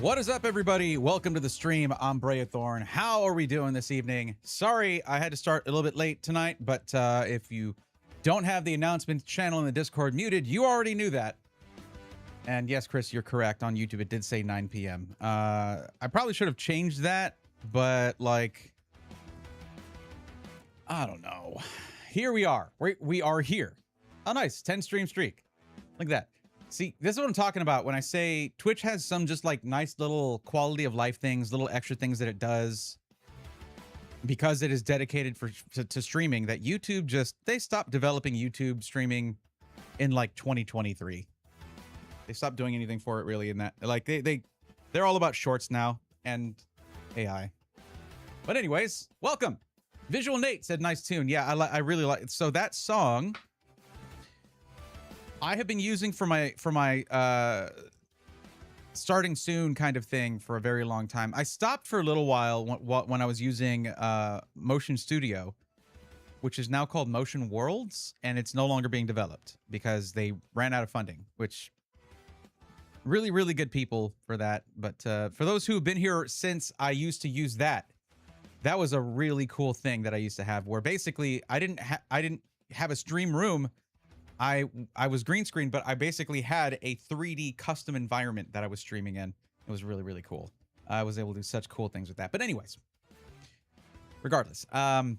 What is up, everybody? Welcome to the stream. I'm Brayathorn. How are we doing this evening? Sorry, I had to start a little bit late tonight, but if you don't have the announcement channel in the Discord muted, you already knew that. And yes, Chris, you're correct. On YouTube, it did say 9 p.m. I probably should have changed that, but like, I don't know. Here we are. We are here. Oh, nice. 10 stream streak. Like that. See, this is what I'm talking about when I say Twitch has some just like nice little quality of life things, little extra things that it does because it is dedicated to streaming, that YouTube just, they stopped developing YouTube streaming in like 2023. They stopped doing anything for it really in that. Like they're all about shorts now and AI. But anyways, welcome. Visual Nate said nice tune. Yeah, I really like it. So that song I have been using for my starting soon kind of thing for a very long time. I stopped for a little while when I was using Motion Studio, which is now called Motion Worlds, and it's no longer being developed because they ran out of funding, which really, really good people for that. But for those who have been here since I used to use that, that was a really cool thing that I used to have where basically I didn't have a stream room. I was green screen, but I basically had a 3D custom environment that I was streaming in. It was really, really cool. I was able to do such cool things with that. But anyways, regardless. But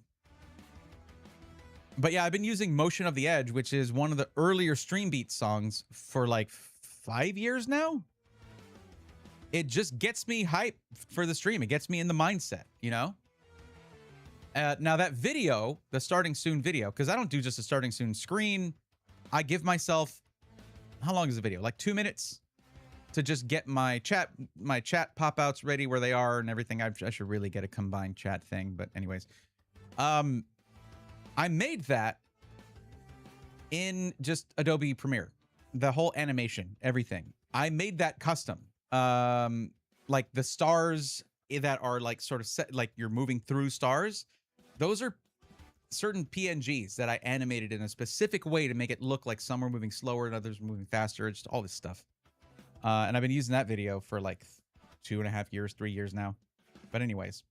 yeah, I've been using Motion of the Edge, which is one of the earlier Stream Beat songs for like 5 years now. It just gets me hype for the stream. It gets me in the mindset, you know? Now that video, the starting soon video, because I don't do just a starting soon screen. I give myself, how long is the video? Like 2 minutes to just get my chat pop-outs ready where they are and everything. I should really get a combined chat thing, but anyways. I made that in just Adobe Premiere. The whole animation, everything. I made that custom. Like the stars that are like sort of set, like you're moving through stars. Those are certain PNGs that I animated in a specific way to make it look like some are moving slower and others moving faster. Just all this stuff. And I've been using that video for like 2.5 years, 3 years now. But anyways.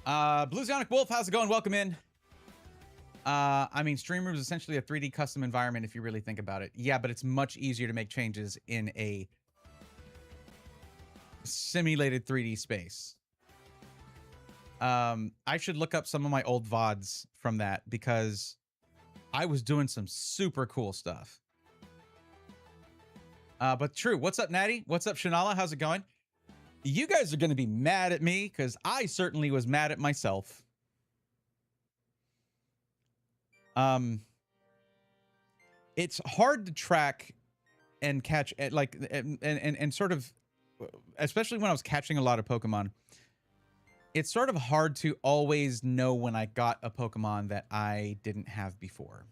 Bluesionic Wolf, how's it going? Welcome in. I mean, Stream Room is essentially a 3D custom environment if you really think about it. Yeah, but it's much easier to make changes in a simulated 3D space. I should look up some of my old VODs from that because I was doing some super cool stuff. But true. What's up, Natty? What's up, Shanala? How's it going? You guys are going to be mad at me because I certainly was mad at myself. It's hard to track and catch like and sort of, especially when I was catching a lot of Pokemon. It's sort of hard to always know when I got a Pokemon that I didn't have before.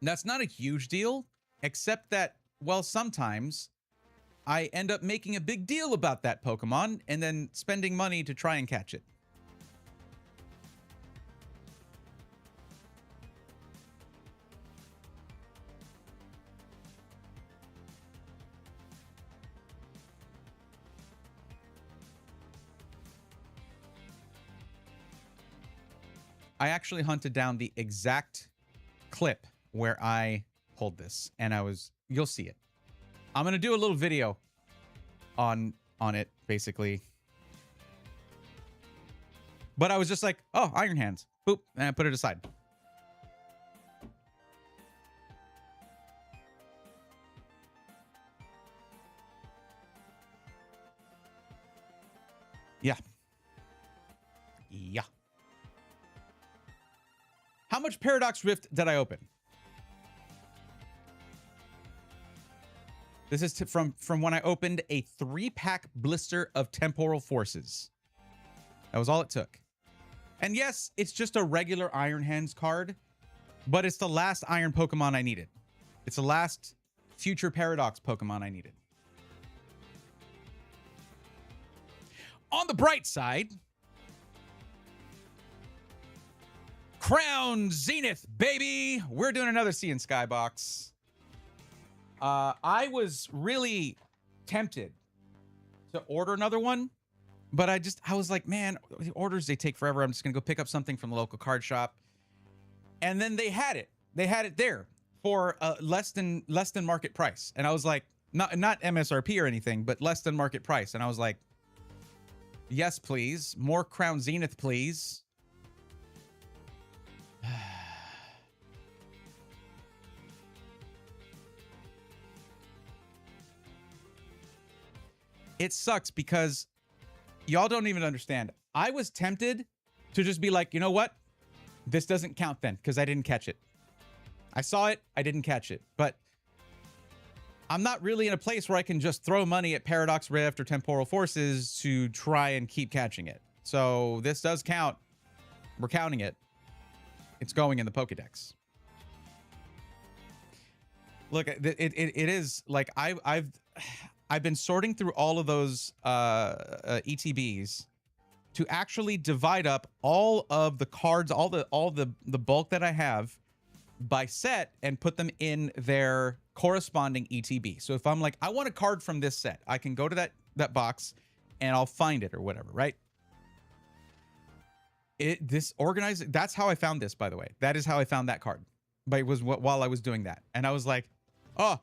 And that's not a huge deal, except that, well, sometimes I end up making a big deal about that Pokemon and then spending money to try and catch it. I actually hunted down the exact clip where I pulled this, and you'll see it. I'm gonna do a little video on it, basically. But I was just like, oh, Iron Hands. Boop, and I put it aside. Yeah. Yeah. How much Paradox Rift did I open? This is from when I opened a 3-pack blister of Temporal Forces. That was all it took. And yes, it's just a regular Iron Hands card, but it's the last Iron Pokemon I needed. It's the last future Paradox Pokemon I needed. On the bright side, Crown Zenith, baby! We're doing another Sea and Skybox. I was really tempted to order another one, but I was like, man, the orders, they take forever. I'm just gonna go pick up something from the local card shop. And then they had it there for less than market price. And I was like, not MSRP or anything, but less than market price. And I was like, yes, please. More Crown Zenith, please. It sucks because y'all don't even understand. I was tempted to just be like, you know what? This doesn't count then because I didn't catch it. I saw it. I didn't catch it. But I'm not really in a place where I can just throw money at Paradox Rift or Temporal Forces to try and keep catching it. So this does count. We're counting it. It's going in the Pokedex. Look, it is like I've been sorting through all of those ETBs to actually divide up all of the cards, all the bulk that I have by set and put them in their corresponding ETB. So if I'm like, I want a card from this set, I can go to that box and I'll find it or whatever, right? That's how I found this, by the way. That is how I found that card. But it was while I was doing that. And I was like, no,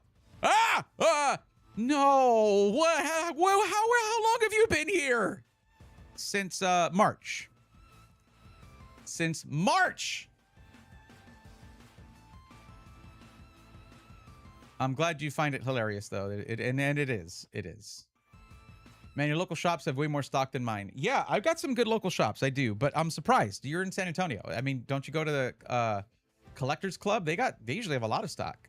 what? How long have you been here? Since March. Since March. I'm glad you find it hilarious, though. And it is. It is. Man, your local shops have way more stock than mine. Yeah, I've got some good local shops. I do, but I'm surprised. You're in San Antonio. I mean, don't you go to the Collectors Club? They usually have a lot of stock.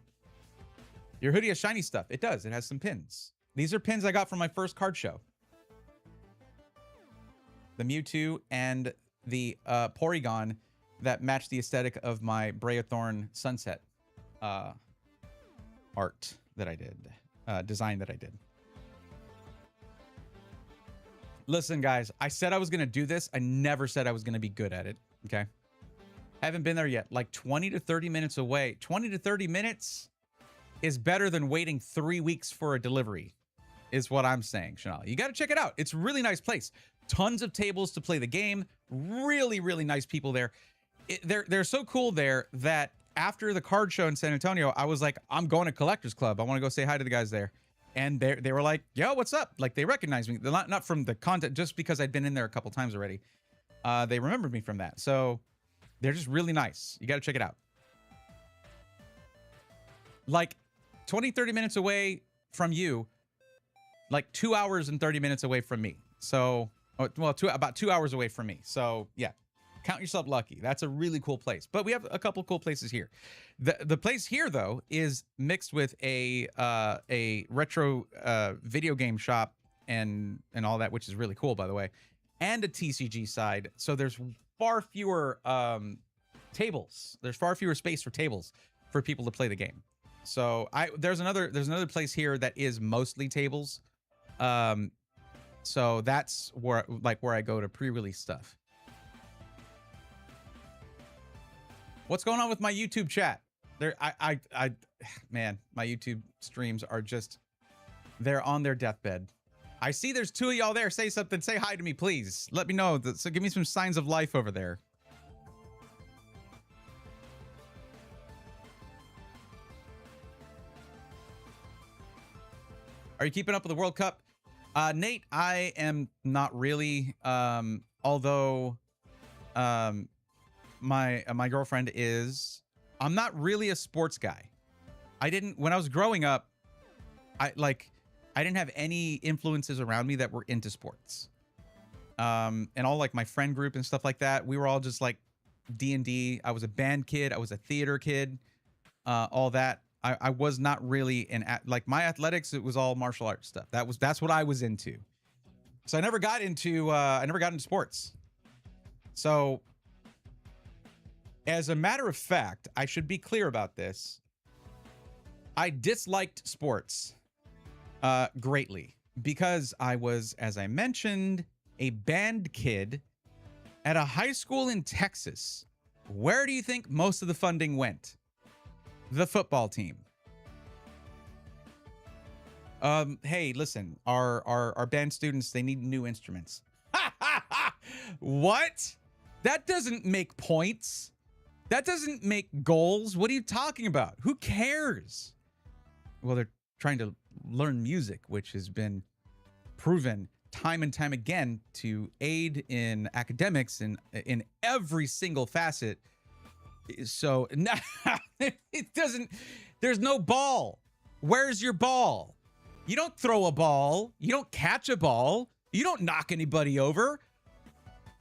Your hoodie has shiny stuff. It does. It has some pins. These are pins I got from my first card show. The Mewtwo and the Porygon that match the aesthetic of my Braeathorn Sunset art that I did, design that I did. Listen, guys, I said I was going to do this. I never said I was going to be good at it, okay? Haven't been there yet. Like 20 to 30 minutes away. 20 to 30 minutes is better than waiting 3 weeks for a delivery, is what I'm saying, Chanel. You got to check it out. It's a really nice place. Tons of tables to play the game. Really, really nice people there. They're so cool there that after the card show in San Antonio, I was like, I'm going to Collectors Club. I want to go say hi to the guys there. And they were like, yo, what's up? Like, they recognized me. They're not from the content, just because I'd been in there a couple times already. They remembered me from that. So they're just really nice. You got to check it out. Like 20, 30 minutes away from you, like 2 hours and 30 minutes away from me. So, well, about 2 hours away from me. So yeah, count yourself lucky. That's a really cool place. But we have a couple cool places here. The place here, though, is mixed with a retro video game shop and all that, which is really cool, by the way, and a TCG side. So there's far fewer tables. There's far fewer space for tables for people to play the game. So there's another place here that is mostly tables. So that's where I go to pre-release stuff. What's going on with my YouTube chat? Man, my YouTube streams are just, they're on their deathbed. I see there's 2 of y'all there. Say something. Say hi to me, please. Let me know. So give me some signs of life over there. Are you keeping up with the World Cup? Nate, I am not really. Although my girlfriend is. I'm not really a sports guy. When I was growing up, I didn't have any influences around me that were into sports. And all like my friend group and stuff like that, we were all just like D&D. I was a band kid. I was a theater kid. All that. I was not really like my athletics. It was all martial arts stuff. That's what I was into. So I never got into sports. So as a matter of fact, I should be clear about this. I disliked sports greatly because I was, as I mentioned, a band kid at a high school in Texas. Where do you think most of the funding went? The football team. Hey, listen, our band students, they need new instruments. What? That doesn't make points. That doesn't make goals. What are you talking about? Who cares? Well, they're trying to learn music, which has been proven time and time again to aid in academics and in every single facet. So it doesn't, there's no ball. Where's your ball? You don't throw a ball. You don't catch a ball. You don't knock anybody over.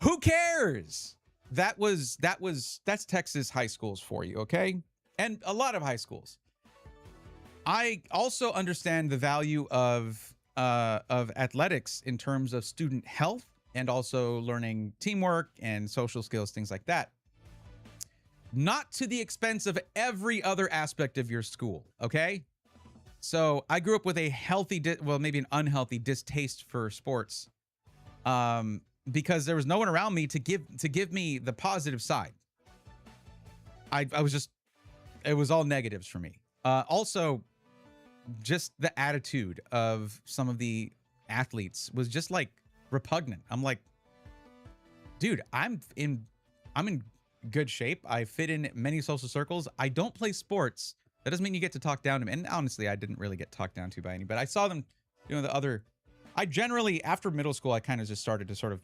Who cares? That's Texas high schools for you, okay? And a lot of high schools. I also understand the value of athletics in terms of student health and also learning teamwork and social skills, things like that. Not to the expense of every other aspect of your school, okay? So I grew up with a healthy, well, maybe an unhealthy distaste for sports, because there was no one around me to give me the positive side. I was just, it was all negatives for me. Also, just the attitude of some of the athletes was just like repugnant. I'm like, dude, I'm in good shape. I fit in many social circles. I don't play sports. That doesn't mean you get to talk down to me. And honestly, I didn't really get talked down to by any, but I saw them, you know, the other, I generally, after middle school, I kind of just started to sort of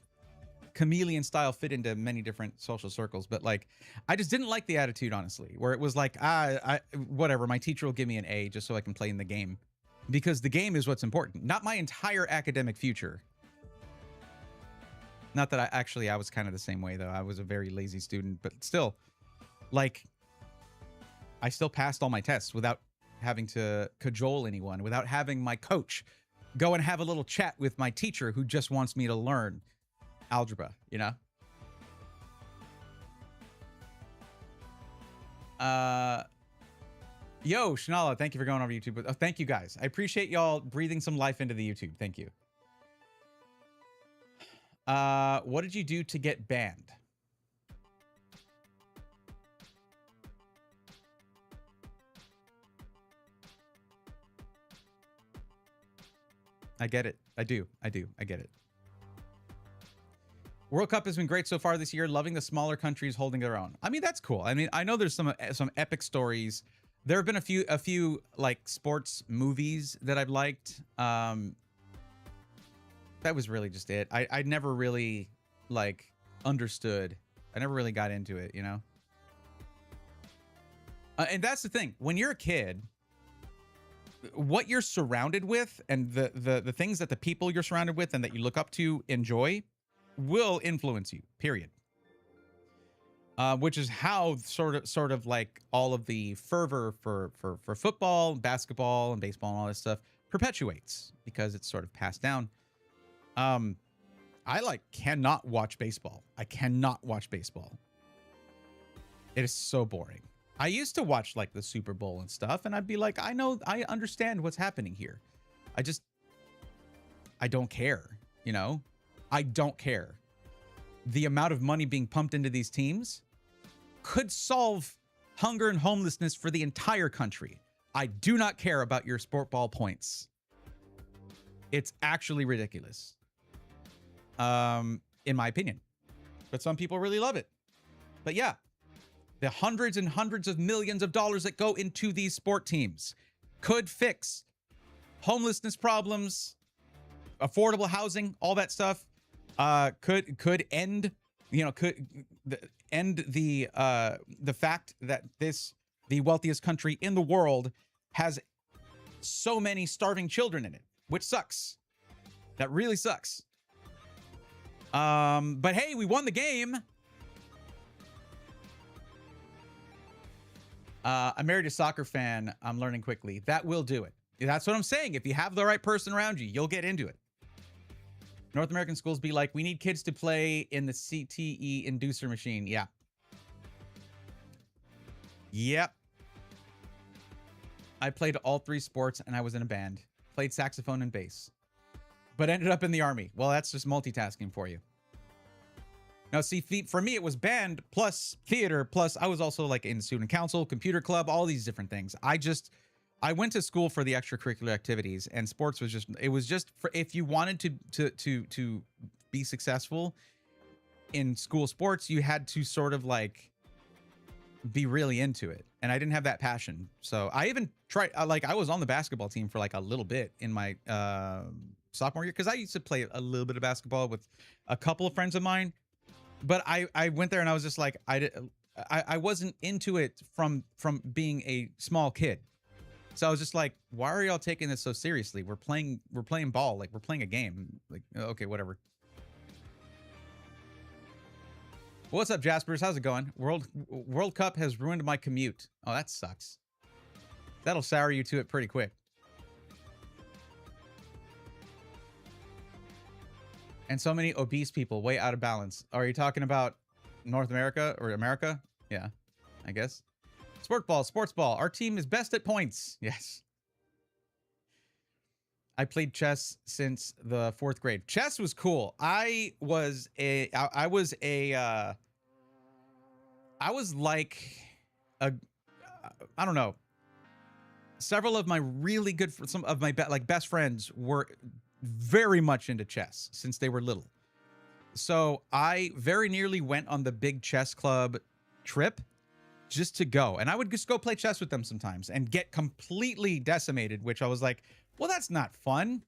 chameleon style fit into many different social circles. But like, I just didn't like the attitude, honestly, where it was like, whatever, my teacher will give me an A just so I can play in the game, because the game is what's important, not my entire academic future. Not that I was kind of the same way though. I was a very lazy student, but still, like, I still passed all my tests without having to cajole anyone, without having my coach go and have a little chat with my teacher who just wants me to learn algebra, you know? Yo, Shanala, thank you for going over YouTube. Oh, thank you guys. I appreciate y'all breathing some life into the YouTube. Thank you. What did you do to get banned? I get it. I do. I get it. World Cup has been great so far this year. Loving the smaller countries holding their own. I mean, that's cool. I mean, I know there's some epic stories. There have been a few like sports movies that I've liked. That was really just it. I never really like understood. I never really got into it, you know? And that's the thing. When you're a kid, what you're surrounded with and the things that the people you're surrounded with and that you look up to enjoy will influence you, period. Which is how sort of like all of the fervor for football, basketball, and baseball and all this stuff perpetuates, because it's sort of passed down. I like cannot watch baseball. I cannot watch baseball. It is so boring. I used to watch like the Super Bowl and stuff, and I'd be like, I understand what's happening here. I don't care, you know? I don't care. The amount of money being pumped into these teams could solve hunger and homelessness for the entire country. I do not care about your sport ball points. It's actually ridiculous. In my opinion. But some people really love it. But yeah, the hundreds and hundreds of millions of dollars that go into these sport teams could fix homelessness problems, affordable housing, all that stuff. Could end, you know, end the fact that the wealthiest country in the world has so many starving children in it, which sucks. That really sucks. But hey, we won the game. I married a soccer fan. I'm learning quickly. That will do it. That's what I'm saying. If you have the right person around you, you'll get into it. North American schools be like, we need kids to play in the CTE inducer machine. Yeah. Yep. I played all three sports and I was in a band. Played saxophone and bass. But ended up in the army. Well, that's just multitasking for you. Now, see, for me, it was band plus theater plus I was also like in student council, computer club, all these different things. I went to school for the extracurricular activities, and sports was just, it was just for, if you wanted to be successful in school sports, you had to sort of like be really into it. And I didn't have that passion. So I even tried, like I was on the basketball team for like a little bit in my sophomore year, because I used to play a little bit of basketball with a couple of friends of mine. But I went there and I was just like, I wasn't into it from being a small kid. So I was just like, why are y'all taking this so seriously? We're playing ball, like we're playing a game. Like, okay, whatever. What's up, Jaspers? How's it going? World Cup has ruined my commute. Oh, that sucks. That'll sour you to it pretty quick. And so many obese people, way out of balance. Are you talking about North America or America? Yeah, I guess. Sports ball. Our team is best at points. Yes. I played chess since the 4th grade. Chess was cool. I was like a, I don't know. Several of my really good, some of my best friends were very much into chess since they were little. So I very nearly went on the big chess club trip just to go. And I would just go play chess with them sometimes and get completely decimated, which I was like, well, that's not fun.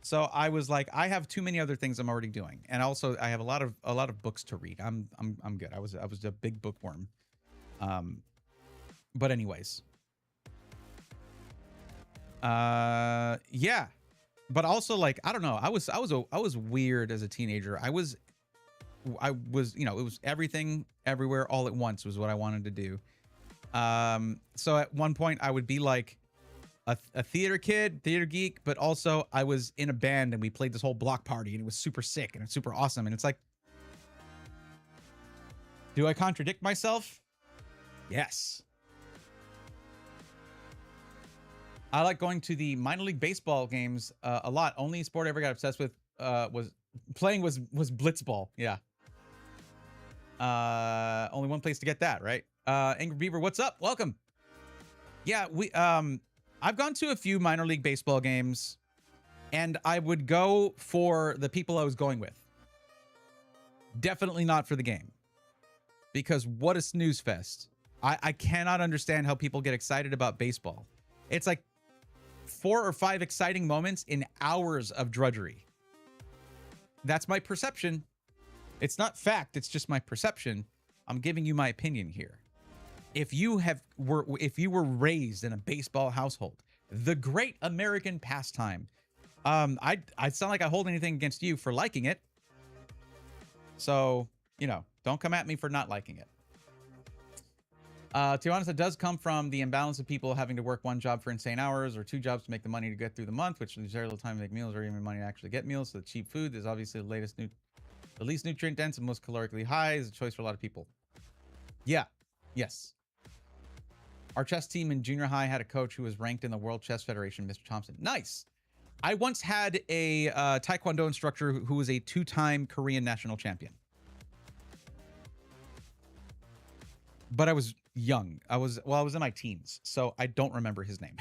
So I was like, I have too many other things I'm already doing. And also I have a lot of books to read. I'm good. I was a big bookworm. But anyways. Yeah. But also, like, I don't know. I was weird as a teenager. I was, you know, it was everything, everywhere, all at once was what I wanted to do. So at one point I would be like a theater kid, theater geek, but also I was in a band and we played this whole block party and it was super sick and it's super awesome. And it's like, do I contradict myself? Yes. I like going to the minor league baseball games a lot. Only sport I ever got obsessed with was blitzball. Yeah. Only one place to get that, right? Angry Beaver, what's up? Welcome. Yeah, I've gone to a few minor league baseball games, and I would go for the people I was going with. Definitely not for the game. Because what a snooze fest. I cannot understand how people get excited about baseball. It's like 4 or 5 exciting moments in hours of drudgery. That's my perception. It's not fact, it's just my perception. I'm giving you my opinion here. If you were raised in a baseball household, the great American pastime, I'd sound like I hold anything against you for liking it. So, you know, don't come at me for not liking it. To be honest, it does come from the imbalance of people having to work one job for insane hours or 2 jobs to make the money to get through the month, which leaves very little time to make meals or even money to actually get meals. So the cheap food is obviously the least nutrient dense and most calorically high is a choice for a lot of people. Yeah. Yes. Our chess team in junior high had a coach who was ranked in the World Chess Federation, Mr. Thompson. Nice. I once had a Taekwondo instructor who was a 2-time Korean national champion. But I was young. I was in my teens, so I don't remember his name.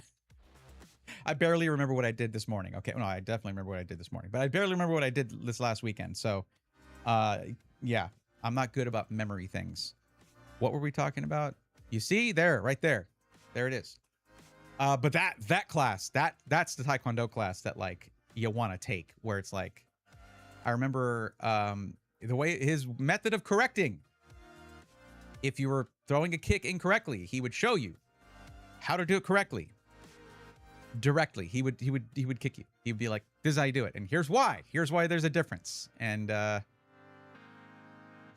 I barely remember what I did this morning. Okay, no, I definitely remember what I did this morning, but I barely remember what I did this last weekend. So, yeah, I'm not good about memory things. What were we talking about? You see, right there it is. But that class, that's the Taekwondo class that like you want to take, where it's like, I remember the way his method of correcting. If you were throwing a kick incorrectly, he would show you how to do it correctly. Directly, he would kick you. He'd be like, "This is how you do it, and here's why. Here's why there's a difference." And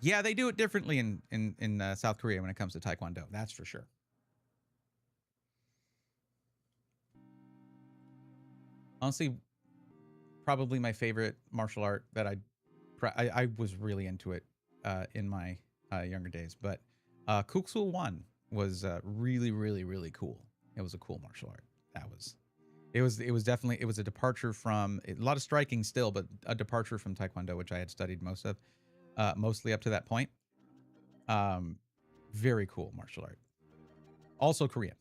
yeah, they do it differently in South Korea when it comes to Taekwondo. That's for sure. Honestly, probably my favorite martial art that I was really into it in my younger days, but Kuksul 1 was really, really, really cool. It was a cool martial art. It was definitely a departure from a lot of striking still, but a departure from Taekwondo, which I had studied mostly up to that point. Very cool martial art. Also Korean.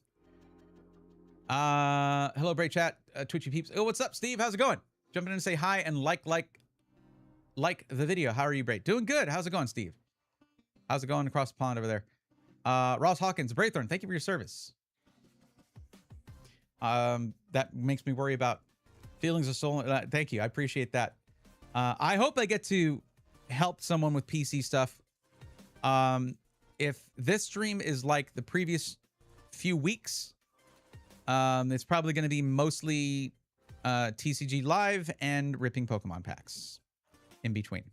Hello, Bray Chat, Twitchy peeps. Oh, what's up, Steve? How's it going? Jump in and say hi and like the video. How are you, Bray? Doing good. How's it going, Steve? How's it going across the pond over there? Ross Hawkins, Braythorn, thank you for your service. That makes me worry about feelings of soul. Thank you. I appreciate that. I hope I get to help someone with PC stuff. If this stream is like the previous few weeks, it's probably going to be mostly TCG Live and ripping Pokemon packs in between.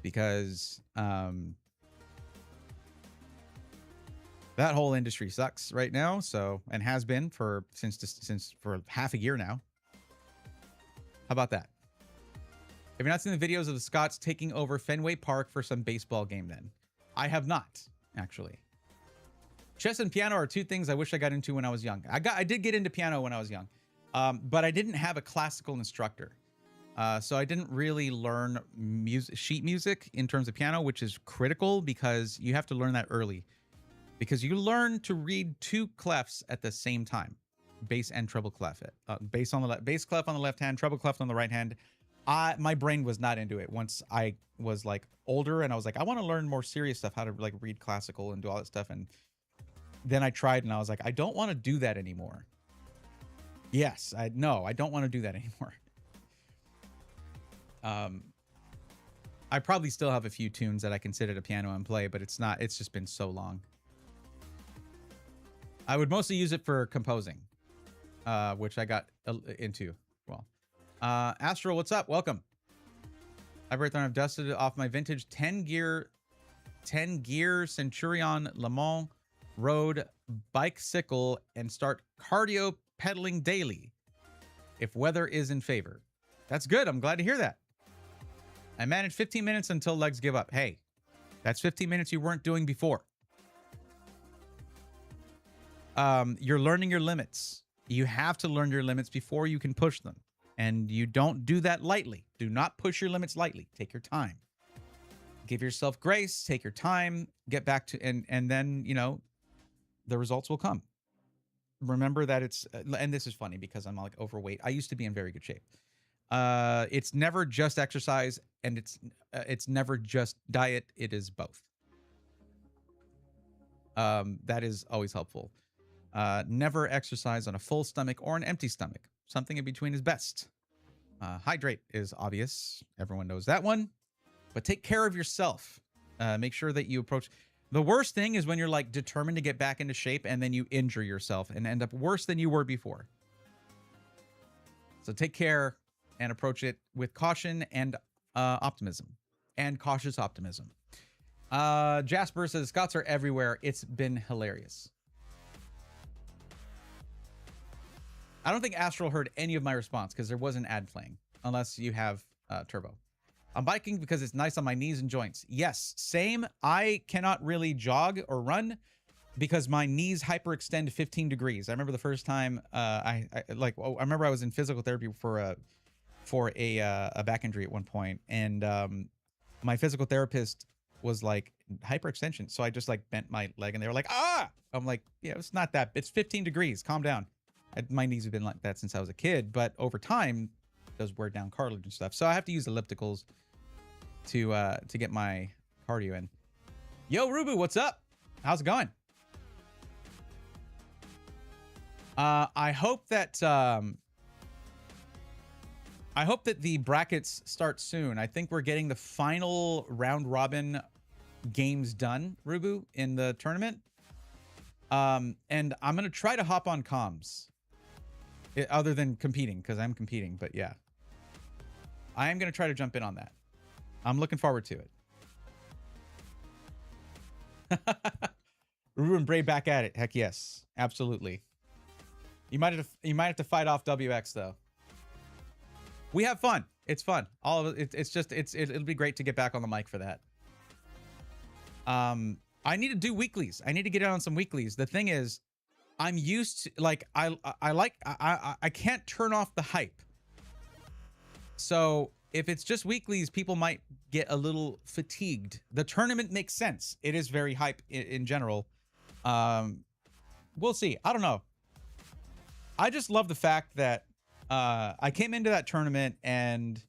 Because that whole industry sucks right now, so, and has been for since for half a year now. How about that? Have you not seen the videos of the Scots taking over Fenway Park for some baseball game then? I have not, actually. Chess and piano are two things I wish I got into when I was young. I did get into piano when I was young, but I didn't have a classical instructor. So I didn't really learn sheet music in terms of piano, which is critical because you have to learn that early. Because you learn to read two clefs at the same time, bass and treble clef. Bass clef on the left hand, treble clef on the right hand. My brain was not into it once I was like older, and I was like, I want to learn more serious stuff, how to like read classical and do all that stuff. And then I tried, and I was like, I don't want to do that anymore. Yes, I don't want to do that anymore. I probably still have a few tunes that I can sit at a piano and play, but it's just been so long. I would mostly use it for composing, which I got into. Well, Astro, what's up? Welcome. I've dusted off my vintage 10 gear Centurion Le Mans Road bicycle and start cardio pedaling daily if weather is in favor. That's good. I'm glad to hear that. I managed 15 minutes until legs give up. Hey, that's 15 minutes you weren't doing before. You're learning your limits. You have to learn your limits before you can push them. And you don't do that lightly. Do not push your limits lightly. Take your time. Give yourself grace. Take your time. Get back to, and then, you know, the results will come. Remember that it's, and this is funny because I'm like overweight. I used to be in very good shape. It's never just exercise, and it's never just diet. It is both. That is always helpful. Never exercise on a full stomach or an empty stomach. Something in between is best. Hydrate is obvious. Everyone knows that one. But take care of yourself. Make sure that you approach. The worst thing is when you're like determined to get back into shape and then you injure yourself and end up worse than you were before. So take care and approach it with caution and optimism. And cautious optimism. Jasper says, Scots are everywhere. It's been hilarious. I don't think Astral heard any of my response because there was an ad playing, unless you have Turbo. I'm biking because it's nice on my knees and joints. Yes, same. I cannot really jog or run because my knees hyperextend 15 degrees. I remember the first time I remember I was in physical therapy for a back injury at one point, and my physical therapist was like, hyperextension. So I just like bent my leg, and they were like, ah! I'm like, yeah, it's not that. It's 15 degrees. Calm down. My knees have been like that since I was a kid, but over time, it does wear down cartilage and stuff. So I have to use ellipticals to get my cardio in. Yo, Rubu, what's up? How's it going? I hope that the brackets start soon. I think we're getting the final round robin games done, Rubu, in the tournament. And I'm gonna try to hop on comms. Other than competing, because I'm competing, but yeah. I am going to try to jump in on that. I'm looking forward to it. Ruben Bray back at it. Heck yes. Absolutely. You might have to fight off WX though. We have fun. It's fun. All of it. It'll be great to get back on the mic for that. I need to do weeklies. I need to get in on some weeklies. The thing is, I'm used to, like, I can't turn off the hype. So if it's just weeklies, people might get a little fatigued. The tournament makes sense. It is very hype in general. We'll see. I don't know. I just love the fact that I came into that tournament and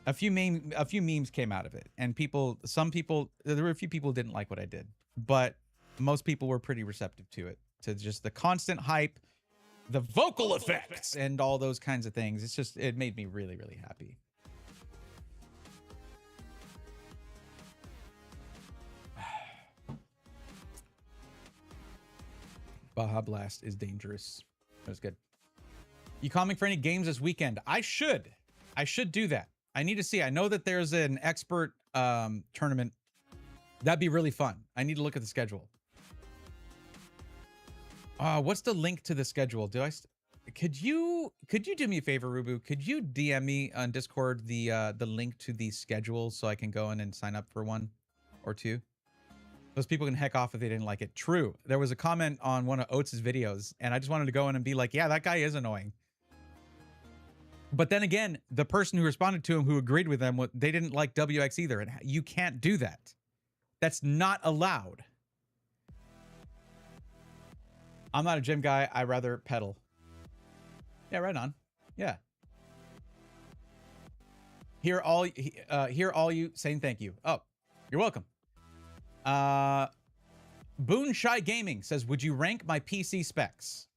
a few memes came out of it, and there were a few people who didn't like what I did, but most people were pretty receptive to it, to just the constant hype, the vocal effects, and all those kinds of things. It made me really, really happy. Baja Blast is dangerous. That was good. You coming for any games this weekend? I should do that. I need to see. I know that there's an expert tournament. That'd be really fun. I need to look at the schedule. What's the link to the schedule? Could you do me a favor, Rubu? Could you DM me on Discord the link to the schedule so I can go in and sign up for one or two? Those people can heck off if they didn't like it. True. There was a comment on one of Oates' videos, and I just wanted to go in and be like, yeah, that guy is annoying. But then again, the person who responded to him, who agreed with them, they didn't like WX either. And you can't do that. That's not allowed. I'm not a gym guy. I rather pedal. Yeah, right on. Yeah. Hear all you saying thank you. Oh, you're welcome. Boon Shy Gaming says, would you rank my PC specs?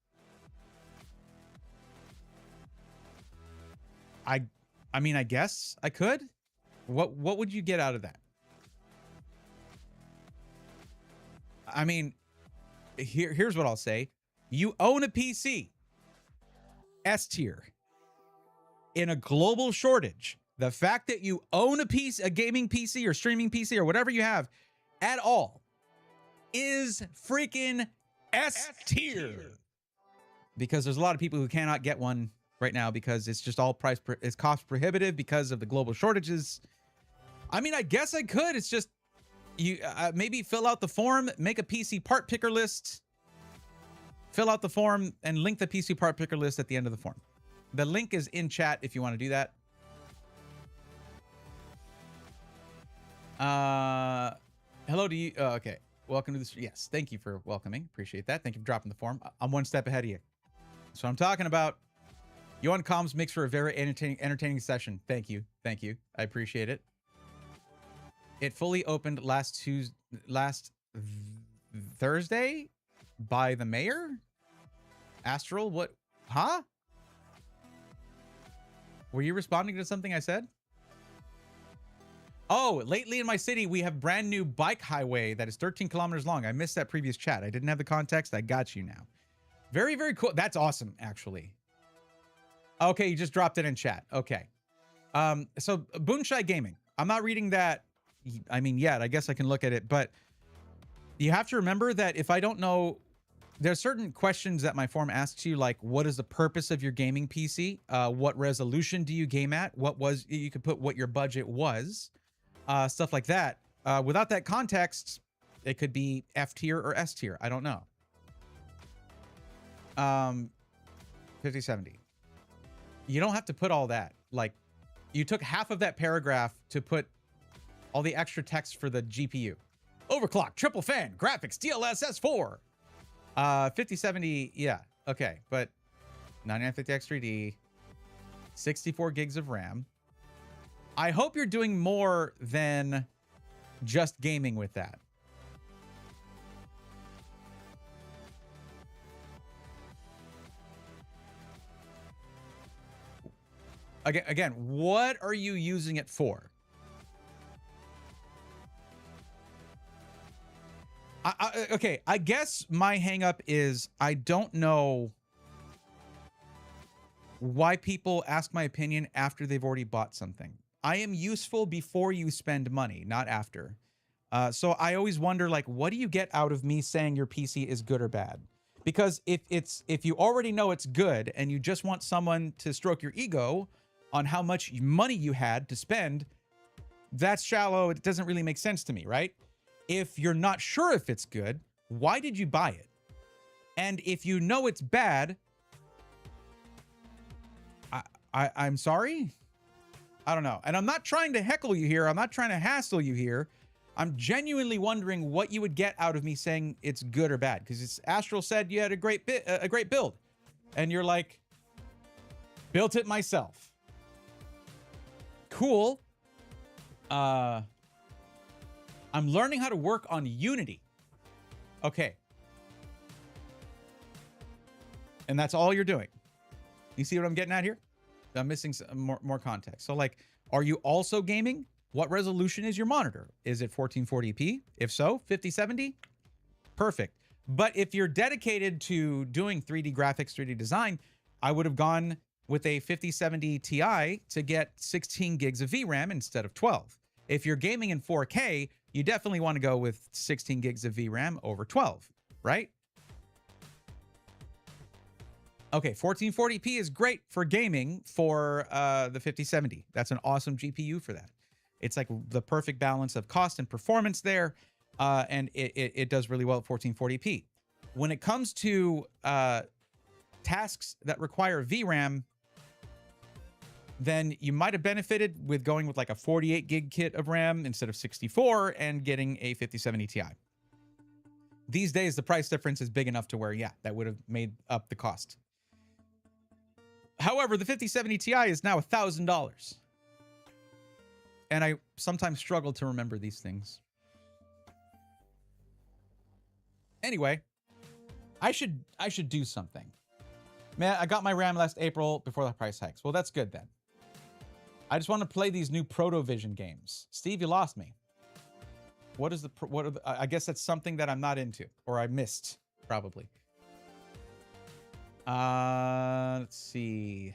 I mean, I guess I could. What would you get out of that? I mean, here's what I'll say. You own a PC. S tier. In a global shortage. The fact that you own a PC, a gaming PC or streaming PC or whatever you have at all is freaking S tier. Because there's a lot of people who cannot get one right now because it's just all it's cost prohibitive because of the global shortages. I mean, I guess I could. It's just you maybe fill out the form, make a PC part picker list, fill out the form, and link the PC part picker list at the end of the form. The link is in chat if you want to do that. Hello to you. Okay. Welcome to this. Yes. Thank you for welcoming. Appreciate that. Thank you for dropping the form. I'm one step ahead of you. So I'm talking about Yoan Comms makes for a very entertaining session. Thank you. Thank you. I appreciate it. It fully opened last Thursday by the mayor? Astral? What? Huh? Were you responding to something I said? Oh, lately in my city, we have brand new bike highway that is 13 kilometers long. I missed that previous chat. I didn't have the context. I got you now. Very, very cool. That's awesome, actually. Okay, you just dropped it in chat. Okay. So Boonshy Gaming. I'm not reading that. I mean, yet. I guess I can look at it, but you have to remember that if I don't know, there's certain questions that my form asks you, like, what is the purpose of your gaming PC? What resolution do you game at? You could put what your budget was, stuff like that. Without that context, it could be F tier or S tier. I don't know. 5070. You don't have to put all that. Like, you took half of that paragraph to put all the extra text for the GPU. Overclock, triple fan, graphics, DLSS 4. 5070, yeah, okay, but 9950X 3D, 64 gigs of RAM. I hope you're doing more than just gaming with that. Again, what are you using it for? Okay, I guess my hang up is I don't know why people ask my opinion after they've already bought something. I am useful before you spend money, not after. So I always wonder, like, what do you get out of me saying your PC is good or bad? Because if you already know it's good and you just want someone to stroke your ego on how much money you had to spend, that's shallow. It doesn't really make sense to me, right? If you're not sure if it's good, why did you buy it? And if you know it's bad, I'm sorry? I don't know. And I'm not trying to heckle you here. I'm not trying to hassle you here. I'm genuinely wondering what you would get out of me saying it's good or bad, because Astral said you had a great build, and you're like, built it myself. Cool. I'm learning how to work on Unity. Okay. And that's all you're doing. You see what I'm getting at here? I'm missing some more context. So, like, are you also gaming? What resolution is your monitor? Is it 1440p? If so, 5070? Perfect. But if you're dedicated to doing 3D graphics, 3D design, I would have gone with a 5070 Ti to get 16 gigs of VRAM instead of 12. If you're gaming in 4K, you definitely want to go with 16 gigs of VRAM over 12, right? Okay, 1440p is great for gaming for the 5070. That's an awesome GPU for that. It's like the perfect balance of cost and performance there, and it does really well at 1440p. When it comes to tasks that require VRAM, then you might have benefited with going with like a 48 gig kit of RAM instead of 64 and getting a 5070 Ti. These days, the price difference is big enough to where, yeah, that would have made up the cost. However, the 5070 Ti is now $1,000. And I sometimes struggle to remember these things. Anyway, I should do something. Man, I got my RAM last April before the price hikes. Well, that's good then. I just want to play these new Protovision games. Steve, you lost me. What are the, I guess that's something that I'm not into, or I missed, probably. Let's see.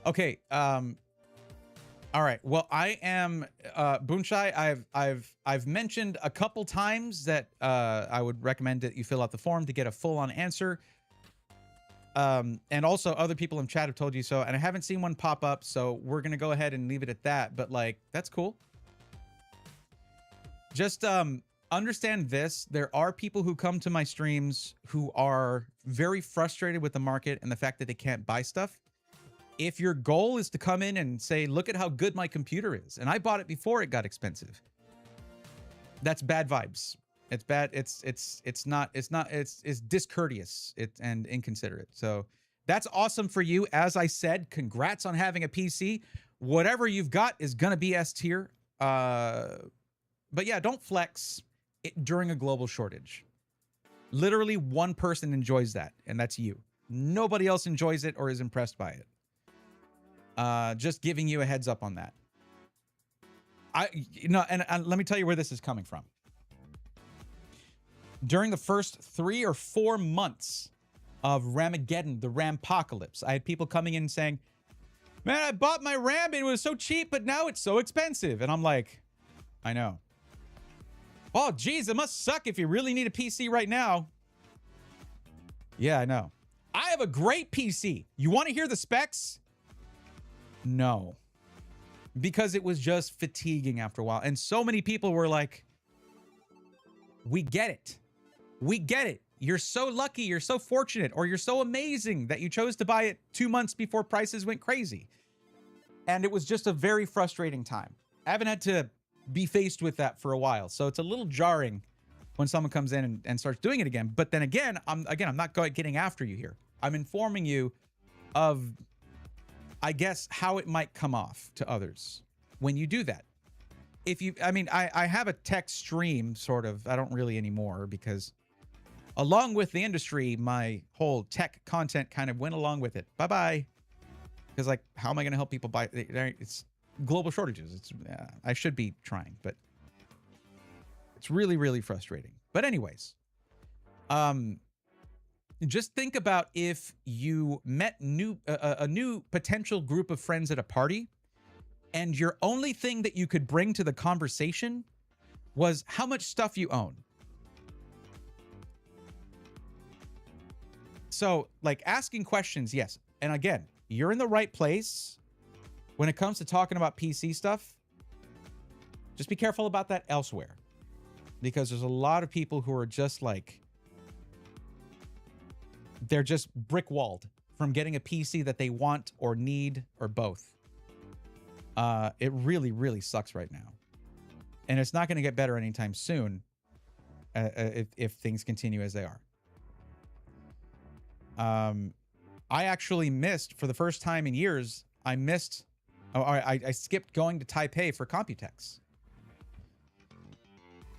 Okay, all right. Well, I am Boonshai. I've mentioned a couple times that I would recommend that you fill out the form to get a full-on answer. And also other people in chat have told you so, and I haven't seen one pop up, so we're gonna go ahead and leave it at that. But like, that's cool. Just understand this: there are people who come to my streams who are very frustrated with the market and the fact that they can't buy stuff. If your goal is to come in and say, look at how good my computer is, and I bought it before it got expensive, that's bad vibes. It's bad. It's discourteous and inconsiderate. So that's awesome for you. As I said, congrats on having a PC. Whatever you've got is going to be S tier. But yeah, don't flex during a global shortage. Literally one person enjoys that, and that's you. Nobody else enjoys it or is impressed by it. Just giving you a heads up on that. And let me tell you where this is coming from. During the first 3 or 4 months of Ramageddon, the Rampocalypse, I had people coming in saying, man, I bought my RAM and it was so cheap, but now it's so expensive. And I'm like, I know. Oh, geez, it must suck if you really need a PC right now. Yeah, I know. I have a great PC. You want to hear the specs? No, because it was just fatiguing after a while. And so many people were like, we get it. We get it. You're so lucky. You're so fortunate, or you're so amazing that you chose to buy it 2 months before prices went crazy. And it was just a very frustrating time. I haven't had to be faced with that for a while. So it's a little jarring when someone comes in and starts doing it again. But then again, I'm not getting after you here. I'm informing you of, I guess, how it might come off to others when you do that. If you, I have a tech stream, sort of. I don't really anymore, because along with the industry, my whole tech content kind of went along with it. Bye-bye. Because, like, how am I going to help people buy? It's global shortages. It's I should be trying, but it's really, really frustrating. But anyways, just think about if you met a new potential group of friends at a party, and your only thing that you could bring to the conversation was how much stuff you own. So, like, asking questions, yes. And again, you're in the right place when it comes to talking about PC stuff. Just be careful about that elsewhere, because there's a lot of people who are just like, they're just brick-walled from getting a PC that they want or need or both. It really, really sucks right now. And it's not going to get better anytime soon if things continue as they are. I actually missed, for the first time in years, I skipped going to Taipei for Computex.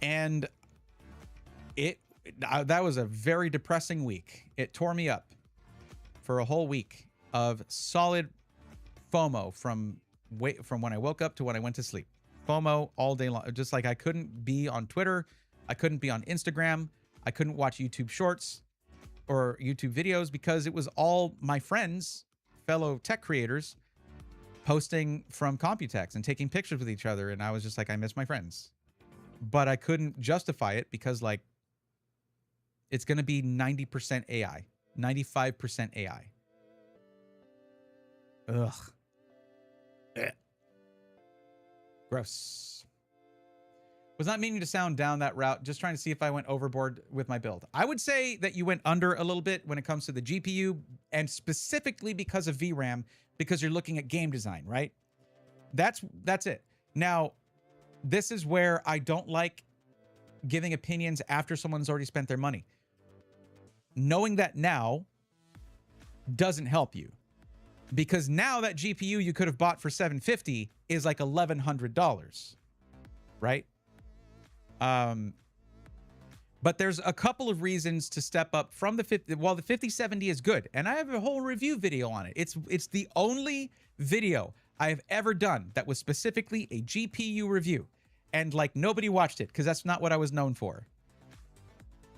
And that was a very depressing week. It tore me up for a whole week of solid FOMO from when I woke up to when I went to sleep. FOMO all day long. Just like I couldn't be on Twitter. I couldn't be on Instagram. I couldn't watch YouTube shorts or YouTube videos because it was all my friends, fellow tech creators, posting from Computex and taking pictures with each other. And I was just like, I miss my friends. But I couldn't justify it because, like, it's going to be 90% AI, 95% AI. Ugh. Gross. Was not meaning to sound down that route, just trying to see if I went overboard with my build. I would say that you went under a little bit when it comes to the GPU, and specifically because of VRAM, because you're looking at game design, right? That's it. Now, this is where I don't like giving opinions after someone's already spent their money. Knowing that now doesn't help you, because now that GPU you could have bought for $750 is like $1,100, right? But there's a couple of reasons to step up from the 50. Well, the 5070 is good, and I have a whole review video on it. It's the only video I have ever done that was specifically a GPU review, and like nobody watched it because that's not what I was known for.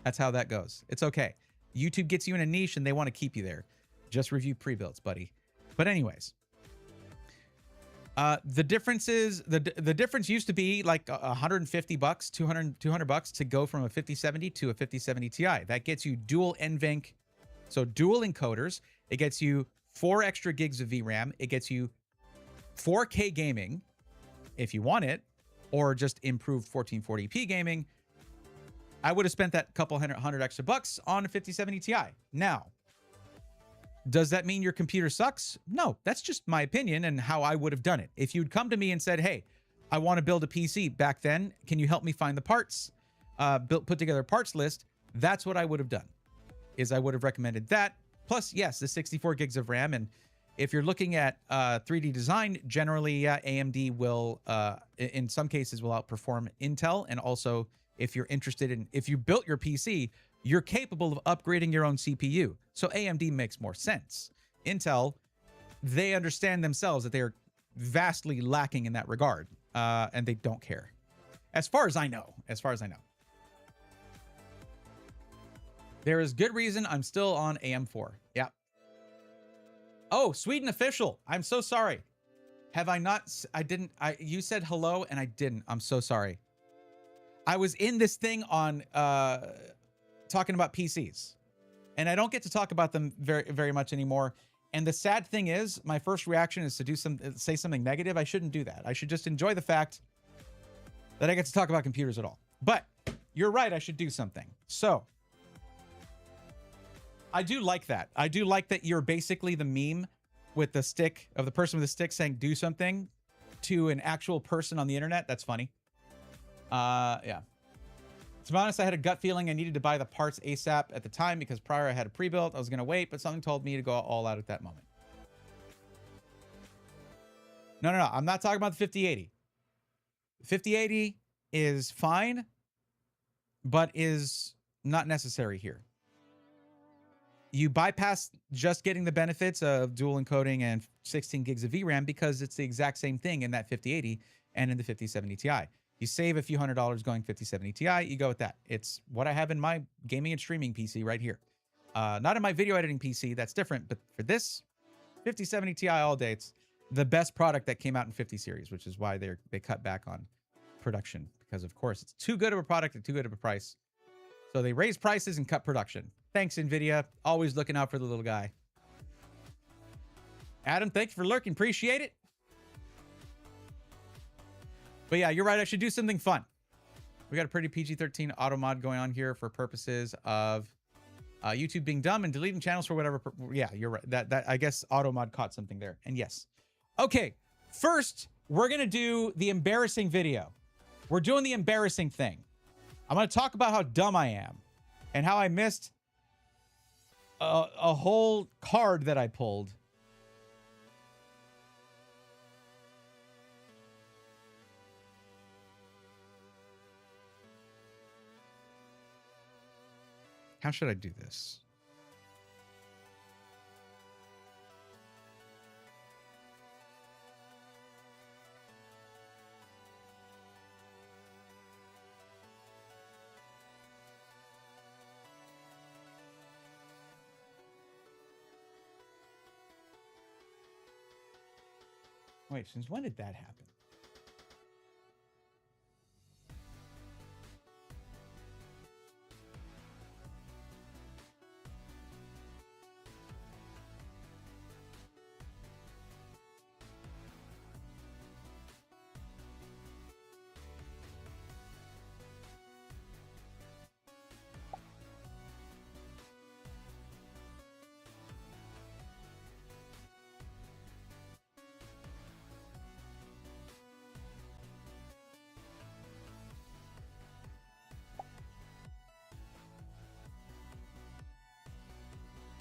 That's how that goes. It's okay. YouTube gets you in a niche and they want to keep you there. Just review pre-builds, buddy. But anyways, the difference is the difference used to be like $150, $200 to go from a 5070 to a 5070 Ti. That gets you dual NVENC, so dual encoders. It gets you 4 extra gigs of VRAM. It gets you 4K gaming if you want it, or just improved 1440p gaming. I would have spent that couple hundred extra bucks on a 5070 Ti. Now, does that mean your computer sucks? No, that's just my opinion and how I would have done it. If you'd come to me and said, hey, I want to build a PC back then, can you help me find the parts? Put together a parts list. That's what I would have done, is I would have recommended that. Plus, yes, the 64 gigs of RAM. And if you're looking at 3D design, generally, AMD will, in some cases, will outperform Intel. And also, if you're interested in, if you built your PC, you're capable of upgrading your own CPU. So AMD makes more sense. Intel, they understand themselves that they are vastly lacking in that regard, and they don't care. As far as I know. There is good reason I'm still on AM4. Yeah. Oh, Sweden official. I'm so sorry. Have I not? You said hello and I didn't. I'm so sorry. I was in this thing on talking about PCs, and I don't get to talk about them very, very much anymore. And the sad thing is, my first reaction is to say something negative. I shouldn't do that. I should just enjoy the fact that I get to talk about computers at all. But you're right. I should do something. So I do like that. I do like that you're basically the meme with the stick of the person with the stick saying do something to an actual person on the internet. That's funny. Yeah. To be honest, I had a gut feeling I needed to buy the parts ASAP at the time because prior I had a pre-built. I was going to wait, but something told me to go all out at that moment. No. I'm not talking about the 5080. 5080 is fine, but is not necessary here. You bypass just getting the benefits of dual encoding and 16 gigs of VRAM because it's the exact same thing in that 5080 and in the 5070 Ti. You save a few $100 going 5070 Ti, you go with that. It's what I have in my gaming and streaming PC right here. Not in my video editing PC, that's different, but for this 5070 Ti all day, it's the best product that came out in 50 series, which is why they cut back on production, because of course it's too good of a product at too good of a price. So they raise prices and cut production. Thanks, NVIDIA. Always looking out for the little guy. Adam, thank you for lurking. Appreciate it. But yeah, you're right. I should do something fun. We got a pretty PG-13 auto mod going on here for purposes of YouTube being dumb and deleting channels for whatever. Yeah, you're right. That I guess AutoMod caught something there. And yes. Okay. First, we're going to do the embarrassing video. We're doing the embarrassing thing. I'm going to talk about how dumb I am and how I missed a whole card that I pulled. How should I do this? Wait, since when did that happen?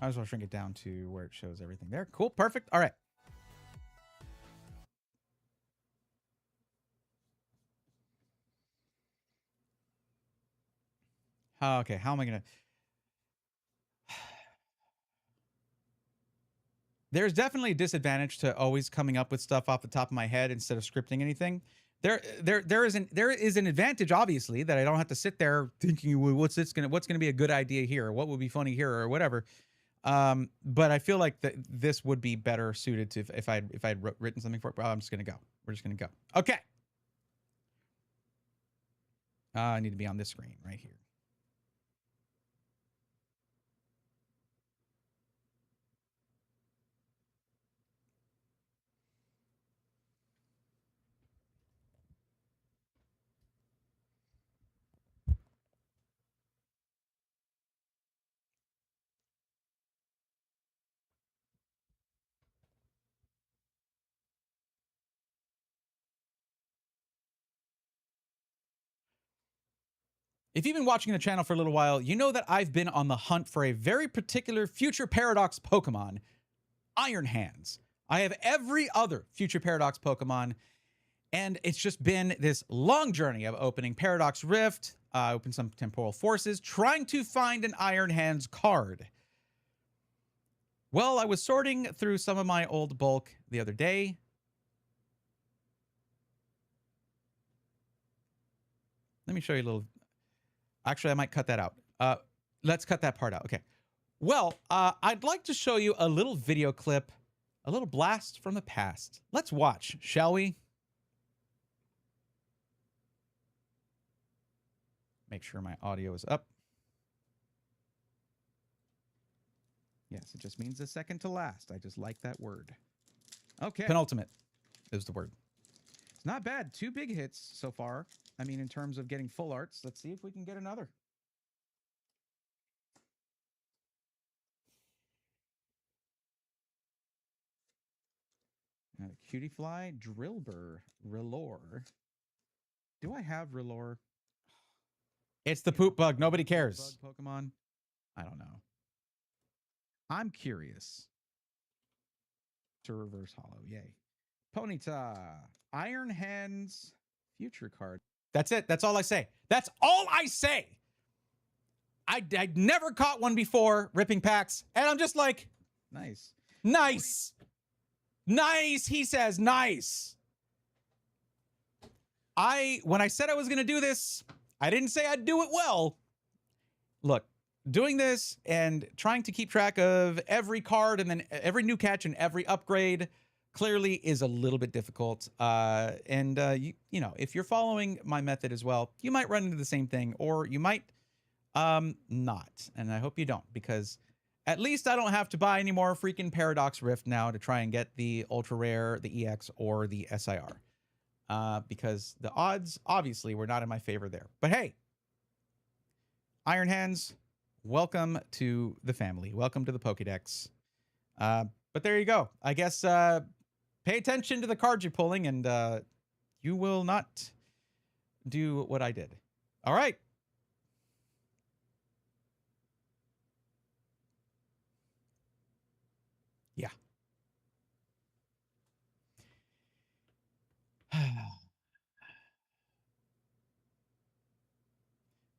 I just want to shrink it down to where it shows everything there. Cool. Perfect. All right. Okay. How am I going to... There's definitely a disadvantage to always coming up with stuff off the top of my head instead of scripting anything. There is an advantage, obviously, that I don't have to sit there thinking, well, what's going to be a good idea here? Or what would be funny here or whatever. But I feel like this would be better suited to if I'd written something for it. Well, I'm just going to go. We're just going to go. Okay. I need to be on this screen right here. If you've been watching the channel for a little while, you know that I've been on the hunt for a very particular Future Paradox Pokemon, Iron Hands. I have every other Future Paradox Pokemon, and it's just been this long journey of opening Paradox Rift, open some Temporal Forces, trying to find an Iron Hands card. Well, I was sorting through some of my old bulk the other day. Let me show you a little... Actually, I might cut that out. Let's cut that part out. Okay. Well, I'd like to show you a little video clip, a little blast from the past. Let's watch, shall we? Make sure my audio is up. Yes, it just means the second to last. I just like that word. Okay. Penultimate is the word. It's not bad. 2 big hits so far. I mean, in terms of getting full arts, let's see if we can get another. Cutie Fly, Drillbur, Rillor. Do I have Rillor? It's the poop bug. Nobody cares. Bug Pokemon? I don't know. I'm curious. To reverse hollow. Yay. Ponyta. Iron Hands. Future card. That's it. That's all I say. That's all I say. I'd never caught one before ripping packs. And I'm just like, nice. Nice. Nice. He says nice. When I said I was going to do this, I didn't say I'd do it well. Look, doing this and trying to keep track of every card and then every new catch and every upgrade clearly is a little bit difficult. You know, if you're following my method as well, you might run into the same thing, or you might not. And I hope you don't, because at least I don't have to buy any more freaking Paradox Rift now to try and get the Ultra Rare, the EX, or the SIR. Because the odds, obviously, were not in my favor there. But hey, Iron Hands, welcome to the family. Welcome to the Pokédex. But there you go. I guess pay attention to the cards you're pulling, and you will not do what I did. All right. Yeah.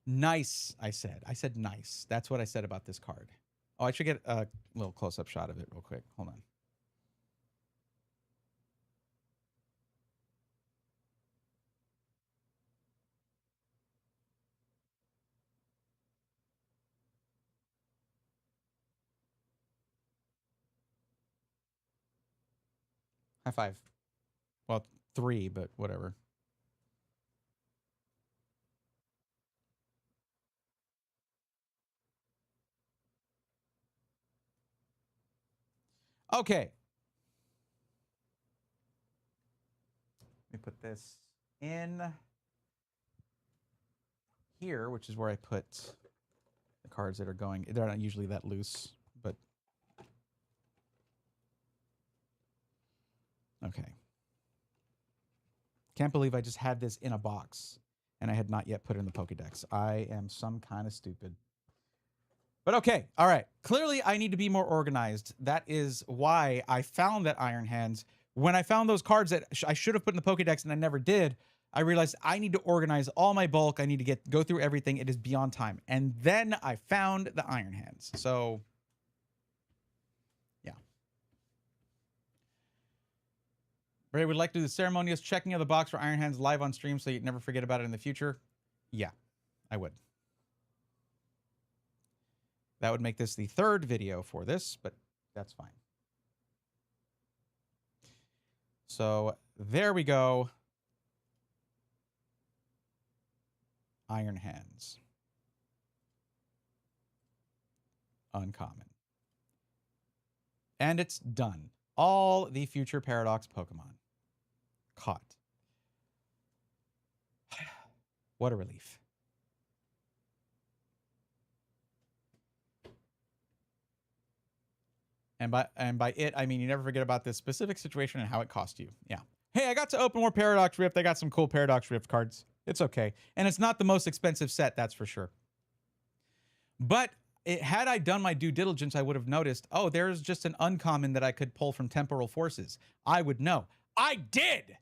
Nice, I said. I said nice. That's what I said about this card. Oh, I should get a little close-up shot of it real quick. Hold on. High five. Well, 3, but whatever. Okay. Let me put this in here, which is where I put the cards that are going. They're not usually that loose, but okay. Can't believe I just had this in a box and I had not yet put it in the Pokédex. I am some kind of stupid. But okay, all right. Clearly, I need to be more organized. That is why I found that Iron Hands. When I found those cards that I should have put in the Pokédex and I never did, I realized I need to organize all my bulk. I need to go through everything. It is beyond time. And then I found the Iron Hands. So, yeah. Ray would like to do the ceremonious checking of the box for Iron Hands live on stream so you'd never forget about it in the future. Yeah, I would. That would make this the 3rd video for this, but that's fine. So there we go. Iron Hands. Uncommon. And it's done. All the future Paradox Pokemon caught. What a relief. And by it, I mean you never forget about this specific situation and how it cost you. Yeah. Hey, I got to open more Paradox Rift. I got some cool Paradox Rift cards. It's okay. And it's not the most expensive set, that's for sure. But had I done my due diligence, I would have noticed, oh, there's just an uncommon that I could pull from Temporal Forces. I would know. I did!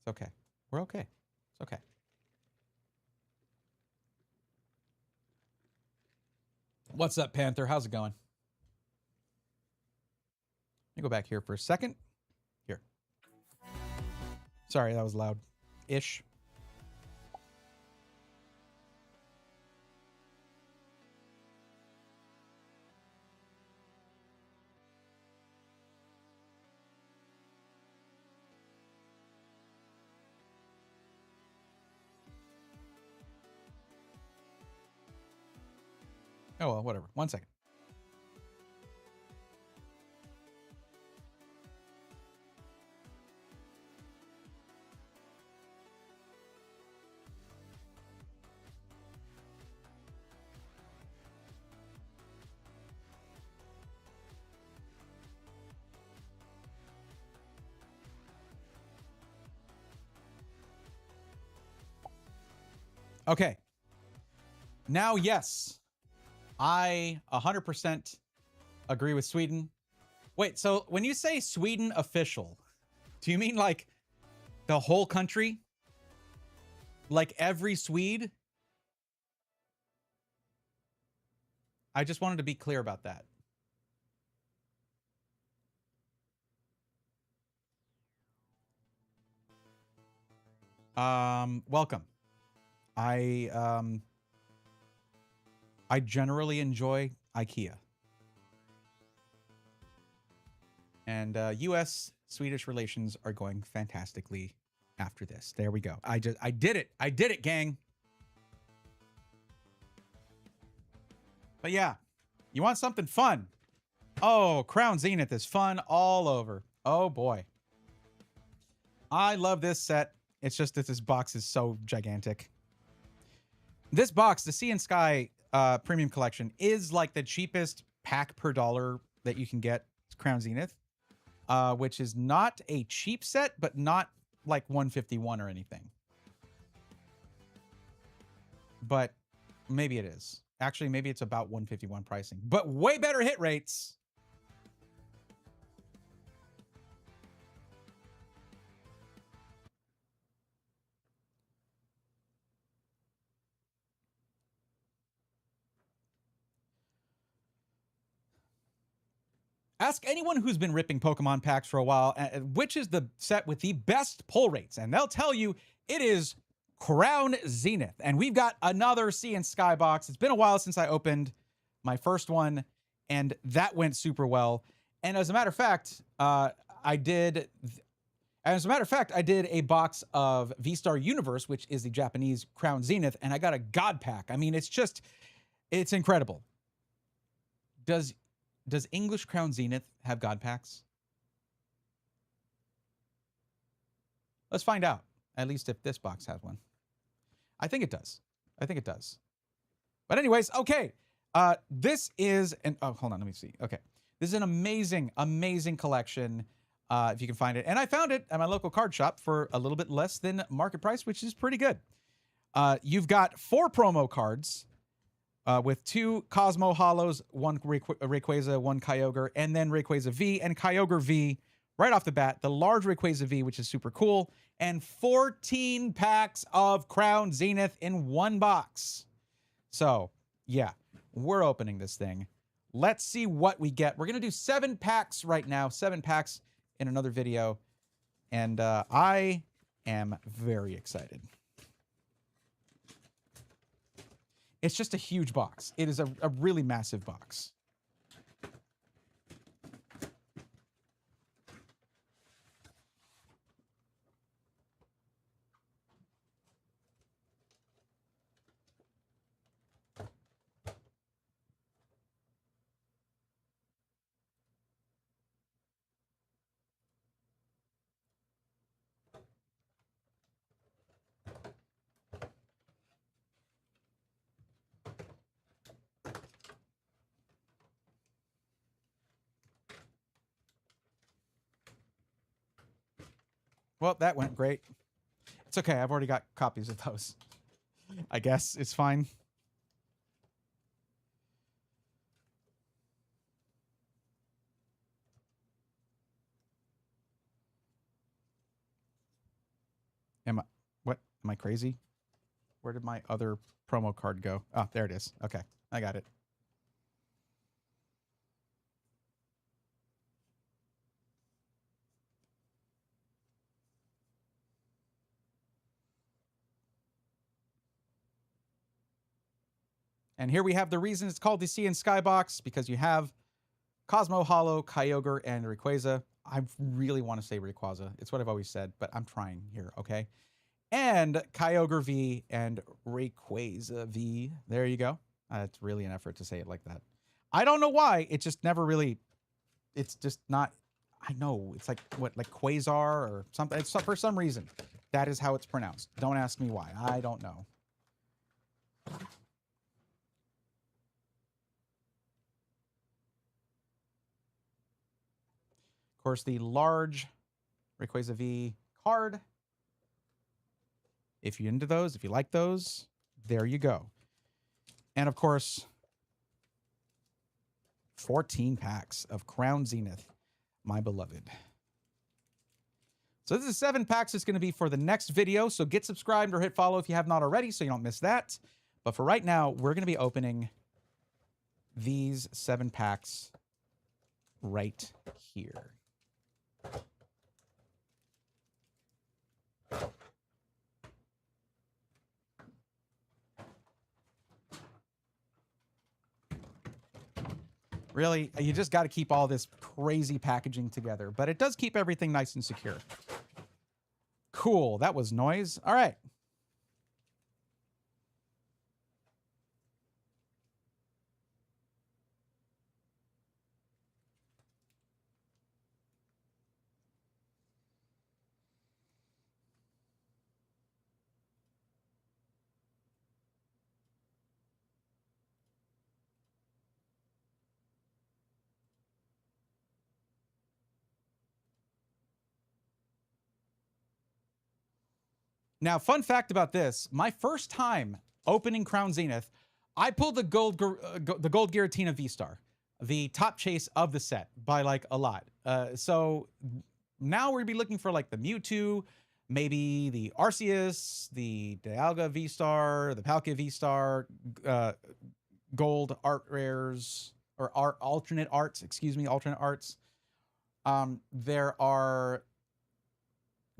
It's okay. We're okay. It's okay. What's up, Panther? How's it going? Let me go back here for a second. Here. Sorry, that was loud-ish. Oh, well, whatever. 1 second. Okay. Now, yes, I 100% agree with Sweden. Wait, so when you say Sweden official, do you mean like the whole country? Like every Swede? I just wanted to be clear about that. Welcome. I generally enjoy IKEA. And US-Swedish relations are going fantastically after this. There we go. I did it. I did it, gang. But yeah, You want something fun? Oh, Crown Zenith is fun all over. Oh boy. I love this set. It's just that this box is so gigantic. This box, the Sea and Sky Premium Collection, is like the cheapest pack per dollar that you can get. It's Crown Zenith, which is not a cheap set, but not like 151 or anything. But maybe it is. Actually, maybe it's about 151 pricing, but way better hit rates. Ask anyone who's been ripping Pokemon packs for a while, which is the set with the best pull rates, and they'll tell you it is Crown Zenith. And we've got another Sea and Sky box. It's been a while since I opened my first one, and that went super well. And as a matter of fact, I did a box of V-Star Universe, which is the Japanese Crown Zenith, and I got a God Pack. I mean, it's incredible. Does English Crown Zenith have God Packs? Let's find out. At least if this box has one. I think it does. I think it does. But anyways, okay. This is an... Oh, hold on. Let me see. Okay. This is an amazing, amazing collection, if you can find it. And I found it at my local card shop for a little bit less than market price, which is pretty good. You've got 4 promo cards. With 2 Cosmo Hollows, 1 Rayquaza, 1 Kyogre, and then Rayquaza V and Kyogre V right off the bat. The large Rayquaza V, which is super cool, and 14 packs of Crown Zenith in 1 box. So, yeah, we're opening this thing. Let's see what we get. We're going to do 7 packs right now, 7 packs in another video, and I am very excited. It's just a huge box. It is a really massive box. Well, that went great. It's okay. I've already got copies of those. I guess it's fine. Am I crazy? Where did my other promo card go? Oh, there it is. Okay. I got it. And here we have the reason it's called the Sea and Sky box, because you have Cosmo Hollow, Kyogre, and Rayquaza. I really want to say Rayquaza. It's what I've always said, but I'm trying here, okay? And Kyogre V and Rayquaza V. There you go. It's really an effort to say it like that. I don't know why. It just never really... It's just not... I know. It's like, what, like Quasar or something? It's, for some reason, that is how it's pronounced. Don't ask me why. I don't know. Of course, the large Rayquaza V card. If you're into those, if you like those, there you go. And of course, 14 packs of Crown Zenith, my beloved. So this is 7 packs. It's going to be for the next video. So get subscribed or hit follow if you have not already so you don't miss that. But for right now, we're going to be opening these 7 packs right here. Really, you just got to keep all this crazy packaging together, but it does keep everything nice and secure. Cool, that was noise. All right. Now, fun fact about this: my first time opening Crown Zenith, I pulled the gold Giratina V-Star, the top chase of the set by like a lot. So now we'll be looking for like the Mewtwo, maybe the Arceus, the Dialga V-Star, the Palkia V-Star, gold art rares or alternate arts. Excuse me, alternate arts. There are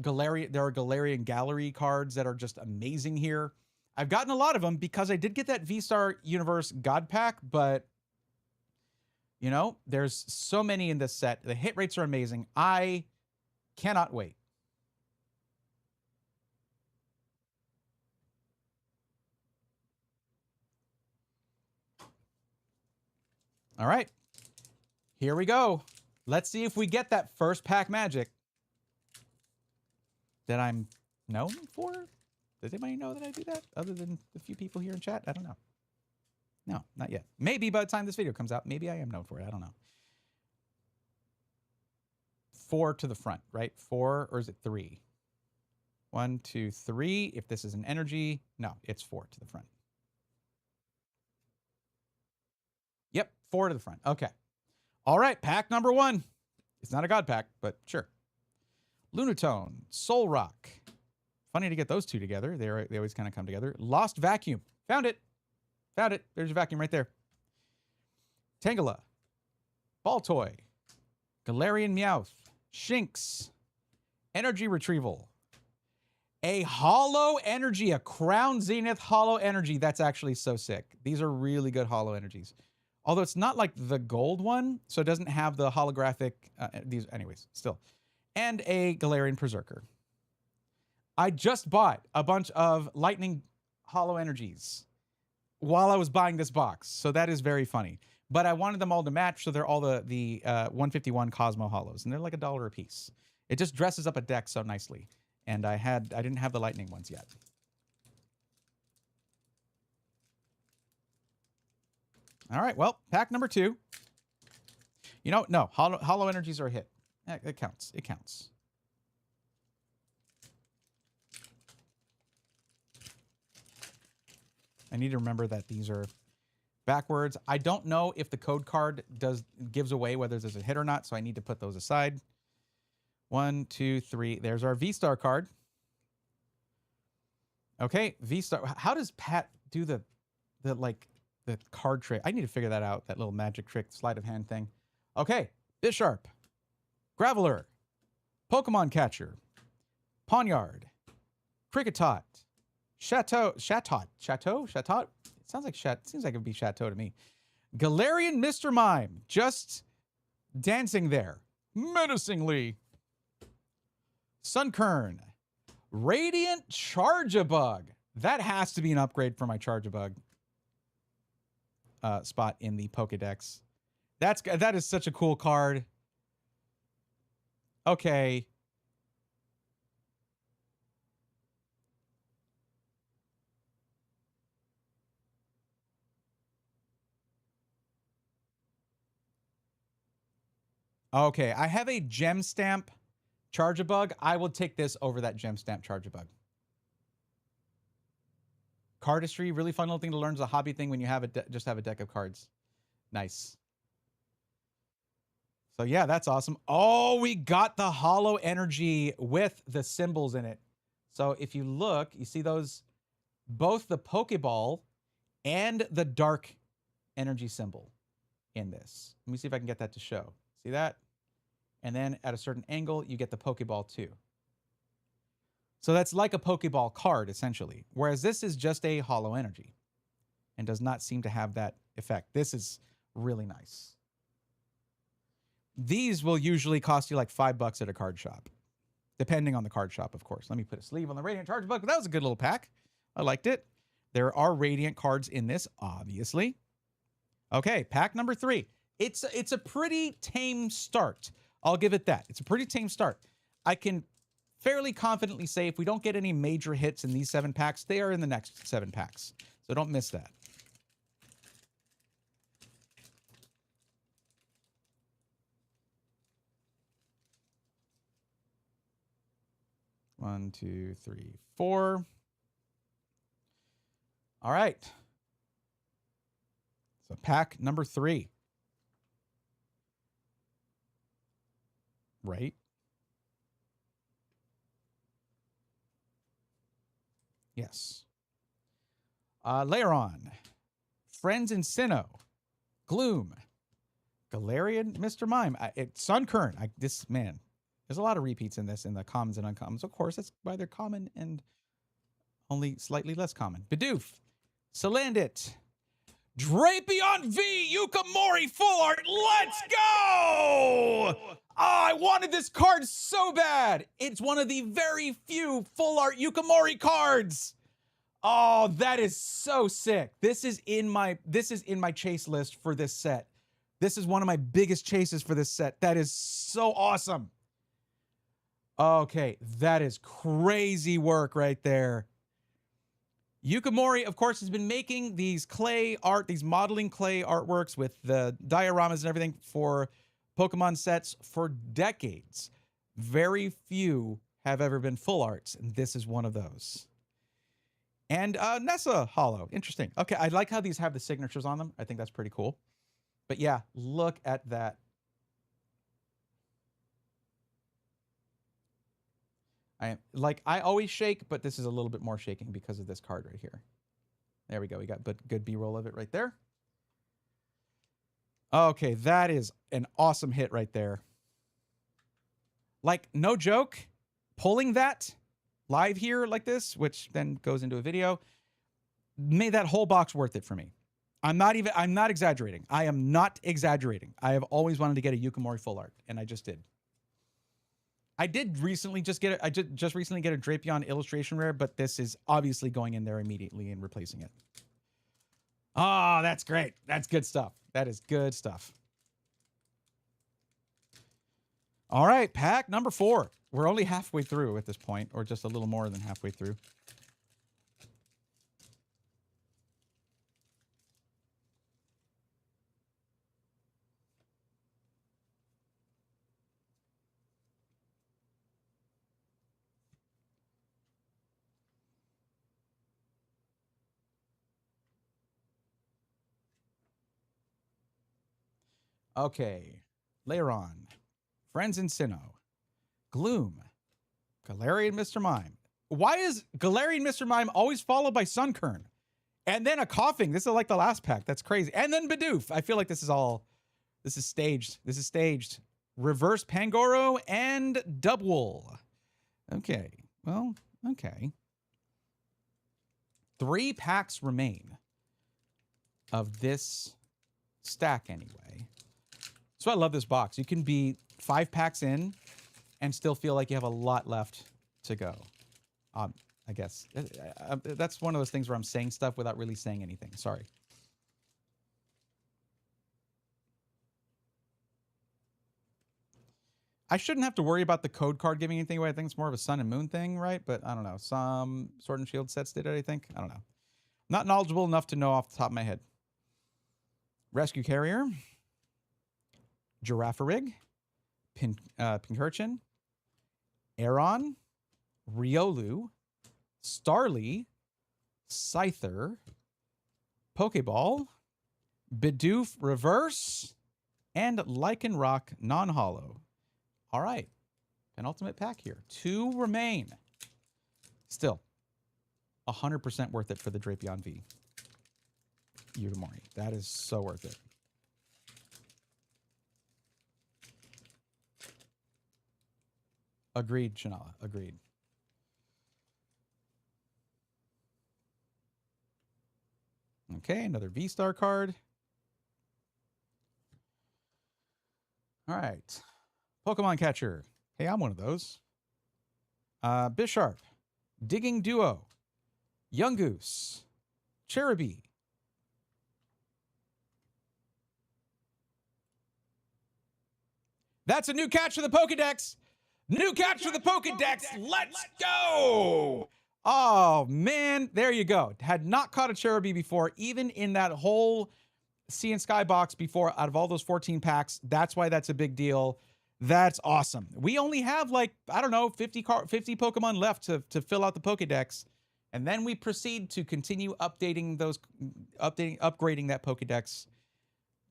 Galarian Gallery cards that are just amazing here. I've gotten a lot of them because I did get that V-Star Universe God Pack, but you know, there's so many in this set. The hit rates are amazing. I cannot wait. All right, here we go. Let's see if we get that first pack magic that I'm known for. Does anybody know that I do that other than the few people here in chat? I don't know. No, not yet. Maybe by the time this video comes out, maybe I am known for it. I don't know. 4 to the front, right? 4, or is it 3? 1, 2, 3. If this is an energy, no, it's 4 to the front. Yep, 4 to the front. Okay. All right, pack number 1. It's not a god pack, but sure. Lunatone, Soul Rock. Funny to get those two together. They always kind of come together. Lost Vacuum. Found it. Found it. There's your vacuum right there. Tangela. Baltoy. Galarian Meowth. Shinx. Energy Retrieval. A Hollow Energy. A Crown Zenith Hollow Energy. That's actually so sick. These are really good Hollow Energies. Although it's not like the gold one, so it doesn't have the holographic... these, anyways, still. And a Galarian Berserker. I just bought a bunch of Lightning Hollow Energies while I was buying this box, so that is very funny. But I wanted them all to match, so they're all the 151 Cosmo Hollows, and they're like $1 a piece. It just dresses up a deck so nicely, and I didn't have the Lightning ones yet. All right, well, pack number 2. You know, no, Hollow Energies are a hit. It counts. It counts. I need to remember that these are backwards. I don't know if the code card gives away whether there's a hit or not, so I need to put those aside. 1, 2, 3. There's our V-Star card. Okay, V-Star. How does Pat do the card trick? I need to figure that out, that little magic trick, sleight of hand thing. Okay, Bisharp. Graveler. Pokemon Catcher. Pawniard. Kricketot. Chatot. It sounds like seems like it would be Chateau to me. Galarian Mr. Mime. Just dancing there. Menacingly. Sunkern. Radiant Charjabug. That has to be an upgrade for my Charjabug spot in the Pokedex. That is such a cool card. Okay. Okay, I have a Gem Stamp Charjabug. I will take this over that Gem Stamp Charjabug. Cardistry, really fun little thing to learn as a hobby thing when you have just have a deck of cards. Nice. So yeah, that's awesome. Oh, we got the Hollow Energy with the symbols in it. So if you look, you see those, both the Pokeball and the Dark Energy symbol in this. Let me see if I can get that to show. See that? And then at a certain angle, you get the Pokeball too. So that's like a Pokeball card, essentially. Whereas this is just a Hollow Energy and does not seem to have that effect. This is really nice. These will usually cost you like $5 at a card shop, depending on the card shop, of course. Let me put a sleeve on the Radiant Charjabug, but that was a good little pack. I liked it. There are Radiant cards in this, obviously. Okay, pack number 3. It's a pretty tame start. I'll give it that. It's a pretty tame start. I can fairly confidently say if we don't get any major hits in these 7 packs, they are in the next 7 packs. So don't miss that. 1, 2, 3, 4. All right. So pack number 3. Right. Yes. Later on, Friends in Sinnoh, Gloom, Galarian, Mr. Mime, Sunkern. This man, there's a lot of repeats in this in the commons and uncommons. Of course, that's why they're common and only slightly less common. Bidoof, Salandit, Drapion V, Yukimori full art. Let's go! Oh, I wanted this card so bad. It's one of the very few full art Yukimori cards. Oh, that is so sick. This is in my chase list for this set. This is one of my biggest chases for this set. That is so awesome. Okay, that is crazy work right there. Yukimori, of course, has been making these clay art, these modeling clay artworks with the dioramas and everything for Pokemon sets for decades. Very few have ever been full arts, and this is one of those. And Nessa Hollow. Interesting. Okay, I like how these have the signatures on them. I think that's pretty cool. But yeah, look at that. I always shake, but this is a little bit more shaking because of this card right here. There we go. We got good B-roll of it right there. Okay, that is an awesome hit right there. Like, no joke, pulling that live here like this, which then goes into a video, made that whole box worth it for me. I'm not exaggerating. I am not exaggerating. I have always wanted to get a Yukimori full art, and I just did. I did recently just get I just recently get a Drapion illustration rare, but this is obviously going in there immediately and replacing it. Oh, that's great. That's good stuff. That is good stuff. All right, pack number 4. We're only halfway through at this point, or just a little more than halfway through. Okay, later on, Friends in Sinnoh, Gloom, Galarian Mr. Mime. Why is Galarian Mr. Mime always followed by Sunkern? And then a coughing. This is like the last pack. That's crazy. And then Bidoof. I feel like this is staged. This is staged. Reverse Pangoro and Dubwool. Okay. Well, okay. 3 packs remain of this stack anyway. So I love this box. You can be 5 packs in and still feel like you have a lot left to go. I guess. That's one of those things where I'm saying stuff without really saying anything. Sorry. I shouldn't have to worry about the code card giving anything away. I think it's more of a Sun and Moon thing, right? But I don't know. Some Sword and Shield sets did it, I think. I don't know. Not knowledgeable enough to know off the top of my head. Rescue Carrier. Girafarig. Pincurchin. Aeron. Riolu. Starly. Scyther. Pokeball. Bidoof Reverse. And Lycanroc Non-Hollow. All right. Penultimate pack here. 2 remain. Still, 100% worth it for the Drapion V. Yukimori. That is so worth it. Agreed, Shanala. Agreed. Okay, another V-Star card. All right. Pokemon Catcher. Hey, I'm one of those. Bisharp. Digging Duo. Yungoos. Cherubi. That's a new catch for the Pokedex. New catch for the Pokedex. Let's go. Oh, man. There you go. Had not caught a Cherubi before, even in that whole Sea and Sky box before, out of all those 14 packs. That's why that's a big deal. That's awesome. We only have like, I don't know, 50 Pokemon left to fill out the Pokedex. And then we proceed to continue updating upgrading that Pokedex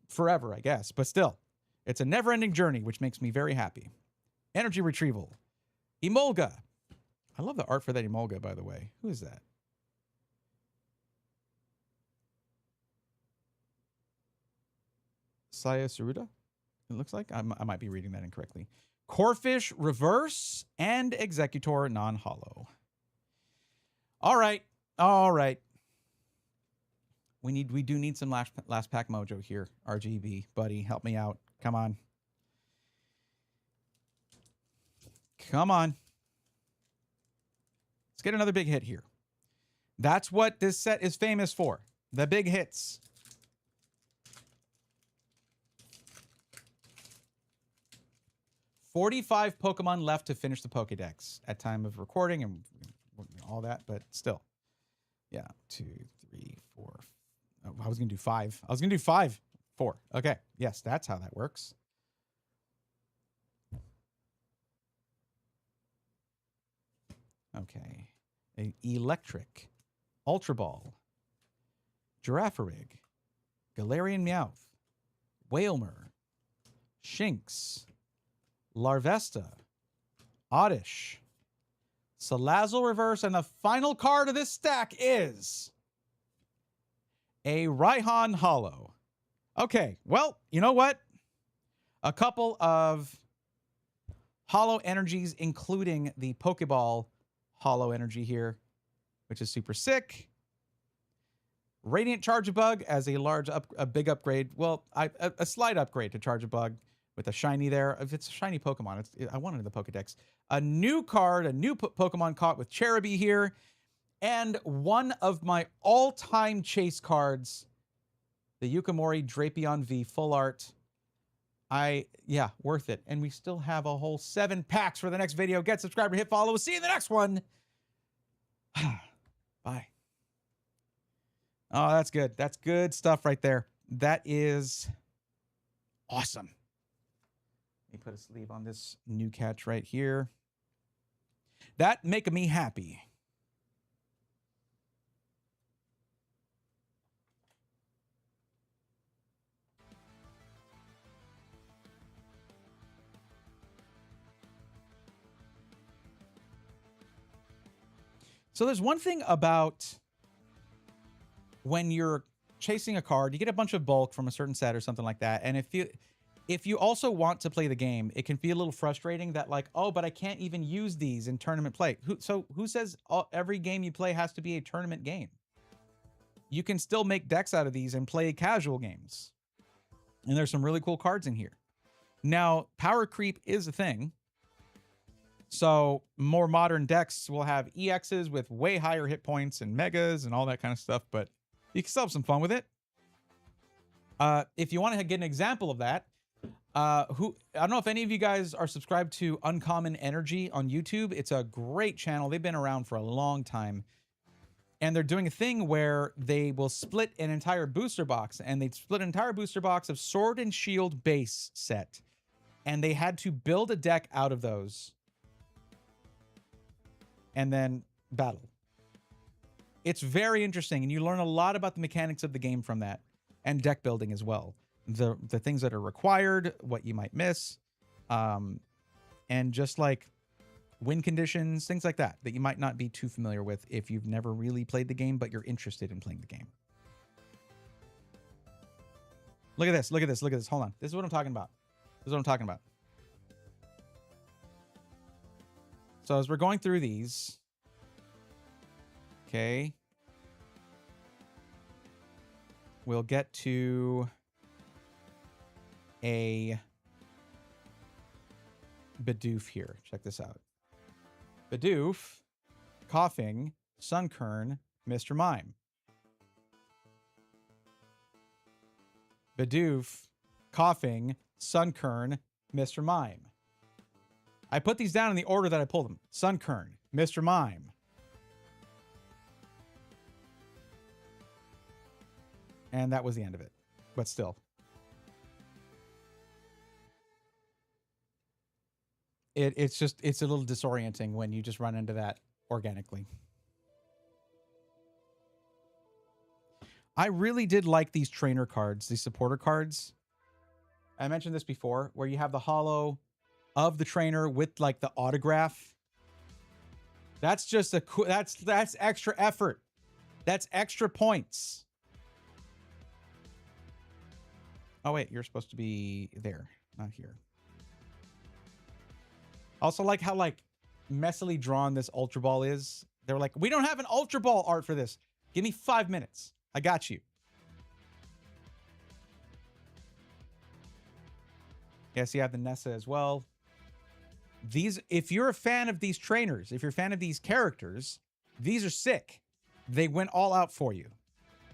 forever, I guess. But still, it's a never-ending journey, which makes me very happy. Energy retrieval. Emolga. I love the art for that Emolga, by the way. Who is that? Saya Saruda? It looks like I might be reading that incorrectly. Corphish Reverse and Executor non-hollow. All right. All right. We do need some last pack mojo here. RGB, buddy, help me out. Come on. Come on. Let's get another big hit here. That's what this set is famous for. The big hits. $45 Pokemon left to finish the Pokedex at time of recording and all that, but still. Yeah, 2, 3, 4. Oh, I was going to do 5. I was going to do 5. 4. Okay. Yes, that's how that works. Okay. Electric. Ultra Ball. Girafarig. Galarian Meowth. Wailmer. Shinx. Larvesta. Oddish. Salazzle Reverse, and the final card of this stack is a Raihan Hollow. Okay, well, you know what? A couple of Hollow energies, including the Pokeball Hollow energy here, which is super sick. Radiant Charge-a-Bug as a big upgrade. Well, a slight upgrade to Charge-a-Bug with a shiny there. If it's a shiny Pokemon, I want it in the Pokedex. A new card, a new Pokemon caught with Cherubi here. And one of my all-time chase cards, the Yukimori Drapion V full art. Yeah, worth it. And we still have a whole 7 packs for the next video. Get subscribed, hit follow. We'll see you in the next one. Bye. Oh, that's good. That's good stuff right there. That is awesome. Let me put a sleeve on this new catch right here. That make me happy. So there's one thing about when you're chasing a card, you get a bunch of bulk from a certain set or something like that. And if you also want to play the game, it can be a little frustrating that like, oh, but I can't even use these in tournament play. Who says every game you play has to be a tournament game? You can still make decks out of these and play casual games. And there's some really cool cards in here. Now, power creep is a thing. So more modern decks will have EXs with way higher hit points and megas and all that kind of stuff, but you can still have some fun with it. If you want to get an example of that, I don't know if any of you guys are subscribed to Uncommon Energy on YouTube. It's a great channel. They've been around for a long time. And they're doing a thing where they will split an entire booster box, and they split an entire booster box of Sword and Shield base set. And they had to build a deck out of those and then battle. It's very interesting, and you learn a lot about the mechanics of the game from that, and deck building as well. The things that are required, what you might miss, and just like win conditions, things like that you might not be too familiar with if you've never really played the game, but you're interested in playing the game. Look at this, look at this, look at this. Hold on. This is what I'm talking about. This is what I'm talking about. So as we're going through these, okay, we'll get to a Bidoof here. Check this out. Bidoof, Coughing, Sunkern, Mr. Mime. Bidoof, Coughing, Sunkern, Mr. Mime. I put these down in the order that I pulled them. Sunkern, Mr. Mime. And that was the end of it. But still. it's a little disorienting when you just run into that organically. I really did like these trainer cards, these supporter cards. I mentioned this before, where you have the holo of the trainer with like the autograph. That's just that's extra effort. That's extra points. Oh wait, you're supposed to be there, not here. Also like how like messily drawn this Ultra Ball is. They were like, we don't have an Ultra Ball art for this. Give me 5 minutes. I got you. Yes, you have the Nessa as well. These, if you're a fan of these trainers, if you're a fan of these characters, these are sick. They went all out for you.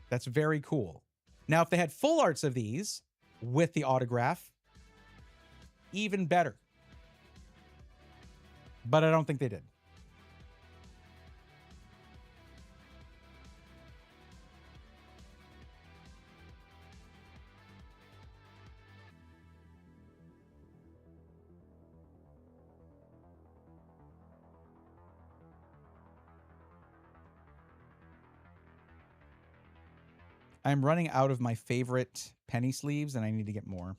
That's very cool. Now, if they had full arts of these with the autograph, even better. But I don't think they did. I'm running out of my favorite penny sleeves and I need to get more.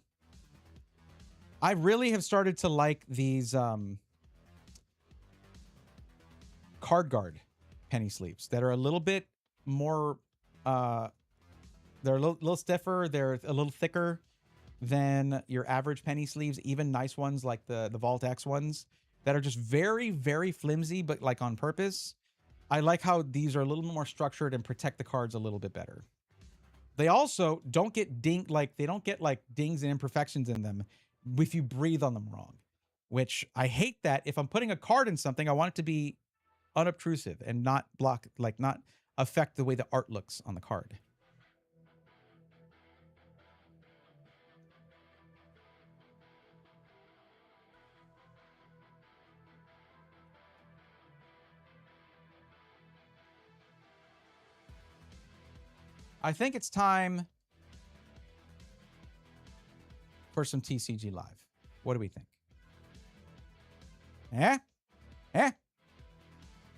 I really have started to like these card guard penny sleeves that are a little bit more they're a little stiffer, they're a little thicker than your average penny sleeves, even nice ones like the Vault X ones that are just very, very flimsy, but like on purpose. I like how these are a little more structured and protect the cards a little bit better. They also don't get dinged, like they don't get like dings and imperfections in them if you breathe on them wrong, which I hate that. If I'm putting a card in something, I want it to be unobtrusive and not block, like not affect the way the art looks on the card. I think it's time for some TCG Live. What do we think? Eh? Eh?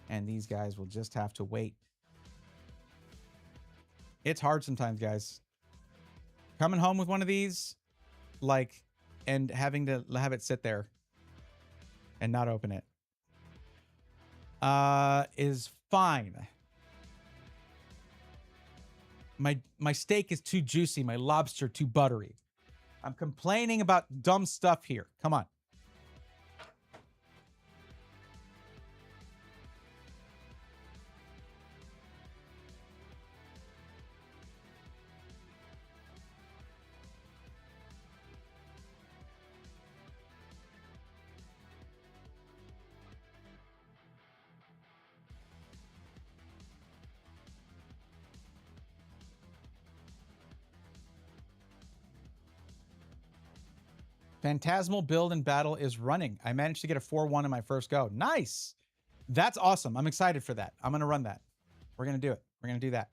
And these guys will just have to wait. It's hard sometimes, guys. Coming home with one of these, like, and having to have it sit there and not open it, is fine. My steak is too juicy. My lobster too buttery. I'm complaining about dumb stuff here. Come on. Phantasmal build and battle is running. I managed to get a 4-1 in my first go. Nice. That's awesome. I'm excited for that. I'm going to run that. We're going to do it. We're going to do that.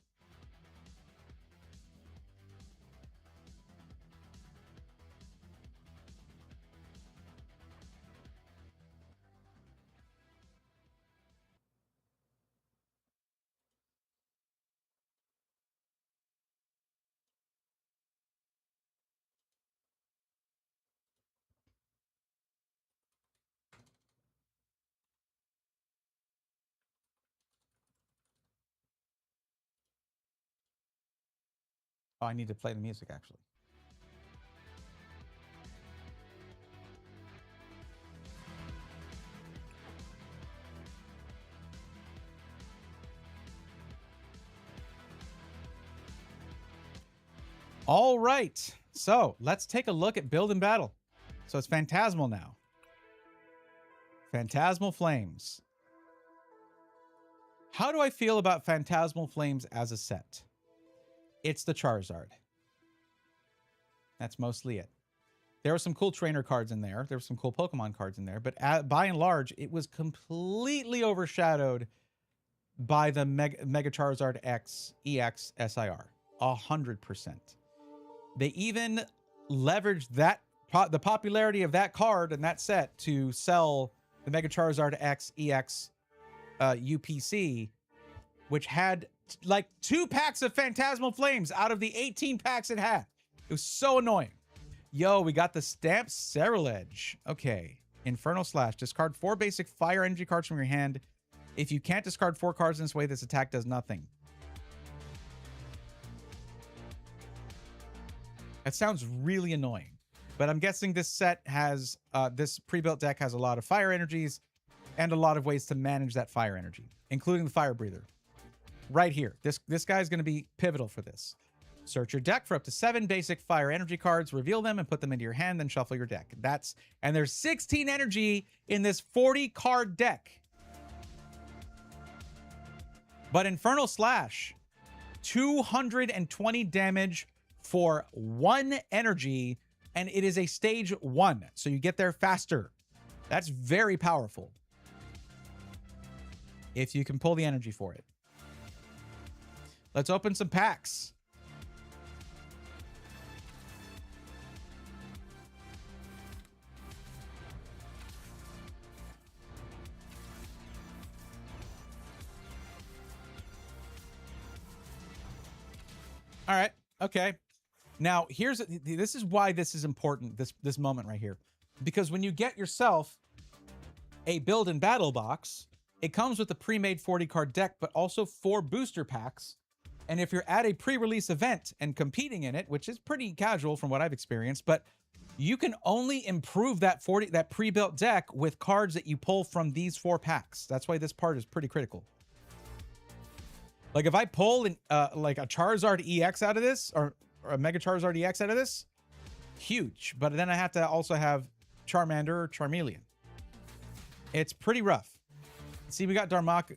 Oh, I need to play the music, actually. All right. So let's take a look at build and battle. So it's Phantasmal now. Phantasmal Flames. How do I feel about Phantasmal Flames as a set? It's the Charizard. That's mostly it. There were some cool trainer cards in there. There were some cool Pokemon cards in there. But by and large, it was completely overshadowed by the Mega Charizard X EX SIR. 100%. They even leveraged that the popularity of that card and that set to sell the Mega Charizard X EX UPC, which had like 2 packs of Phantasmal Flames out of the 18 packs it had. It was so annoying. Yo, we got the Stamped Cerulege. Okay. Infernal Slash. Discard 4 basic fire energy cards from your hand. If you can't discard 4 cards in this way, this attack does nothing. That sounds really annoying. But I'm guessing this set has, this pre-built deck has a lot of fire energies and a lot of ways to manage that fire energy, including the Fire Breather. Right here. This guy's going to be pivotal for this. Search your deck for up to 7 basic fire energy cards, reveal them and put them into your hand, then shuffle your deck. And there's 16 energy in this 40 card deck. But Infernal Slash, 220 damage for 1 energy, and it is a stage 1, so you get there faster. That's very powerful. If you can pull the energy for it. Let's open some packs. All right. Okay. Now, this is why this is important, this moment right here. Because when you get yourself a build and battle box, it comes with a pre-made 40 card deck, but also 4 booster packs. And if you're at a pre-release event and competing in it, which is pretty casual from what I've experienced, but you can only improve that pre-built deck with cards that you pull from these 4 packs. That's why this part is pretty critical. Like if I pull like a Charizard EX out of this, or a Mega Charizard EX out of this, huge. But then I have to also have Charmander or Charmeleon. It's pretty rough. See, we got Darumaka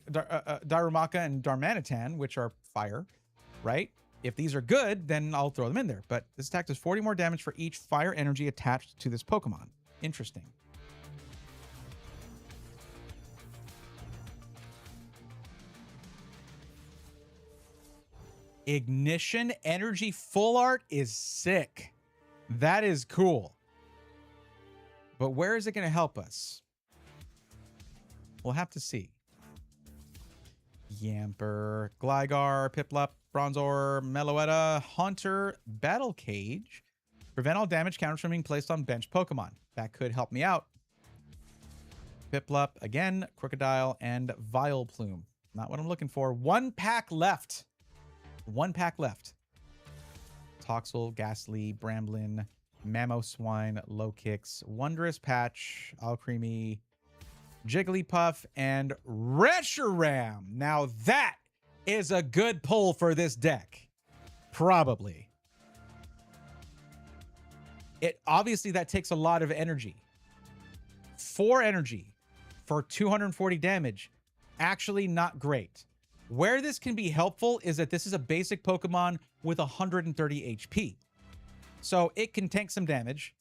and Darmanitan, which are fire, right? If these are good, then I'll throw them in there. But this attack does 40 more damage for each fire energy attached to this Pokemon. Interesting. Ignition Energy Full Art is sick. That is cool. But where is it going to help us? We'll have to see. Yamper, Gligar, Piplup, Bronzor, Meloetta, Haunter, Battle Cage. Prevent all damage counters from being placed on bench Pokemon. That could help me out. Piplup, again, Crocodile, and Vileplume. Not what I'm looking for. 1 pack left. 1 pack left. Toxel, Ghastly, Bramblin, Mamoswine, Low Kicks, Wondrous Patch, Alcremie, Jigglypuff, and Reshiram. Now that is a good pull for this deck. Probably. Obviously that takes a lot of energy. 4 energy for 240 damage. Actually not great. Where this can be helpful is that this is a basic Pokemon with 130 HP. So it can tank some damage.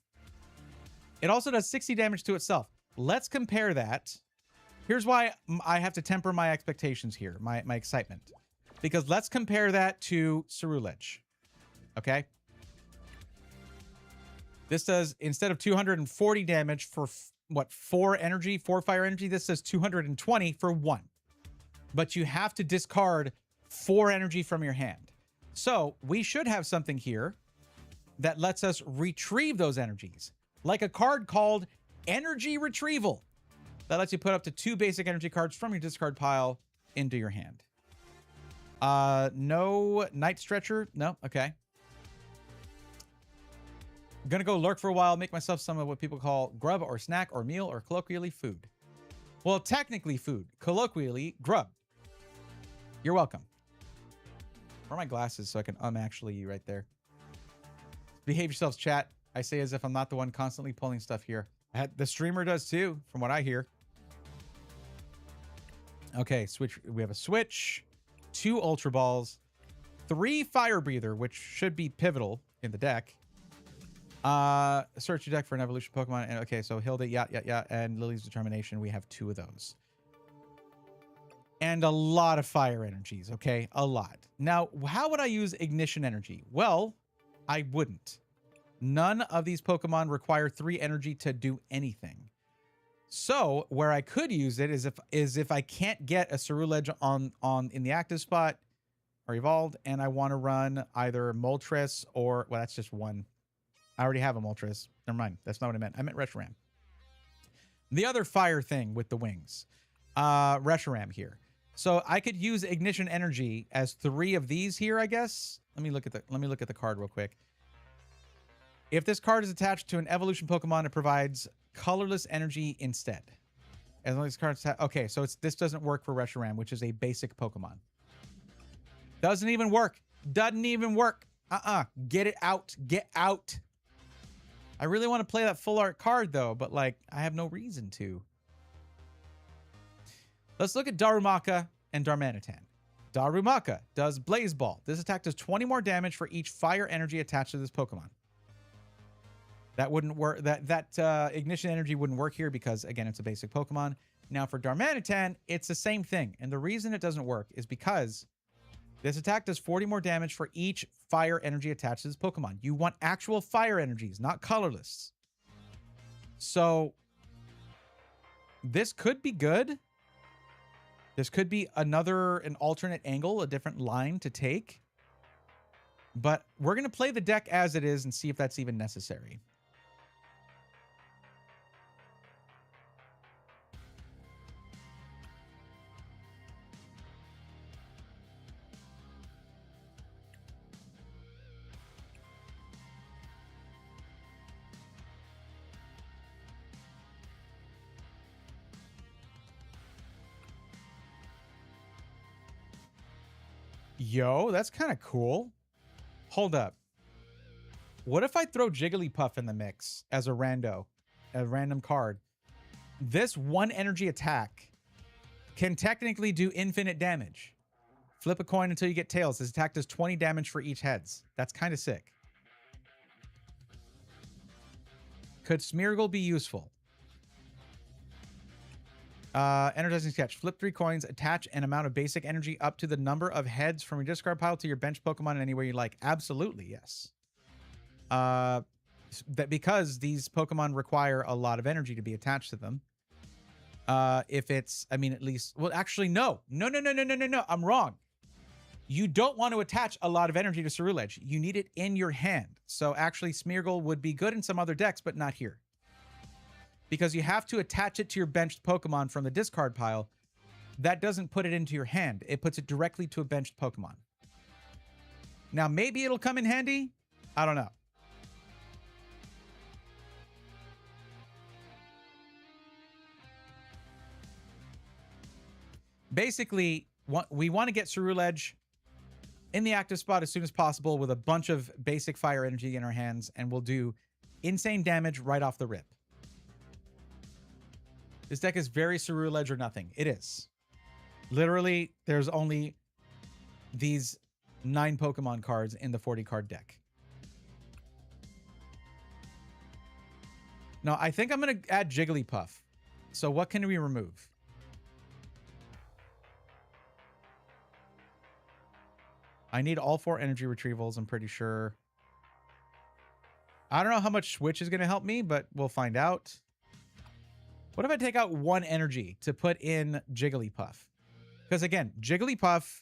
It also does 60 damage to itself. Let's compare that. Here's why I have to temper my expectations here, my excitement. Because let's compare that to Cerulege. Okay? This does, instead of 240 damage for, what, 4 fire energy, this does 220 for 1. But you have to discard 4 energy from your hand. So we should have something here that lets us retrieve those energies. Like a card called Energy Retrieval. That lets you put up to 2 basic energy cards from your discard pile into your hand. No Night Stretcher. No, okay. I'm gonna go lurk for a while, make myself some of what people call grub or snack or meal or colloquially food. Well, technically food. Colloquially, grub. You're welcome. Where are my glasses so I can actually you right there? Behave yourselves, chat. I say as if I'm not the one constantly pulling stuff here. The streamer does too, from what I hear. Okay, switch. We have a switch, 2 Ultra Balls, 3 Fire Breather, which should be pivotal in the deck. Search your deck for an evolution Pokemon. And okay, so Hilda, yeah, and Lily's Determination. We have 2 of those. And a lot of fire energies, okay? A lot. Now, how would I use Ignition Energy? Well, I wouldn't. None of these Pokemon require 3 energy to do anything. So where I could use it is if I can't get a Ceruledge on in the active spot or evolved, and I want to run either Moltres or, well, that's just one. I already have a Moltres. Never mind. That's not what I meant. I meant Reshiram. The other fire thing with the wings, Reshiram here. So I could use Ignition Energy as 3 of these here, I guess. Let me look at the card real quick. If this card is attached to an evolution Pokemon, it provides colorless energy instead. As long as cards okay, so this doesn't work for Reshiram, which is a basic Pokemon. Doesn't even work. Doesn't even work. Get it out. Get out. I really want to play that full art card though, but like I have no reason to. Let's look at Darumaka and Darmanitan. Darumaka does Blaze Ball. This attack does 20 more damage for each fire energy attached to this Pokemon. That wouldn't work. That Ignition Energy wouldn't work here because, again, it's a basic Pokemon. Now, for Darmanitan, it's the same thing. And the reason it doesn't work is because this attack does 40 more damage for each fire energy attached to this Pokemon. You want actual fire energies, not colorless. So, this could be good. This could be an alternate angle, a different line to take. But we're going to play the deck as it is and see if that's even necessary. Yo, that's kind of cool. Hold up. What if I throw Jigglypuff in the mix as a random card? This 1 energy attack can technically do infinite damage. Flip a coin until you get tails. This attack does 20 damage for each heads. That's kind of sick. Could Smeargle be useful? Energizing sketch. Flip 3 coins, attach an amount of basic energy up to the number of heads from your discard pile to your bench Pokemon in any way you like. Absolutely, yes. That because these Pokemon require a lot of energy to be attached to them. If it's, I mean, at least, well, actually, no. No. I'm wrong. You don't want to attach a lot of energy to Ceruledge. You need it in your hand. So actually, Smeargle would be good in some other decks, but not here. Because you have to attach it to your benched Pokemon from the discard pile. That doesn't put it into your hand. It puts it directly to a benched Pokemon. Now, maybe it'll come in handy. I don't know. Basically, we want to get Ceruledge in the active spot as soon as possible with a bunch of basic fire energy in our hands, and we'll do insane damage right off the rip. This deck is very Ceruledge or nothing. It is. Literally, there's only these 9 Pokemon cards in the 40 card deck. Now, I think I'm going to add Jigglypuff. So what can we remove? I need all 4 energy retrievals, I'm pretty sure. I don't know how much Switch is going to help me, but we'll find out. What if I take out 1 energy to put in Jigglypuff? Because again, Jigglypuff,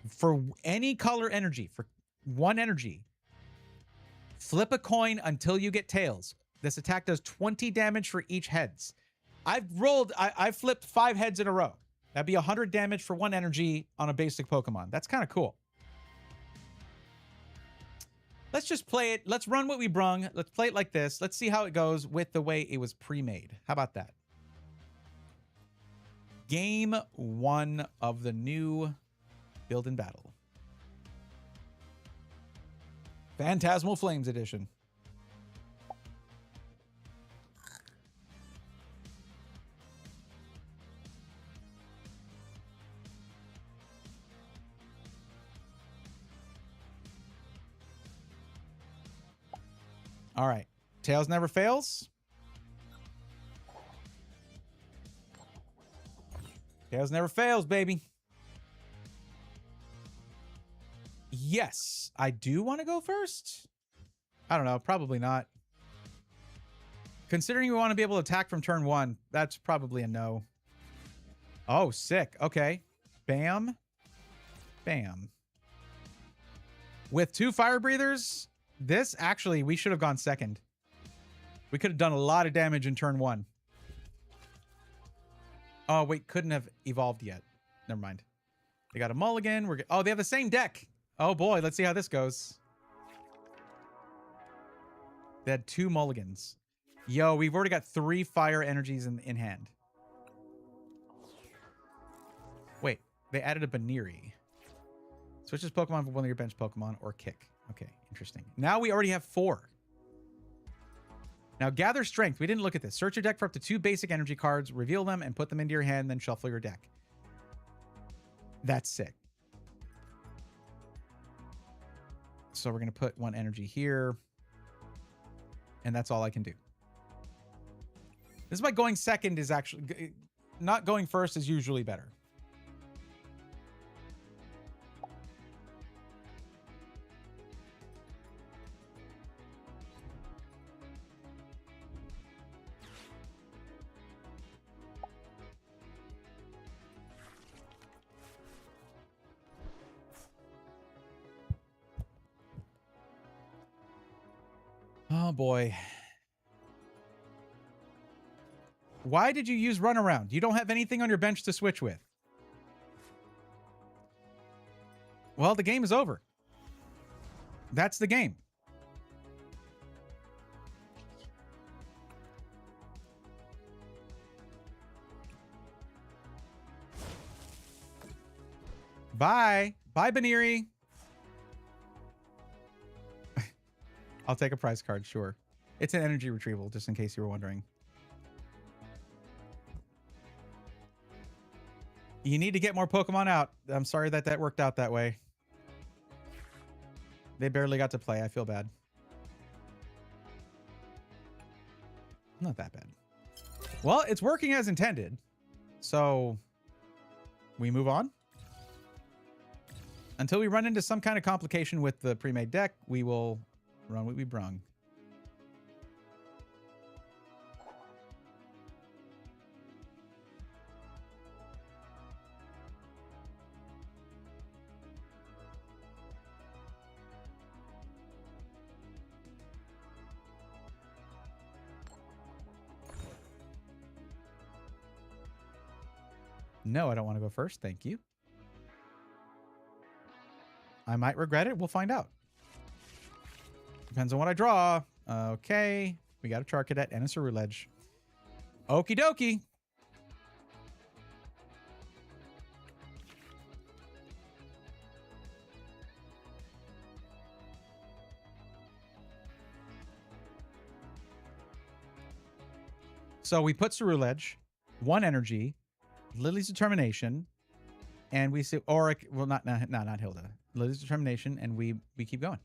for any color energy, for 1 energy, flip a coin until you get tails. This attack does 20 damage for each heads. I've flipped 5 heads in a row. That'd be 100 damage for 1 energy on a basic Pokemon. That's kind of cool. Let's just play it. Let's run what we brung. Let's play it like this. Let's see how it goes with the way it was pre-made. How about that? Game 1 of the new Build and Battle. Phantasmal Flames Edition. All right. Tails never fails. Tails never fails, baby. Yes, I do want to go first. I don't know. Probably not. Considering we want to be able to attack from turn 1, that's probably a no. Oh, sick. Okay. Bam. Bam. With 2 fire breathers, this actually, we should have gone second. We could have done a lot of damage in turn 1. Oh, wait, couldn't have evolved yet. Never mind. They got a mulligan. Oh, they have the same deck. Oh boy, let's see how this goes. They had 2 mulligans. Yo, we've already got 3 fire energies in hand. Wait, they added a Baniri. Switches Pokemon for one of your bench Pokemon or kick. Okay, interesting. Now we already have 4. Now gather strength. We didn't look at this. Search your deck for up to 2 basic energy cards, reveal them, and put them into your hand, then shuffle your deck. That's sick. So we're going to put 1 energy here. And that's all I can do. This is why going second is actually... Not going first is usually better. Oh boy. Why did you use runaround? You don't have anything on your bench to switch with. Well, the game is over. That's the game. Bye. Bye, Baniri. I'll take a prize card, sure. It's an energy retrieval, just in case you were wondering. You need to get more Pokemon out. I'm sorry that that worked out that way. They barely got to play. I feel bad. Not that bad. Well, it's working as intended. So, we move on. Until we run into some kind of complication with the pre-made deck, we will run what we brung. No, I don't want to go first. Thank you. I might regret it. We'll find out. Depends on what I draw. Okay. We got a Charcadet and a Ceruledge. Okie dokie. So we put Ceruledge, 1 energy, Lily's Determination, and we say Auric. Well, not Hilda. Lily's Determination, and we keep going.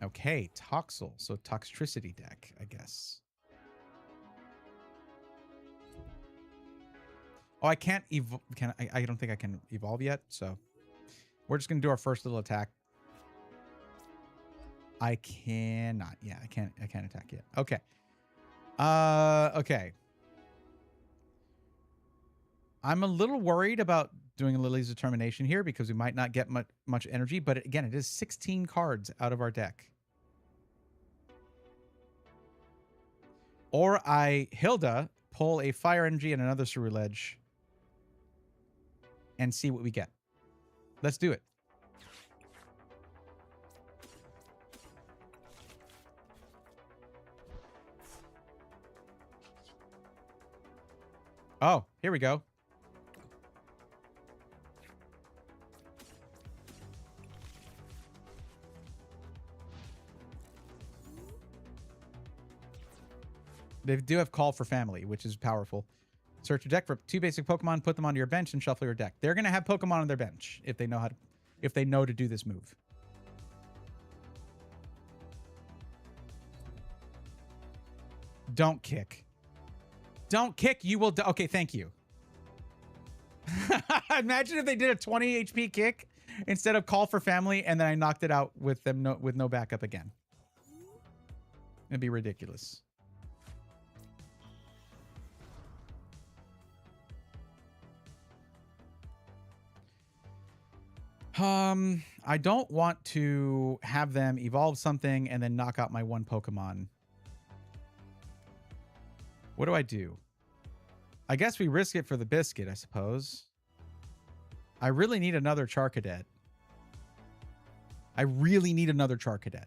Okay, Toxel. So Toxtricity deck, I guess. Oh, I can't evolve. I don't think I can evolve yet. So we're just gonna do our first little attack. I cannot. Yeah, I can't attack yet. Okay. Okay. I'm a little worried about doing a Lily's Determination here because we might not get much energy, but again, it is 16 cards out of our deck. Or Hilda, pull a Fire Energy and another Ceruledge and see what we get. Let's do it. Oh, here we go. They do have Call for Family, which is powerful. Search your deck for 2 basic Pokemon, put them onto your bench, and shuffle your deck. They're gonna have Pokemon on their bench if they know to do this move. Don't kick. Don't kick. You will. Okay, thank you. Imagine if they did a 20 HP kick. instead of call for family, and then I knocked it out with them with no backup again. It'd be ridiculous. I don't want to have them evolve something and then knock out my one Pokemon. What do I do? I guess we risk it for the biscuit, I suppose. I really need another Charcadet. I really need another Charcadet.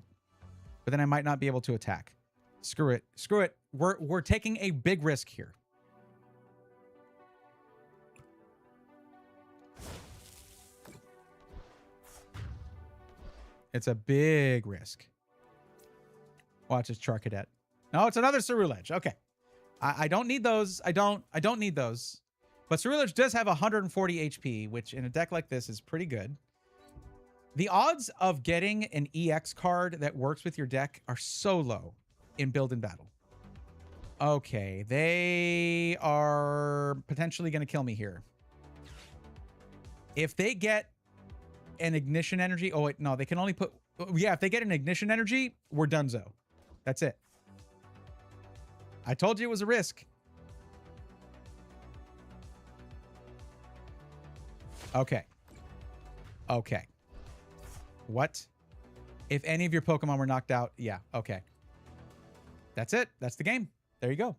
But then I might not be able to attack. Screw it. Screw it. We're taking a big risk here. It's a big risk. Watch, it's Charcadet. No, it's another Cerulege. Okay. I don't need those. I don't need those. But Cerulege does have 140 HP, which in a deck like this is pretty good. The odds of getting an EX card that works with your deck are so low in Build and Battle. Okay, they are potentially going to kill me here. If they get an Ignition Energy... Oh, wait, no, they can only put... Yeah, if they get an Ignition Energy, we're donezo. That's it. I told you it was a risk. Okay. Okay. What? If any of your Pokemon were knocked out, yeah, okay. That's it. That's the game. There you go.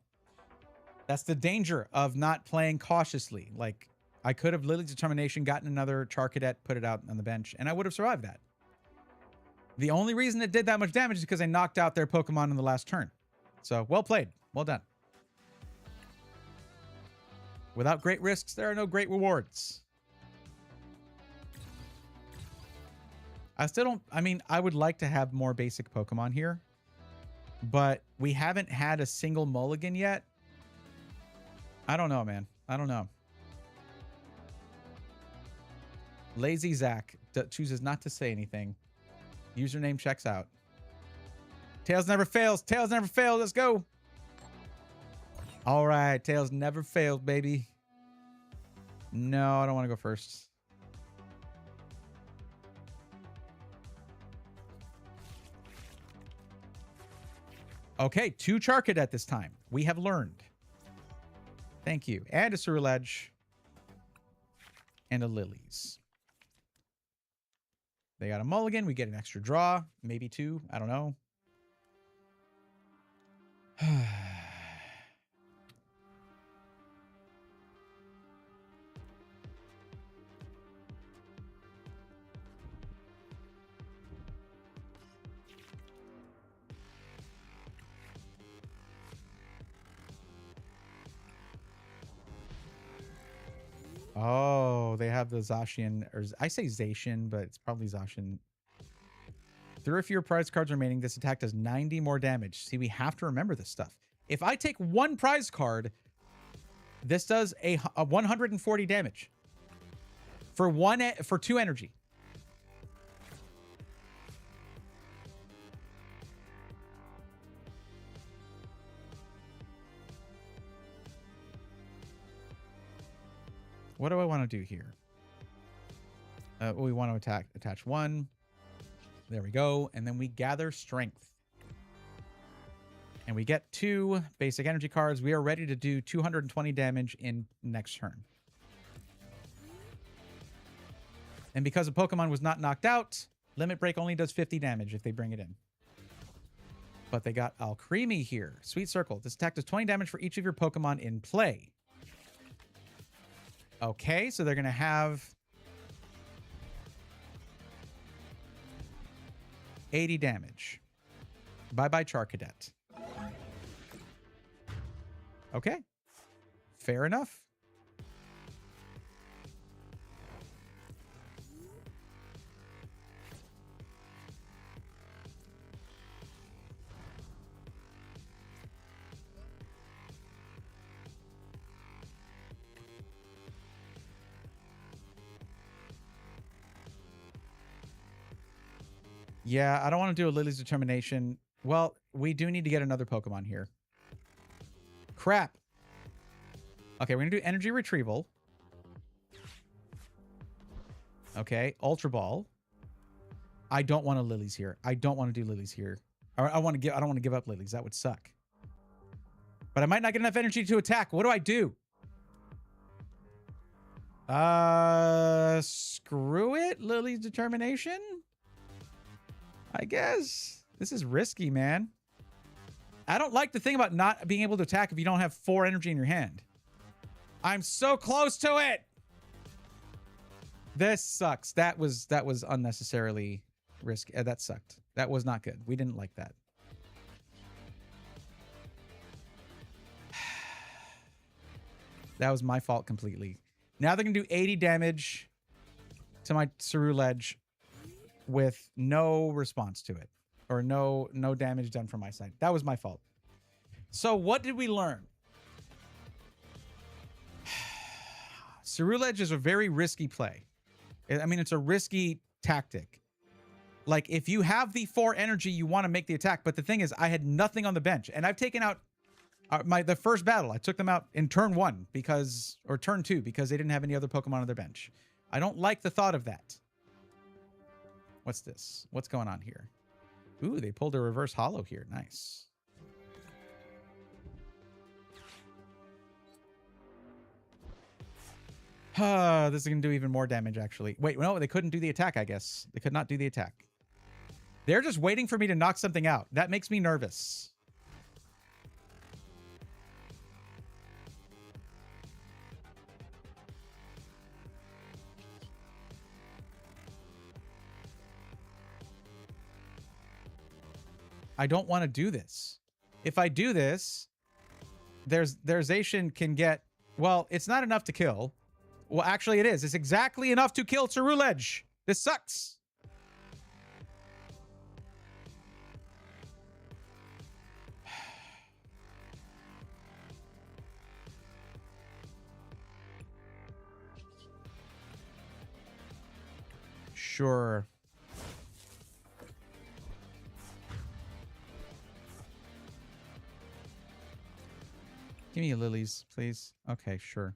That's the danger of not playing cautiously. Like, I could have Lily's Determination, gotten another Charcadet, put it out on the bench, and I would have survived that. The only reason it did that much damage is because I knocked out their Pokemon in the last turn. So, well played. Well done. Without great risks, there are no great rewards. I still don't... I mean, I would like to have more basic Pokemon here, but we haven't had a single mulligan yet. I don't know, man. I don't know. Lazy Zach chooses not to say anything. Username checks out. Tails never fails. Tails never fails. Let's go. All right. Tails never fails, baby. No, I don't want to go first. Okay, 2 Charcadet this time. We have learned. Thank you. And a Cerulege. And a Lilies. They got a mulligan. We get an extra draw. Maybe 2. I don't know. Oh, they have the Zacian, or I say Zacian, but it's probably Zacian. 3 or fewer prize cards remaining. This attack does 90 more damage. See, we have to remember this stuff. If I take 1 prize card, this does a 140 damage for 2 energy. What do I want to do here? We want to attach 1. There we go. And then we gather strength. And we get 2 basic energy cards. We are ready to do 220 damage in next turn. And because a Pokemon was not knocked out, Limit Break only does 50 damage if they bring it in. But they got Alcremie here. Sweet Circle. This attack does 20 damage for each of your Pokemon in play. Okay, so they're going to have 80 damage. Bye-bye, Charcadet. Okay. Fair enough. Yeah, I don't want to do a Lily's Determination. Well, we do need to get another Pokemon here. Crap. Okay, we're going to do Energy Retrieval. Okay, Ultra Ball. I don't want a Lilies here. I don't want to do Lilies here. I don't want to give up Lilies. That would suck. But I might not get enough energy to attack. What do I do? Screw it. Lily's Determination? I guess. This is risky, man. I don't like the thing about not being able to attack if you don't have 4 energy in your hand. I'm so close to it. This sucks. That was unnecessarily risky. That sucked. That was not good. We didn't like that. That was my fault completely. Now they're going to do 80 damage to my Ceruledge with no response to it. Or no damage done from my side. That was my fault. So what did we learn? Ceruledge is a very risky play. I mean, it's a risky tactic. Like, if you have the 4 energy, you want to make the attack. But the thing is, I had nothing on the bench. And I've taken out the first battle. I took them out in turn 1 or turn 2 because they didn't have any other Pokemon on their bench. I don't like the thought of that. What's this? What's going on here? Ooh, they pulled a reverse holo here. Nice. This is going to do even more damage, actually. Wait, no, they couldn't do the attack, I guess. They could not do the attack. They're just waiting for me to knock something out. That makes me nervous. I don't want to do this. If I do this, their Zacian can get... Well, it's not enough to kill. Well, actually it is. It's exactly enough to kill Ceruledge. This sucks. Sure. Give me a Lilies, please. Okay, sure.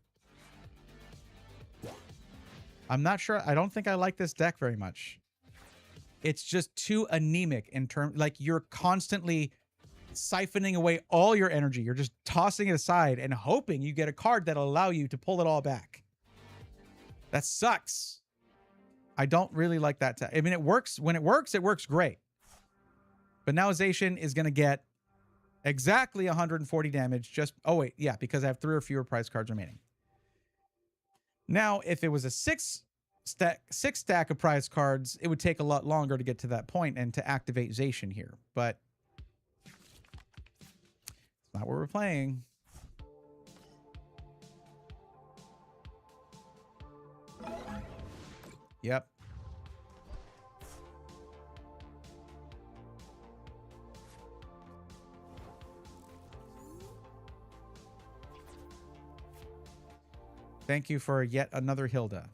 I'm not sure. I don't think I like this deck very much. It's just too anemic in terms... Like, you're constantly siphoning away all your energy. You're just tossing it aside and hoping you get a card that'll allow you to pull it all back. That sucks. I don't really like that. I mean, it works. When it works great. But now Zacian is going to get exactly 140 damage. Just... Oh, wait. Yeah, because I have 3 or fewer prize cards remaining. Now, if it was a 6 stack of prize cards, it would take a lot longer to get to that point and to activate Zacian here. But it's not what we're playing. Yep. Thank you for yet another Hilda.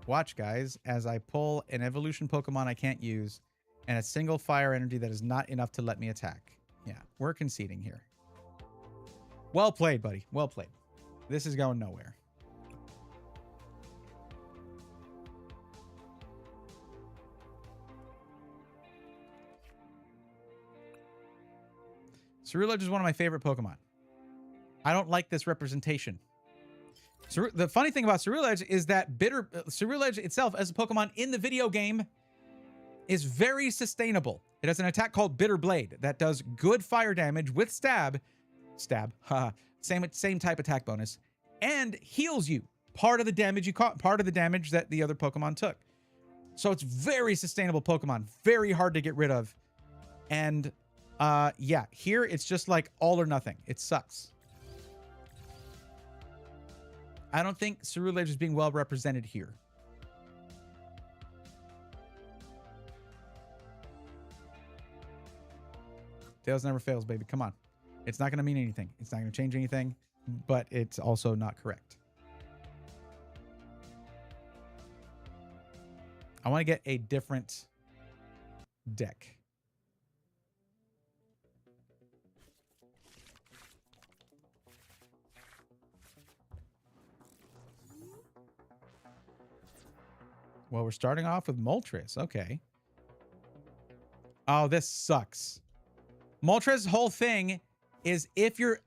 Watch, guys, as I pull an evolution Pokemon I can't use and a single fire energy that is not enough to let me attack. Yeah, we're conceding here. Well played, buddy. Well played. This is going nowhere. Ceruledge is one of my favorite Pokemon. I don't like this representation. The funny thing about Ceruledge is that Ceruledge itself as a Pokemon in the video game is very sustainable. It has an attack called Bitter Blade that does good fire damage with stab, same type attack bonus, and heals you. Part of the damage you caught, part of the damage that the other Pokemon took. So it's very sustainable Pokemon, very hard to get rid of. And yeah, here it's just like all or nothing. It sucks. I don't think Ceruledge is being well represented here. Tails never fails, baby. Come on. It's not going to mean anything. It's not going to change anything, but it's also not correct. I want to get a different deck. Well, we're starting off with Moltres. Okay. Oh, this sucks. Moltres' whole thing is if your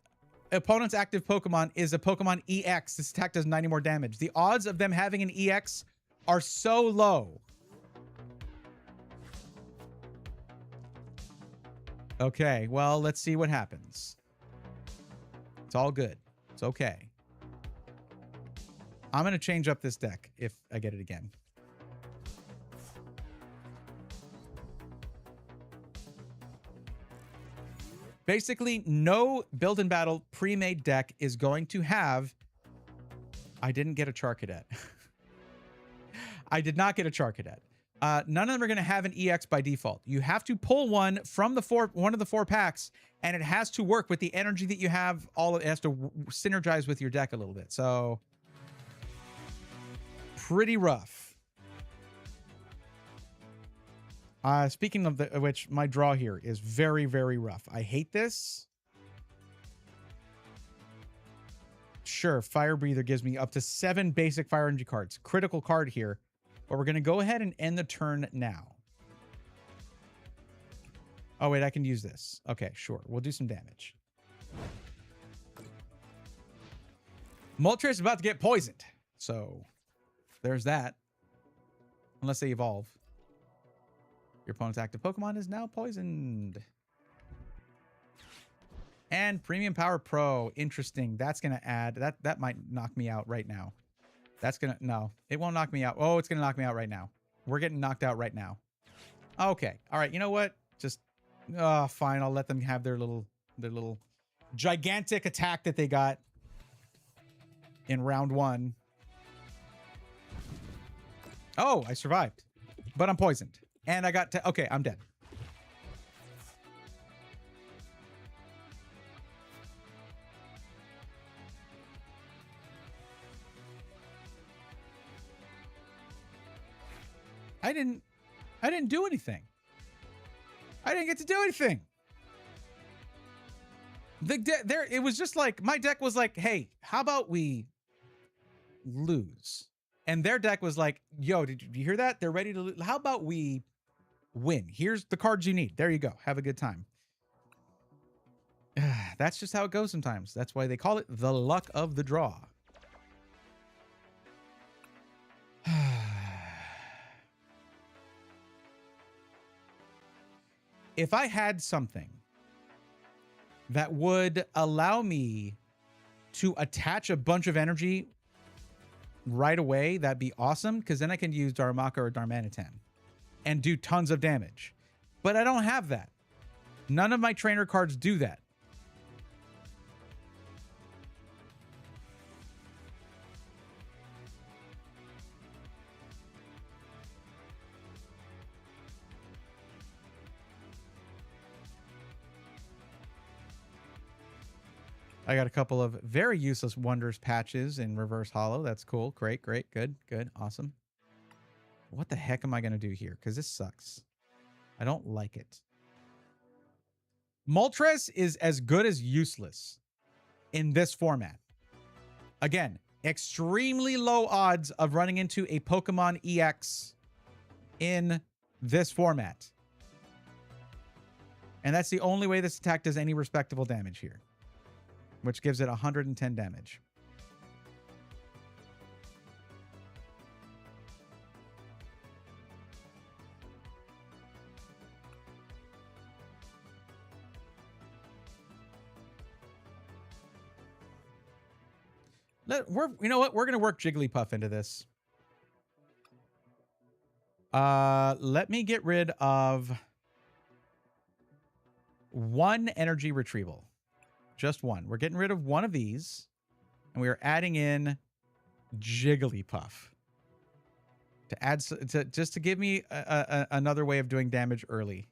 opponent's active Pokemon is a Pokemon EX, this attack does 90 more damage. The odds of them having an EX are so low. Okay, well, let's see what happens. It's all good. It's okay. I'm going to change up this deck if I get it again. Basically, no build and battle pre-made deck is going to have... I didn't get a Charcadet. I did not get a Charcadet. None of them are going to have an EX by default. You have to pull one from the one of the 4 packs, and it has to work with the energy that you have. It has to synergize with your deck a little bit. So, pretty rough. Speaking of which, my draw here is very, very rough. I hate this. Sure, Fire Breather gives me up to 7 basic Fire Energy cards. Critical card here. But we're going to go ahead and end the turn now. Oh, wait, I can use this. Okay, sure. We'll do some damage. Moltres is about to get poisoned. So, there's that. Unless they evolve. Your opponent's active Pokemon is now poisoned. And Premium Power Pro. Interesting. That's going to add... That might knock me out right now. That's going to... No, it won't knock me out. Oh, it's going to knock me out right now. We're getting knocked out right now. Okay. All right. You know what? Just... Oh, fine. I'll let them have their little gigantic attack that they got in round 1. Oh, I survived. But I'm poisoned. And I got... Okay, I'm dead. I didn't do anything. I didn't get to do anything. It was just like, my deck was like, hey, how about we lose? And their deck was like, yo, did you hear that? They're ready to lose. How about we win? Here's the cards you need. There you go. Have a good time. That's just how it goes sometimes. That's why they call it the luck of the draw. If I had something that would allow me to attach a bunch of energy right away, that'd be awesome, because then I can use Darumaka or Darmanitan and do tons of damage. But I don't have that. None of my trainer cards do that. I got a couple of very useless Wonders patches in Reverse Hollow. That's cool. Great, great, good, good, awesome. What the heck am I going to do here? Because this sucks. I don't like it. Moltres is as good as useless in this format. Again, extremely low odds of running into a Pokemon EX in this format. And that's the only way this attack does any respectable damage here, which gives it 110 damage. You know what? We're going to work Jigglypuff into this. Let me get rid of 1 energy retrieval. Just 1. We're getting rid of 1 of these, and we are adding in Jigglypuff to add just to give me another way of doing damage early.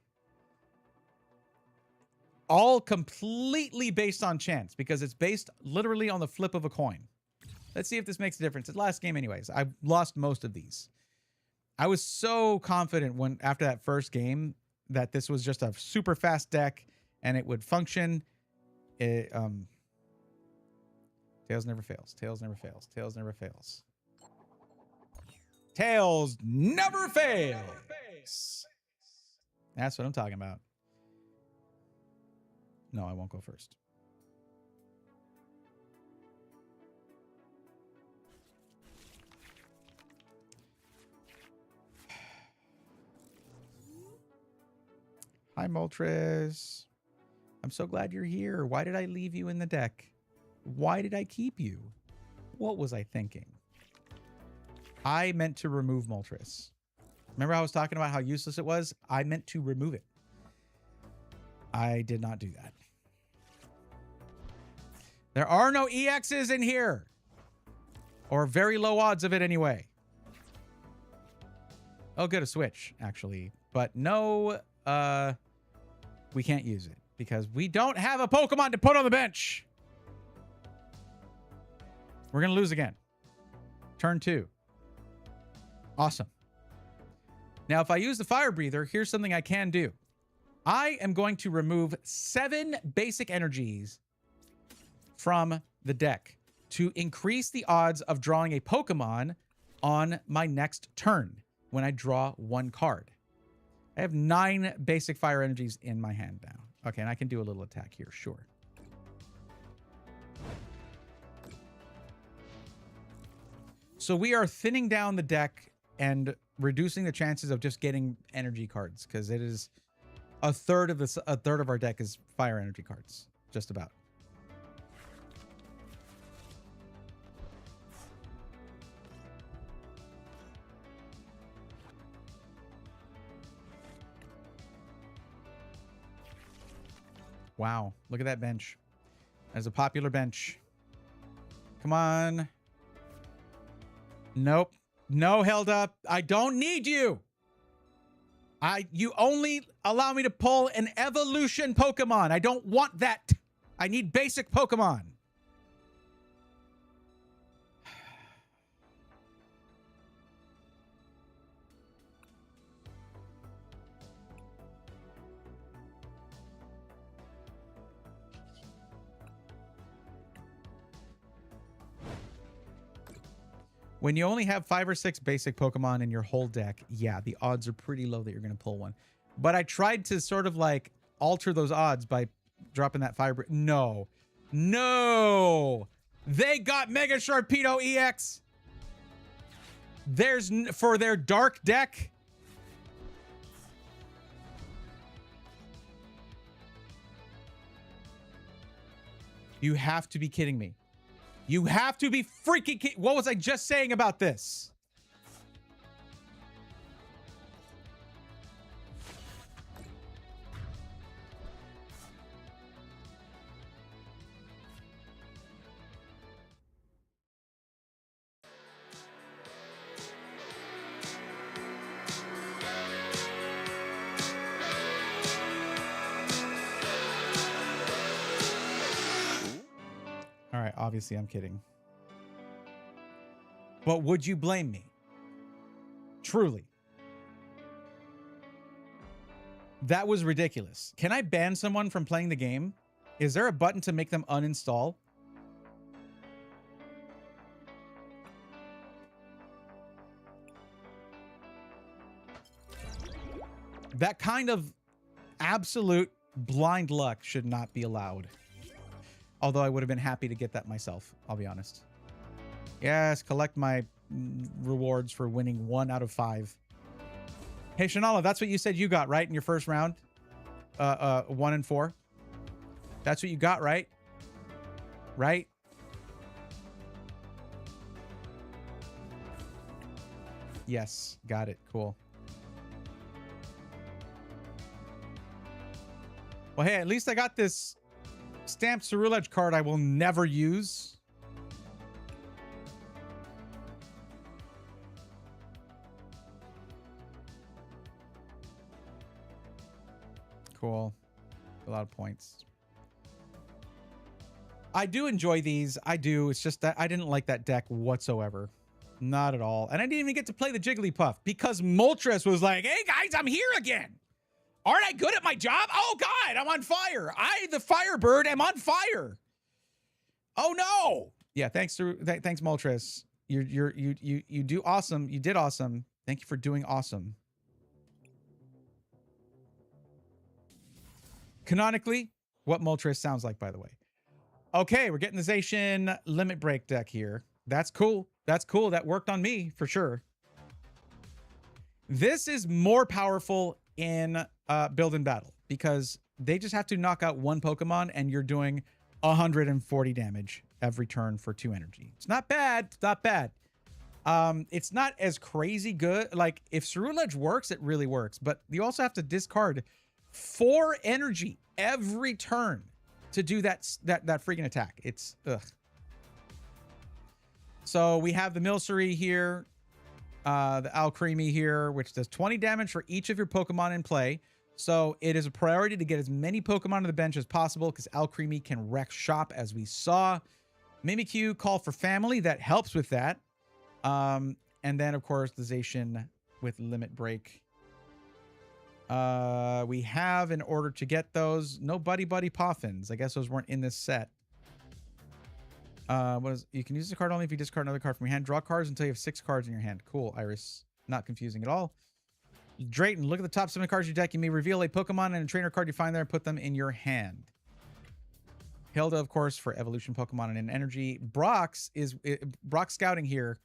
All completely based on chance, because it's based literally on the flip of a coin. Let's see if this makes a difference. It's last game anyways. I've lost most of these. I was so confident after that first game that this was just a super fast deck and it would function. Tails never fails. Tails never fails. Tails never fails. Tails never fails. That's what I'm talking about. No, I won't go first. Hi, Moltres. I'm so glad you're here. Why did I leave you in the deck? Why did I keep you? What was I thinking? I meant to remove Moltres. Remember I was talking about how useless it was? I meant to remove it. I did not do that. There are no EXs in here. Or very low odds of it anyway. Oh, good, a switch, actually. But no, we can't use it because we don't have a Pokemon to put on the bench. We're going to lose again. Turn 2. Awesome. Now, if I use the Fire Breather, here's something I can do. I am going to remove 7 basic energies from the deck to increase the odds of drawing a Pokemon on my next turn when I draw 1 card. I have 9 basic fire energies in my hand now. Okay, and I can do a little attack here, sure. So we are thinning down the deck and reducing the chances of just getting energy cards because it is a third of our deck is fire energy cards, just about. Wow, look at that bench. That's a popular bench. Come on. Nope. No, held up. I don't need you. You only allow me to pull an evolution Pokemon. I don't want that. I need basic Pokemon. When you only have 5 or 6 basic Pokemon in your whole deck, yeah, the odds are pretty low that you're going to pull one. But I tried to sort of like alter those odds by dropping that Fire. No. No. They got Mega Sharpedo EX. For their dark deck. You have to be kidding me. You have to be freaking kidding. What was I just saying about this? All right, obviously I'm kidding. But would you blame me? Truly. That was ridiculous. Can I ban someone from playing the game? Is there a button to make them uninstall? That kind of absolute blind luck should not be allowed. Although I would have been happy to get that myself, I'll be honest. Yes, collect my rewards for winning 1 out of 5. Hey, Shanala, that's what you said you got, right? In your first round? 1 and 4? That's what you got, right? Right? Yes, got it. Cool. Well, hey, at least I got this stamped Ceruledge card I will never use. Cool. A lot of points. I do enjoy these. I do. It's just that I didn't like that deck whatsoever. Not at all. And I didn't even get to play the Jigglypuff because Moltres was like, hey guys, I'm here again. Aren't I good at my job? Oh God, I'm on fire. I, the Firebird, am on fire. Oh no. Yeah, thanks Moltres. You do awesome. You did awesome. Thank you for doing awesome. Canonically, what Moltres sounds like, by the way. Okay, we're getting the Zacian Limit Break deck here. That's cool. That's cool. That worked on me for sure. This is more powerful in build and battle because they just have to knock out one Pokemon and you're doing 140 damage every turn for 2 energy. It's not bad. It's not bad. It's not as crazy good. Like if Ceruledge works, it really works. But you also have to discard 4 energy every turn to do that freaking attack. It's ugh. So we have the Milcery here, the Alcremie here, which does 20 damage for each of your Pokemon in play. So it is a priority to get as many Pokemon on the bench as possible because Alcremie can wreck shop, as we saw. Mimikyu, Call for Family, that helps with that. And then, of course, the Zacian with Limit Break. We have, in order to get those, no Buddy Poffins. I guess those weren't in this set. You can use the card only if you discard another card from your hand. Draw cards until you have 6 cards in your hand. Cool, Iris. Not confusing at all. Drayton, look at the top 7 cards of your deck. You may reveal a Pokemon and a trainer card you find there and put them in your hand. Hilda, of course, for evolution Pokemon and an energy. Brock's scouting here.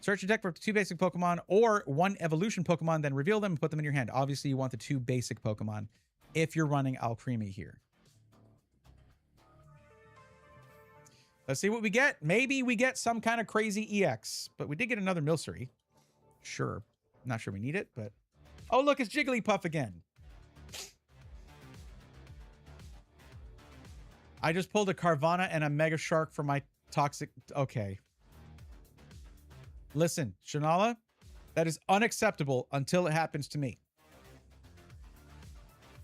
Search your deck for 2 basic Pokemon or 1 evolution Pokemon, then reveal them and put them in your hand. Obviously, you want the 2 basic Pokemon if you're running Alcremie here. Let's see what we get. Maybe we get some kind of crazy EX, but we did get another Milcery. Sure. Not sure we need it, but... Oh, look, it's Jigglypuff again. I just pulled a Carvanha and a Mega Shark for my toxic... Okay. Listen, Shanala, that is unacceptable until it happens to me.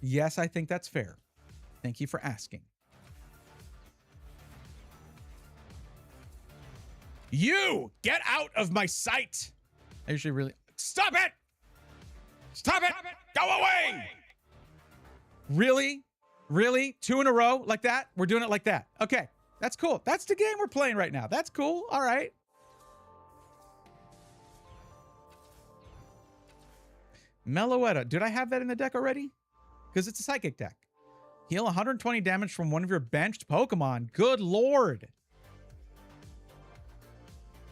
Yes, I think that's fair. Thank you for asking. You! Get out of my sight! I usually really... Stop it! Stop it! Go away! Really? Really? 2 in a row like that? We're doing it like that. Okay. That's cool. That's the game we're playing right now. That's cool. All right. Meloetta. Did I have that in the deck already? Because it's a psychic deck. Heal 120 damage from one of your benched Pokemon. Good lord.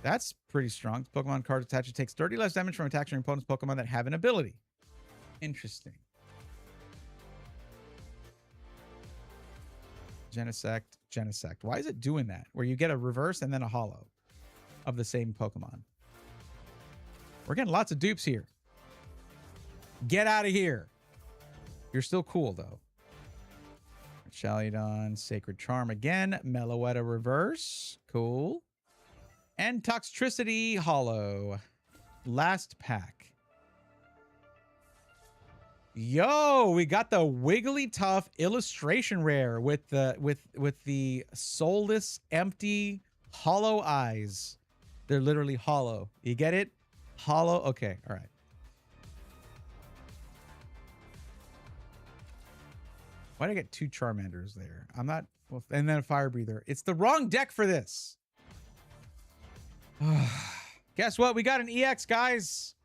That's pretty strong. Pokemon card attached. It takes 30 less damage from attacks from your opponent's Pokemon that have an ability. Interesting. Genesect. Why is it doing that? Where you get a reverse and then a holo of the same Pokemon. We're getting lots of dupes here. Get out of here. You're still cool, though. Chaludon, Sacred Charm again. Meloetta reverse. Cool. And Toxtricity holo. Last pack. Yo, we got the Wigglytuff illustration rare with the soulless, empty, hollow eyes. They're literally hollow. You get it? Hollow. Okay, all right. Why did I get 2 Charmanders there? I'm not... Well, and then a Fire Breather. It's the wrong deck for this. Guess what? We got an EX, guys.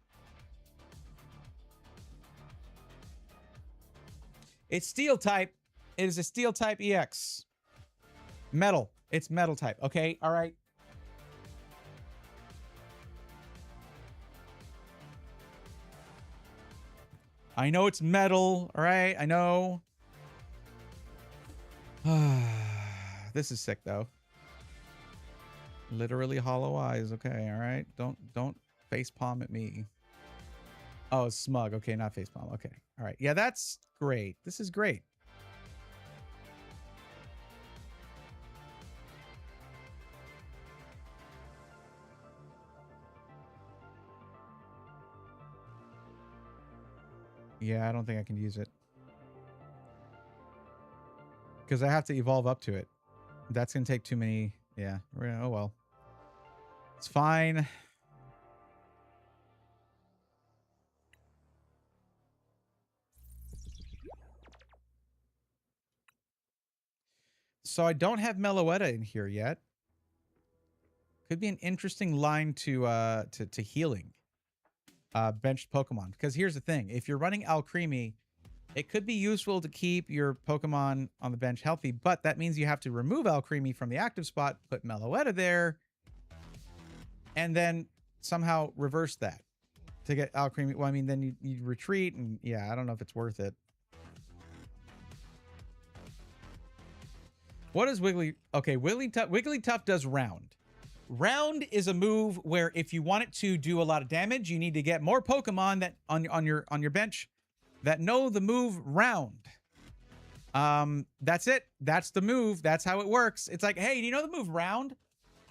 It's Steel type. It is a Steel type EX. Metal. It's Metal type. Okay. All right. I know it's metal. All right. I know. This is sick, though. Literally hollow eyes. Okay. All right. Don't face palm at me. Oh, it's smug. Okay. Not face palm. Okay. All right. Yeah, that's great. This is great. Yeah, I don't think I can use it. Because I have to evolve up to it. That's going to take too many. Yeah. Oh, well. It's fine. So I don't have Meloetta in here yet. Could be an interesting line to healing benched Pokemon. Because here's the thing. If you're running Alcremie, it could be useful to keep your Pokemon on the bench healthy, but that means you have to remove Alcremie from the active spot, put Meloetta there, and then somehow reverse that to get Alcremie. Well, I mean, then you retreat, and yeah, I don't know if it's worth it. What is Wiggly? Okay, Wigglytuff does round. Round is a move where if you want it to do a lot of damage, you need to get more Pokemon that on your bench that know the move round. That's it. That's the move. That's how it works. It's like, hey, do you know the move round?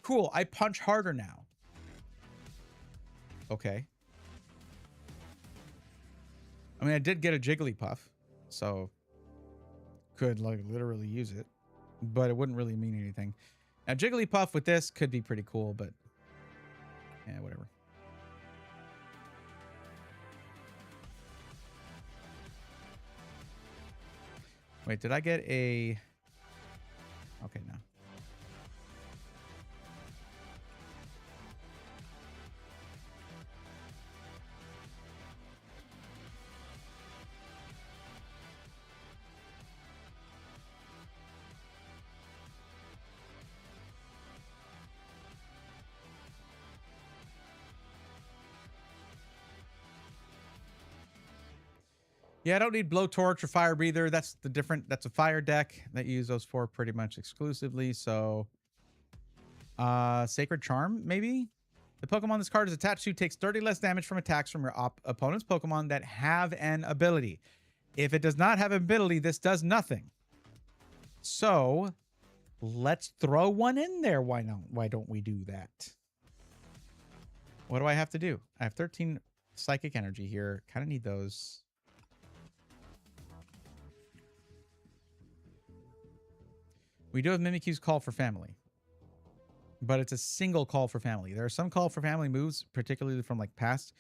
Cool. I punch harder now. Okay. I mean, I did get a Jigglypuff, so could like literally use it, but it wouldn't really mean anything. Now, Jigglypuff with this could be pretty cool, but yeah, whatever. Wait, did I get a... Okay, no. Yeah, I don't need Blowtorch or Fire Breather. That's a fire deck that you use those for pretty much exclusively. So, Sacred Charm, maybe? The Pokemon this card is attached to takes 30 less damage from attacks from your opponent's Pokemon that have an ability. If it does not have an ability, this does nothing. So, let's throw one in there. Why not? Why don't we do that? What do I have to do? I have 13 Psychic Energy here. Kind of need those. We do have Mimikyu's Call for Family, but it's a single Call for Family. There are some Call for Family moves, particularly from like past,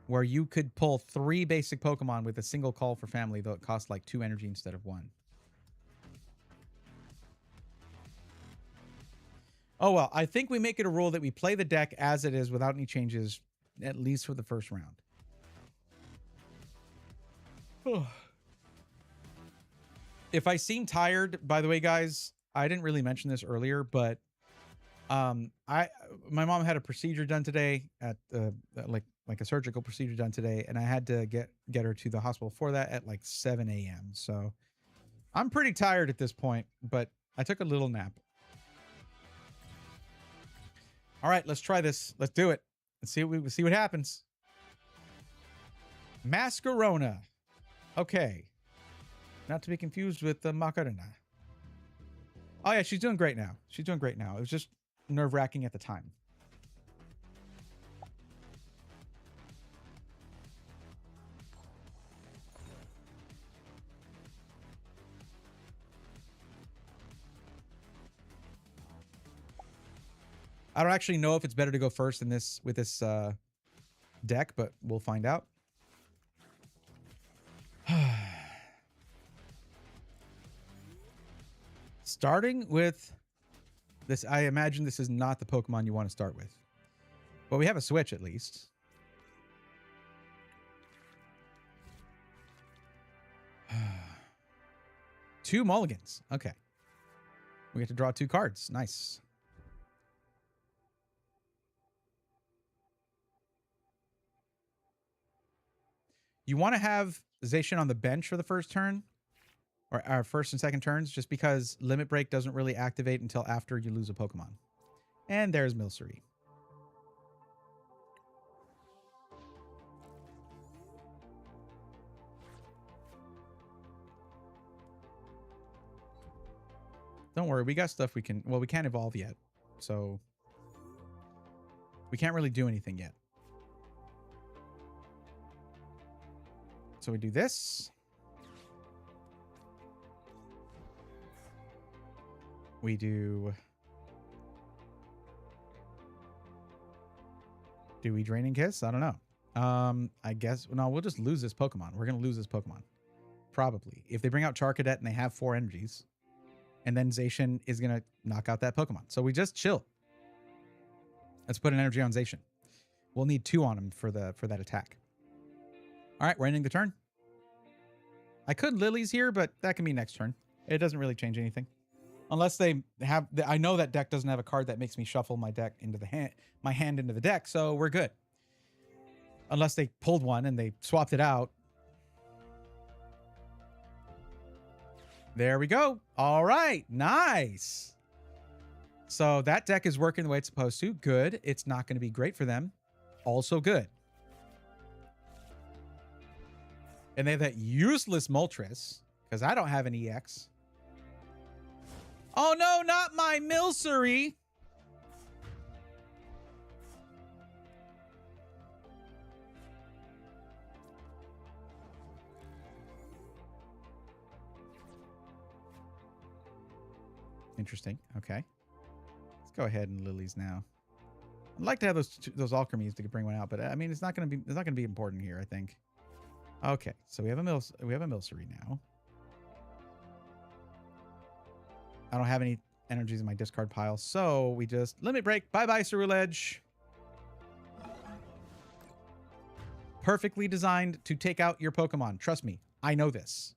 where you could pull 3 basic Pokemon with a single Call for Family, though it costs like 2 energy instead of 1. Oh, well, I think we make it a rule that we play the deck as it is without any changes, at least for the first round. If I seem tired, by the way, guys, I didn't really mention this earlier, but my mom had a procedure done today at like a surgical procedure done today, and I had to get her to the hospital for that at like 7 a.m. So I'm pretty tired at this point, but I took a little nap. All right, let's try this. Let's do it. Let's see what happens. Mascarona. Okay. Not to be confused with the Macarena. Oh, yeah, she's doing great now. She's doing great now. It was just nerve-wracking at the time. I don't actually know if it's better to go first in this with this deck, but we'll find out. Starting with this, I imagine this is not the Pokemon you want to start with. But we have a switch at least. Two mulligans. Okay. We get to draw 2 cards. Nice. You want to have Zacian on the bench for the first turn. Or our first and second turns, just because Limit Break doesn't really activate until after you lose a Pokemon. And there's Milcery. Don't worry, we got stuff we can... Well, we can't evolve yet, so... We can't really do anything yet. So we do this. We do we Draining Kiss? I don't know. I guess, no, we'll just lose this Pokemon. We're going to lose this Pokemon. Probably. If they bring out Charcadet and they have 4 energies, and then Zacian is going to knock out that Pokemon. So we just chill. Let's put an energy on Zacian. We'll need 2 on him for that attack. All right, we're ending the turn. I could Lily's here, but that can be next turn. It doesn't really change anything. Unless they have... I know that deck doesn't have a card that makes me shuffle my deck into the hand... my hand into the deck, so we're good. Unless they pulled one and they swapped it out. There we go. All right. Nice. So that deck is working the way it's supposed to. Good. It's not going to be great for them. Also good. And they have that useless Moltres, because I don't have an EX. Oh no, not my Milcery. Interesting. Okay. Let's go ahead and Lilies now. I'd like to have those alchemies to bring one out, but I mean it's not gonna be important here, I think. Okay, so we have a Milcery now. I don't have any energies in my discard pile, so we just limit break. Bye-bye, Ceruledge. Perfectly designed to take out your Pokemon. Trust me, I know this.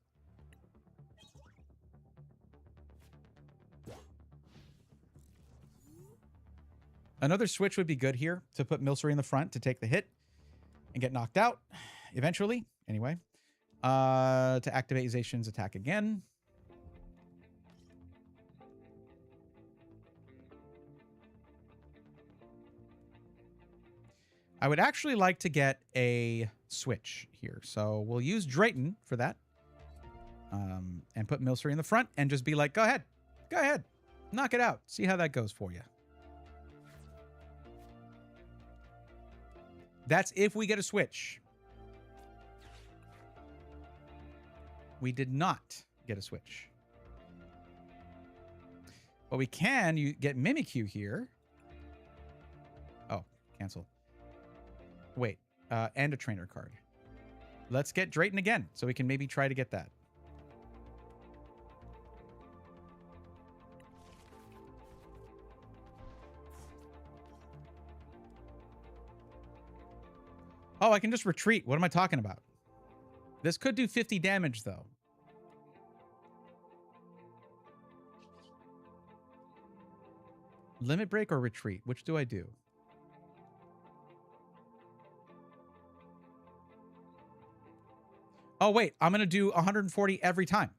Another switch would be good here to put Milcery in the front to take the hit and get knocked out eventually. Anyway, to activate Zacian's attack again. I would actually like to get a switch here. So we'll use Drayton for that. And put Milcery in the front and just be like, go ahead. Go ahead. Knock it out. See how that goes for you. That's if we get a switch. We did not get a switch. But we can get Mimikyu here. Oh, cancel. Wait, and a trainer card. Let's get Drayton again, so we can maybe try to get that. Oh, I can just retreat. What am I talking about? This could do 50 damage, though. Limit break or retreat? Which do I do? Oh, wait. I'm going to do 140 every time.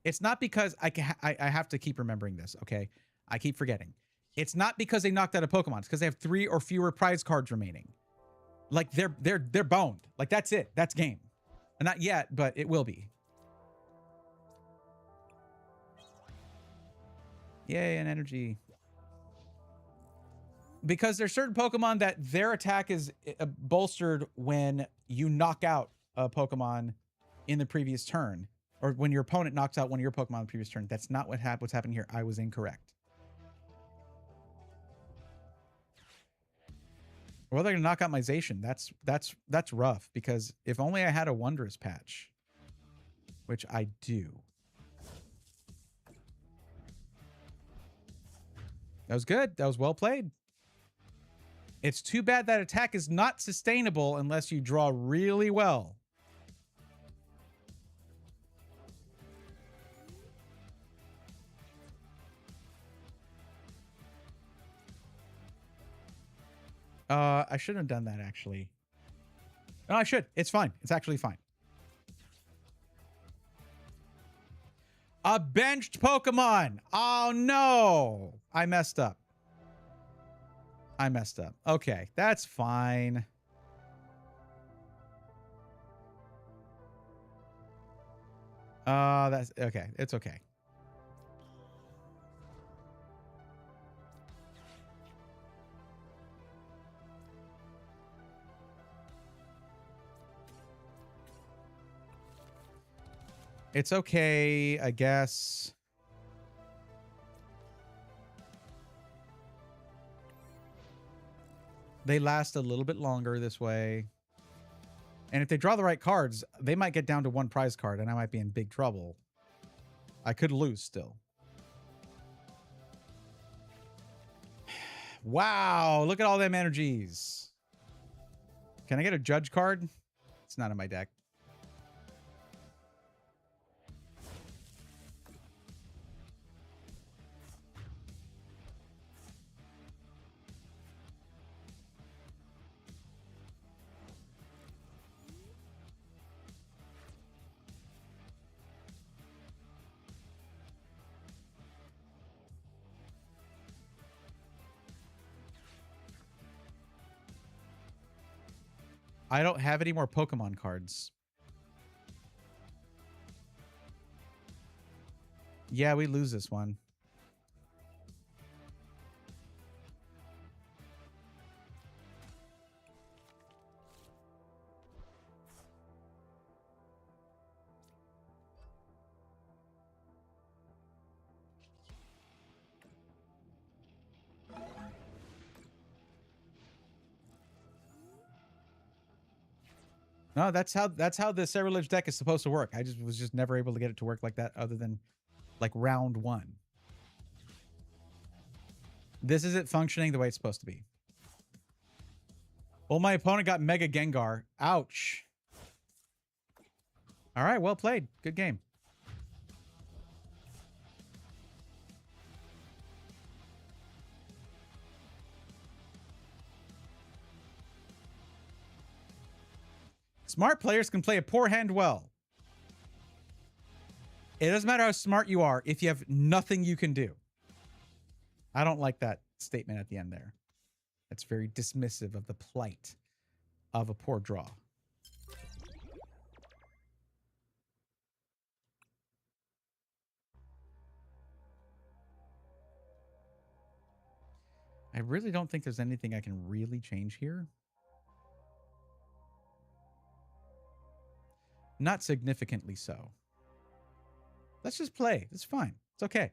It's not because I have to keep remembering this, okay? I keep forgetting. It's not because they knocked out a Pokemon. It's because they have 3 or fewer prize cards remaining. Like, they're boned. Like, that's it. That's game. And not yet, but it will be. Yay, an energy. Because there's certain Pokemon that their attack is bolstered when you knock out a Pokemon in the previous turn. Or when your opponent knocks out one of your Pokemon in the previous turn. That's not what's happening here. I was incorrect. Well, they're gonna knock out my Zacian. That's rough, because if only I had a Wondrous patch, which I do. That was good. That was well played. It's too bad that attack is not sustainable unless you draw really well. I shouldn't have done that, actually. No, I should. It's fine. It's actually fine. A benched Pokemon. Oh, no. I messed up. I messed up. Okay, that's fine. That's okay. It's okay. It's okay, I guess. They last a little bit longer this way. And if they draw the right cards, they might get down to 1 prize card, and I might be in big trouble. I could lose still. Wow, look at all them energies. Can I get a judge card? It's not in my deck. I don't have any more Pokemon cards. Yeah, we lose this one. No, that's how the Ceruledge deck is supposed to work. I was just never able to get it to work like that other than like round one. This is it functioning the way it's supposed to be. Well, my opponent got Mega Gengar. Ouch. All right, well played. Good game. Smart players can play a poor hand well. It doesn't matter how smart you are if you have nothing you can do. I don't like that statement at the end there. That's very dismissive of the plight of a poor draw. I really don't think there's anything I can really change here. Not significantly so. Let's just play. It's fine. It's okay.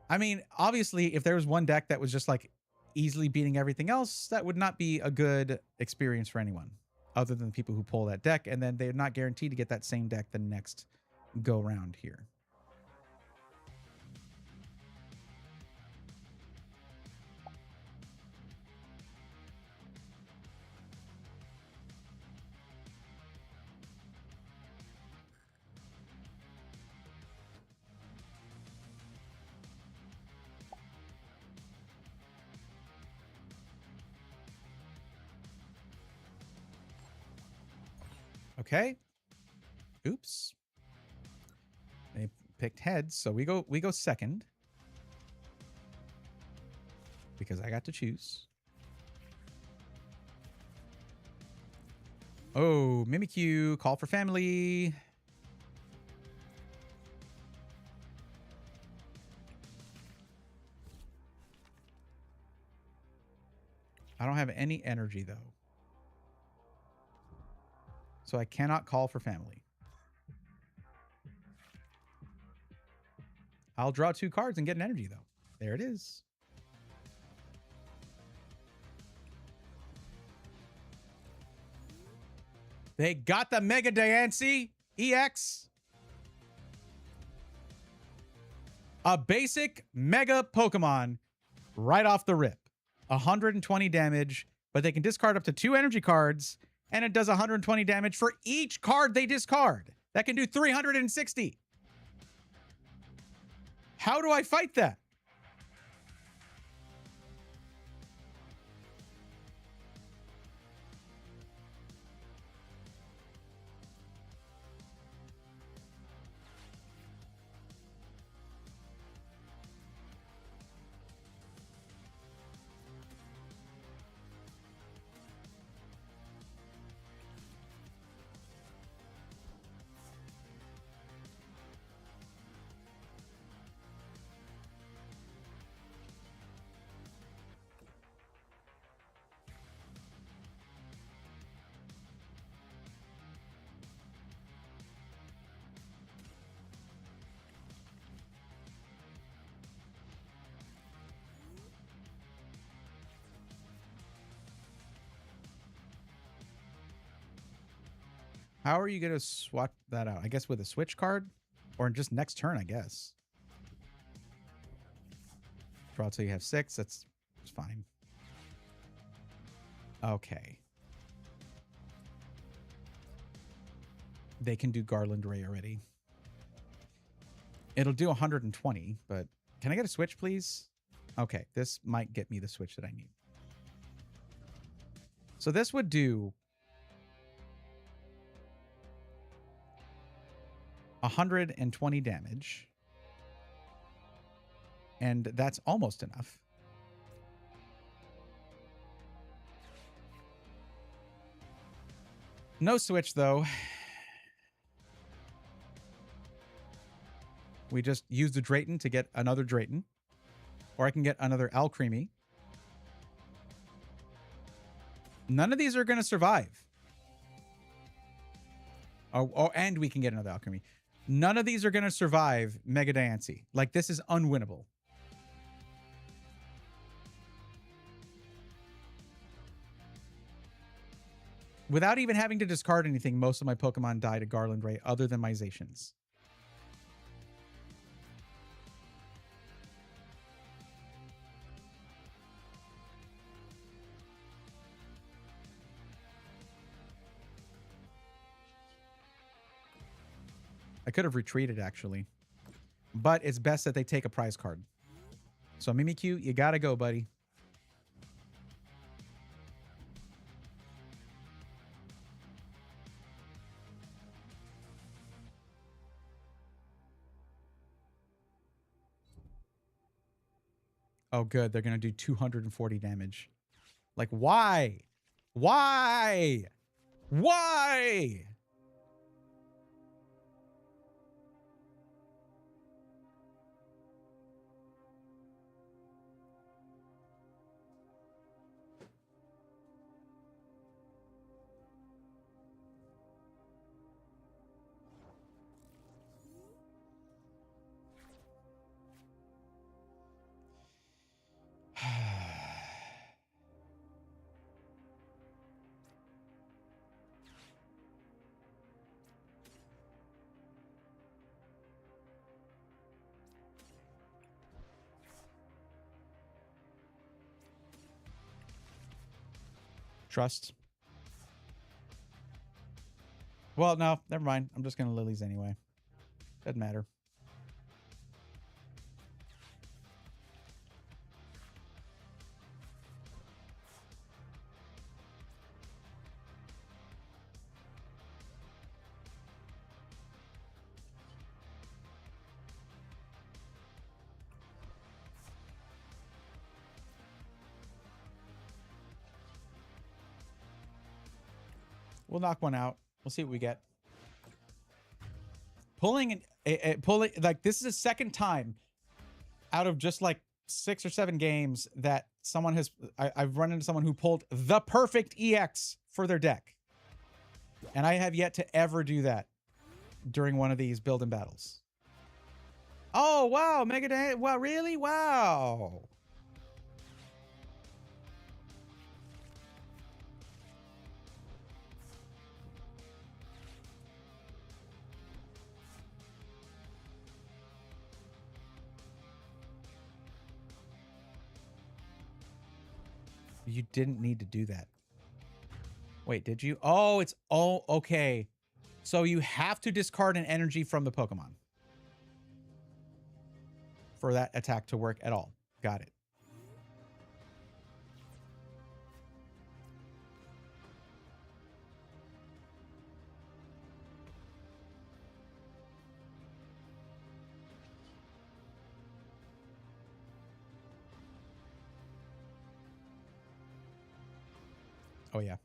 I mean, obviously, if there was one deck that was just like easily beating everything else, that would not be a good experience for anyone other than the people who pull that deck. And then they're not guaranteed to get that same deck the next go round here. Okay. Oops. They picked heads, so we go second. Because I got to choose. Oh, Mimikyu, call for family. I don't have any energy though. So I cannot call for family. I'll draw 2 cards and get an energy, though. There it is. They got the Mega Diancie EX. A basic Mega Pokemon right off the rip. 120 damage, but they can discard up to 2 energy cards, and it does 120 damage for each card they discard. That can do 360. How do I fight that? How are you going to swap that out? I guess with a switch card? Or just next turn, I guess. Draw till you have 6. That's It's fine. Okay. They can do Garland Ray already. It'll do 120, but can I get a switch, please? Okay, this might get me the switch that I need. So this would do 120 damage. And that's almost enough. No switch, though. We just use the Drayton to get another Drayton. Or I can get another Alcremie. None of these are going to survive. Oh, and we can get another Alcremie. None of these are going to survive Mega Diancie. Like, this is unwinnable. Without even having to discard anything, most of my Pokemon die to Garland Ray other than my Zacians. I could have retreated, actually. But it's best that they take a prize card. So, Mimikyu, you gotta go, buddy. Oh, good. They're going to do 240 damage. Like, why? Why? Why? Trust. Well, no, never mind. I'm just going to Lilies anyway. Doesn't matter. We'll knock one out. We'll see what we get. Pulling like this is the second time out of just like 6 or 7 games that someone has I've run into someone who pulled the perfect EX for their deck. And I have yet to ever do that during one of these build-in battles. Oh, wow, Mega Dan. Wow, really? Wow. You didn't need to do that. Wait, did you? Oh, it's... Oh, okay. So you have to discard an energy from the Pokemon for that attack to work at all. Got it. Oh, yeah.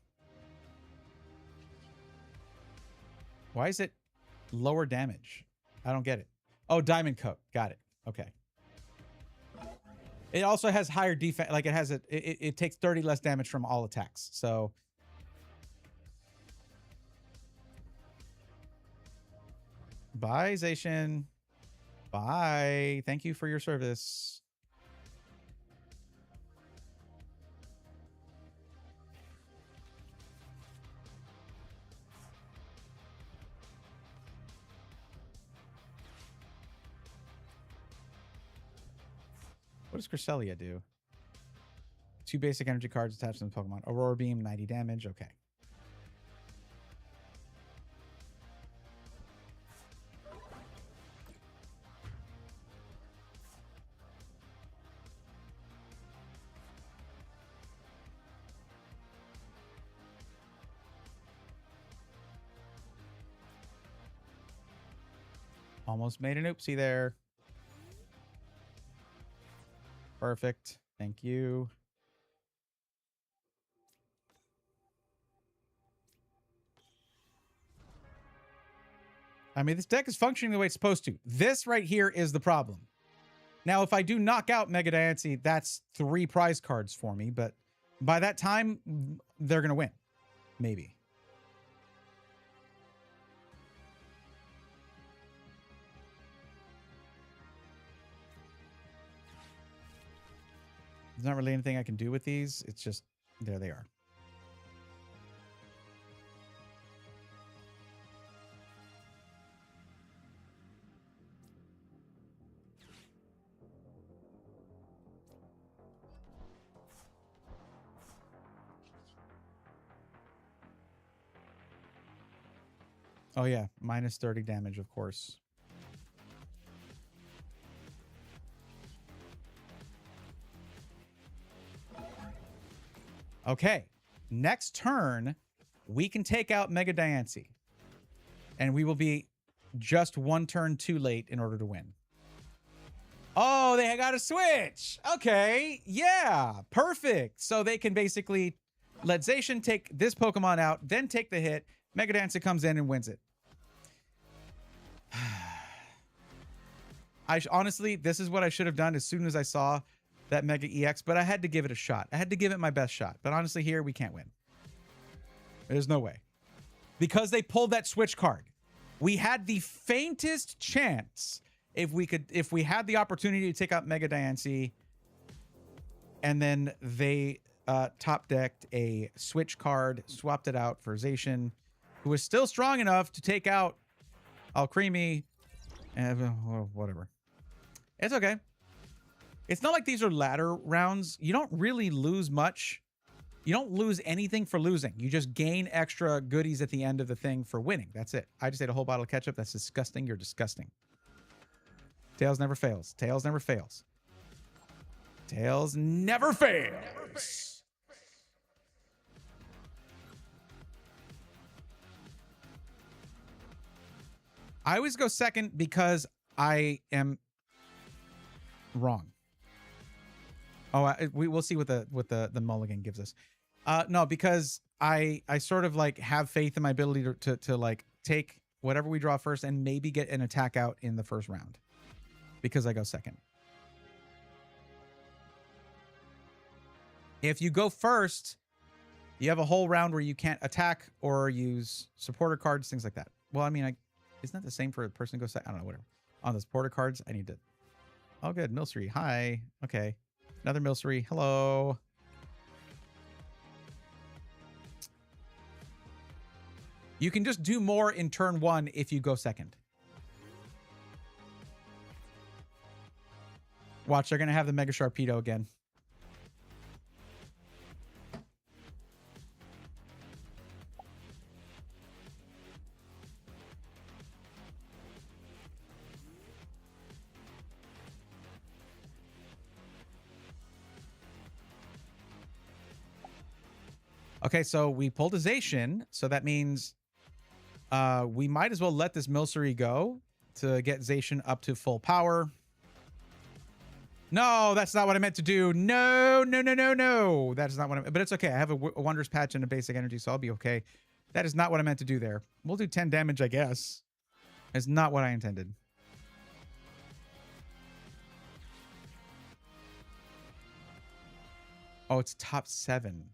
Why is it lower damage? I don't get it. Oh, Diamond Coat. Got it. Okay. It also has higher defense. Like it has it takes 30 less damage from all attacks. So bye, Zacian. Bye. Thank you for your service. What does Cresselia do? 2 basic energy cards attached to the Pokemon. Aurora Beam, 90 damage. Okay. Almost made an oopsie there. Perfect. Thank you. I mean, this deck is functioning the way it's supposed to. This right here is the problem. Now, if I do knock out Mega Diancie, that's 3 prize cards for me. But by that time, they're going to win. Maybe. There's not really anything I can do with these. It's just, there they are. Oh yeah, minus 30 damage, of course. Okay, next turn, we can take out Mega Diancie. And we will be just 1 turn too late in order to win. Oh, they got a switch. Okay, yeah, perfect. So they can basically let Zacian take this Pokemon out, then take the hit. Mega Diancie comes in and wins it. Honestly, this is what I should have done as soon as I saw that Mega EX, but I had to give it a shot. I had to give it my best shot. But honestly, here, we can't win. There's no way. Because they pulled that switch card. We had the faintest chance if we had the opportunity to take out Mega Diancie, and then they top decked a switch card, swapped it out for Zacian, who was still strong enough to take out Alcremie, and whatever. It's okay. It's not like these are ladder rounds. You don't really lose much. You don't lose anything for losing. You just gain extra goodies at the end of the thing for winning. That's it. I just ate a whole bottle of ketchup. That's disgusting. You're disgusting. Tails never fails. Tails never fails. Tails never fails. I always go second because I am wrong. Oh, we'll see what the mulligan gives us. No, because I sort of like have faith in my ability to like take whatever we draw first and maybe get an attack out in the first round because I go second. If you go first, you have a whole round where you can't attack or use supporter cards, things like that. Well, I mean, isn't that the same for a person who goes second? I don't know, whatever. On the supporter cards, I need to... Oh, good. Milcery. Hi. Okay. Another Milcery. Hello. You can just do more in turn 1 if you go second. Watch, they're going to have the Mega Sharpedo again. Okay, so we pulled a Zacian, so that means we might as well let this Milcery go to get Zacian up to full power. No, that's not what I meant to do. No, no, no, no, no. That is not what I meant. But it's okay. I have a Wondrous Patch and a basic energy, so I'll be okay. That is not what I meant to do there. We'll do 10 damage, I guess. It's not what I intended. Oh, it's top 7.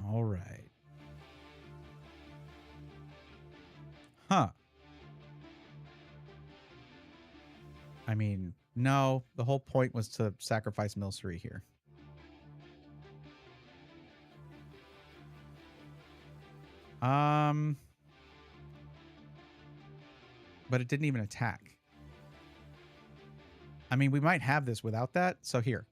All right. Huh. I mean, no, the whole point was to sacrifice Milcery here. But it didn't even attack. I mean, we might have this without that, so here.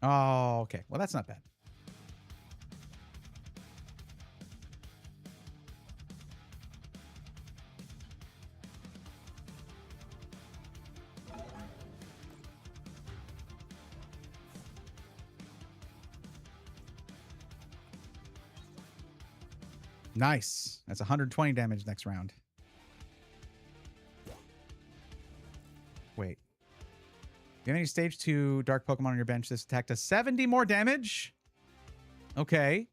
Oh, okay. Well, that's not bad. Nice. That's 120 damage next round. Wait. You have any stage 2 dark Pokemon on your bench? This attack does 70 more damage. Okay.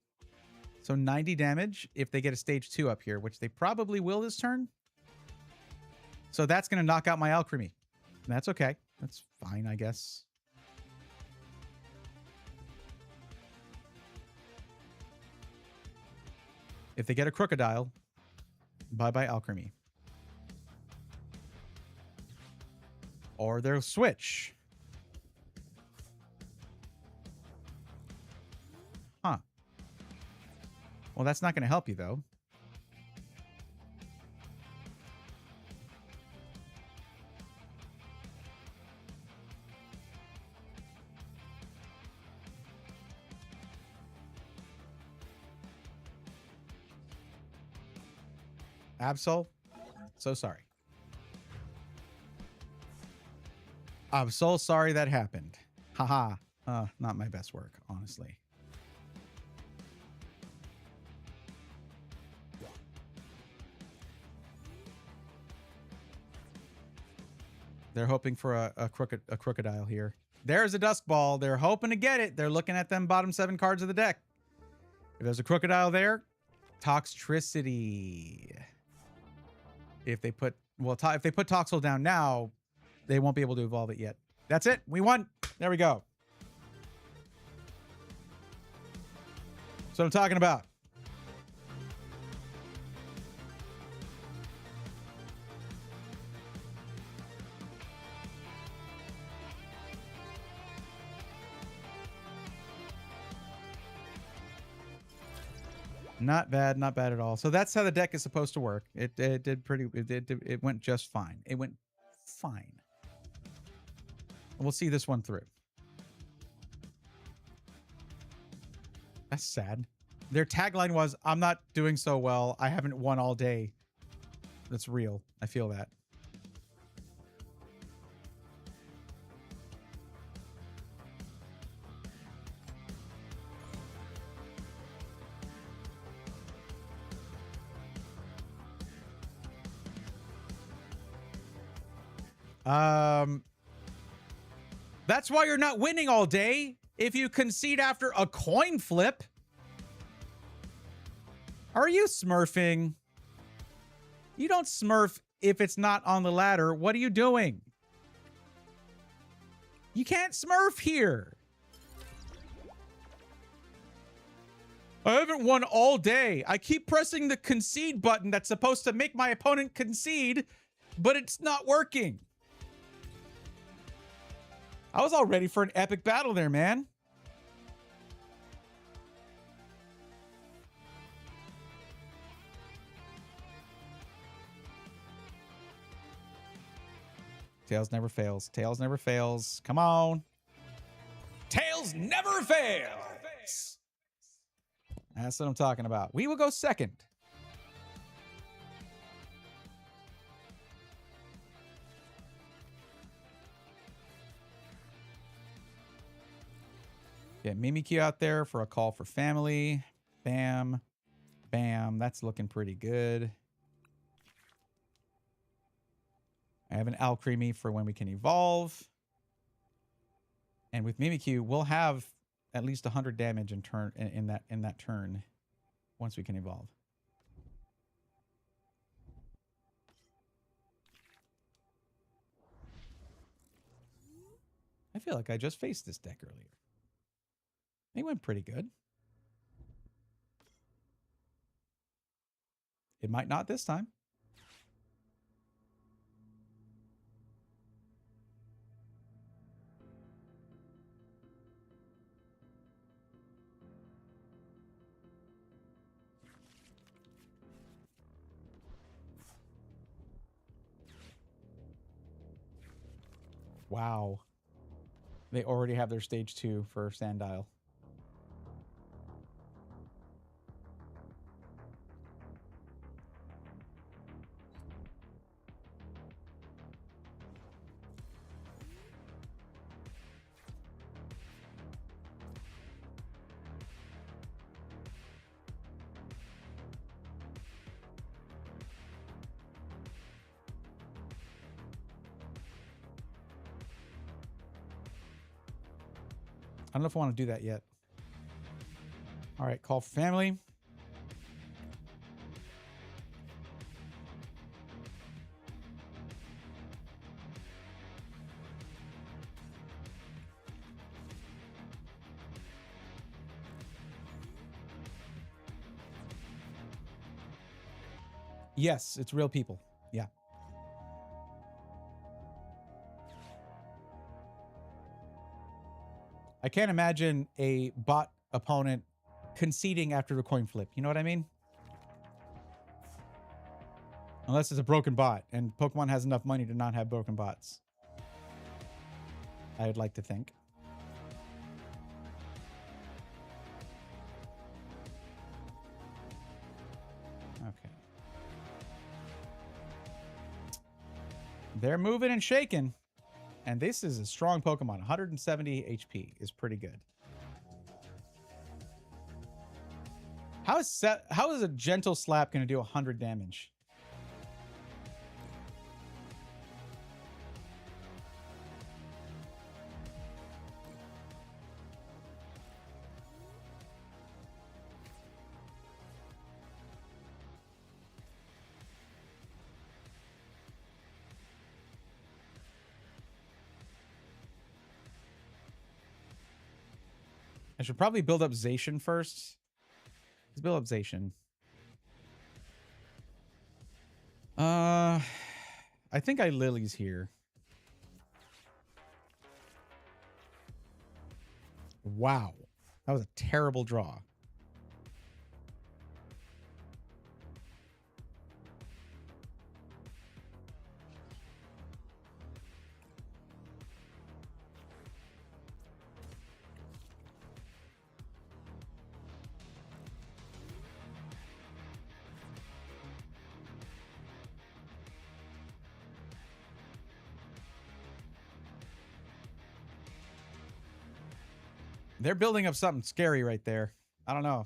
So 90 damage if they get a stage 2 up here, which they probably will this turn. So that's going to knock out my Alchemy. That's okay. That's fine, I guess. If they get a Crocodile, bye-bye Alchemy. Or they'll switch. Huh. Well, that's not going to help you, though. Absol, so sorry. I'm so sorry that happened. Haha. Not my best work, honestly. They're hoping for a crocodile here. There's a Dusk Ball. They're hoping to get it. They're looking at them bottom 7 cards of the deck. If there's a Crocodile there, Toxtricity. If they put, well, if they put Toxel down now, they won't be able to evolve it yet. That's it. We won. There we go. That's what I'm talking about. Not bad, not bad at all. So that's how the deck is supposed to work. It went just fine. It went fine. We'll see this one through. That's sad. Their tagline was, "I'm not doing so well. I haven't won all day." That's real. I feel that. That's why you're not winning all day. If you concede after a coin flip. Are you smurfing? You don't smurf if it's not on the ladder. What are you doing? You can't smurf here. I haven't won all day. I keep pressing the concede button that's supposed to make my opponent concede, but it's not working. I was all ready for an epic battle there, man. Tails never fails. Tails never fails. Come on. Tails never fails. That's what I'm talking about. We will go second. Get Mimikyu out there for a call for family. Bam. Bam. That's looking pretty good. I have an Alcremie for when we can evolve. And with Mimikyu, we'll have at least 100 damage in turn in that turn once we can evolve. I feel like I just faced this deck earlier. It went pretty good. It might not this time. Wow. They already have their stage 2 for Sandile. I don't know if I want to do that yet. All right, call family. Yes, it's real people. Yeah. I can't imagine a bot opponent conceding after a coin flip. You know what I mean? Unless it's a broken bot, and Pokemon has enough money to not have broken bots. I would like to think. Okay. They're moving and shaking. And this is a strong Pokemon. 170 HP is pretty good. How is a gentle slap going to do 100 damage? I should probably build up Zacian first. Let's build up Zacian. I think Lily's here. Wow. That was a terrible draw. They're building up something scary right there. I don't know.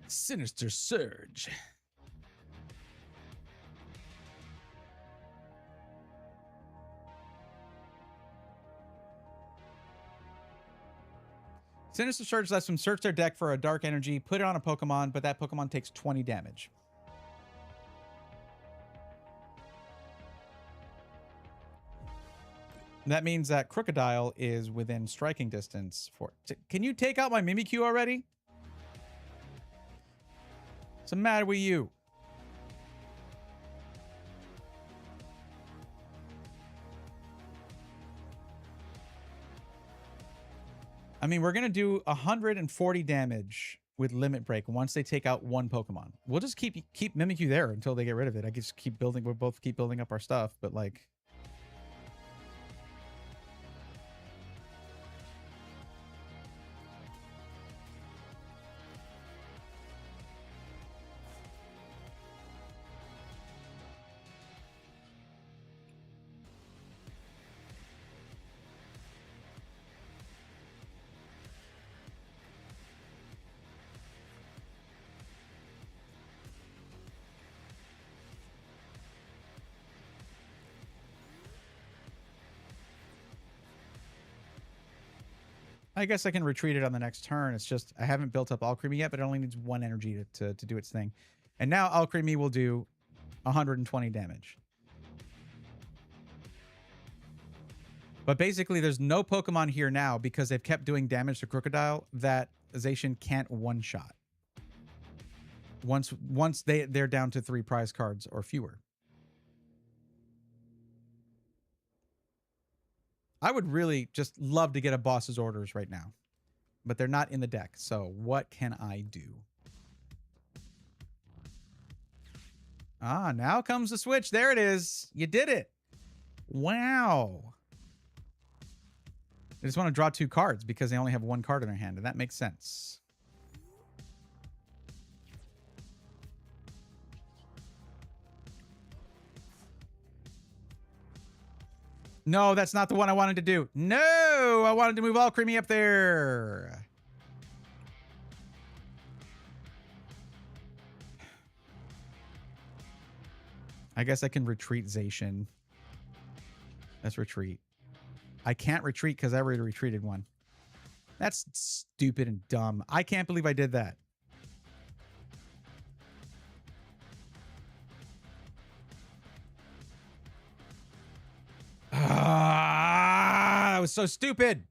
Sinister Surge. Sinister Surge lets them search their deck for a dark energy, put it on a Pokemon, but that Pokemon takes 20 damage. That means that Crocodile is within striking distance for... Can you take out my Mimikyu already? What's the matter with you? I mean, we're going to do 140 damage with Limit Break once they take out one Pokemon. We'll just keep Mimikyu there until they get rid of it. I just keep building... We'll both keep building up our stuff, but like... I guess I can retreat it on the next turn. It's just I haven't built up Alchemy yet, but it only needs 1 energy to do its thing. And now Alchemy will do 120 damage. But basically, there's no Pokemon here now because they've kept doing damage to Crocodile that Zacian can't one-shot. Once they're down to 3 prize cards or fewer. I would really just love to get a boss's orders right now. But they're not in the deck, so what can I do? Ah, now comes the switch. There it is. You did it. Wow. They just want to draw 2 cards because they only have 1 card in their hand, and that makes sense. No, that's not the one I wanted to do. No, I wanted to move Alchemy up there. I guess I can retreat Zacian. Let's retreat. I can't retreat because I already retreated one. That's stupid and dumb. I can't believe I did that. Ah, that was so stupid.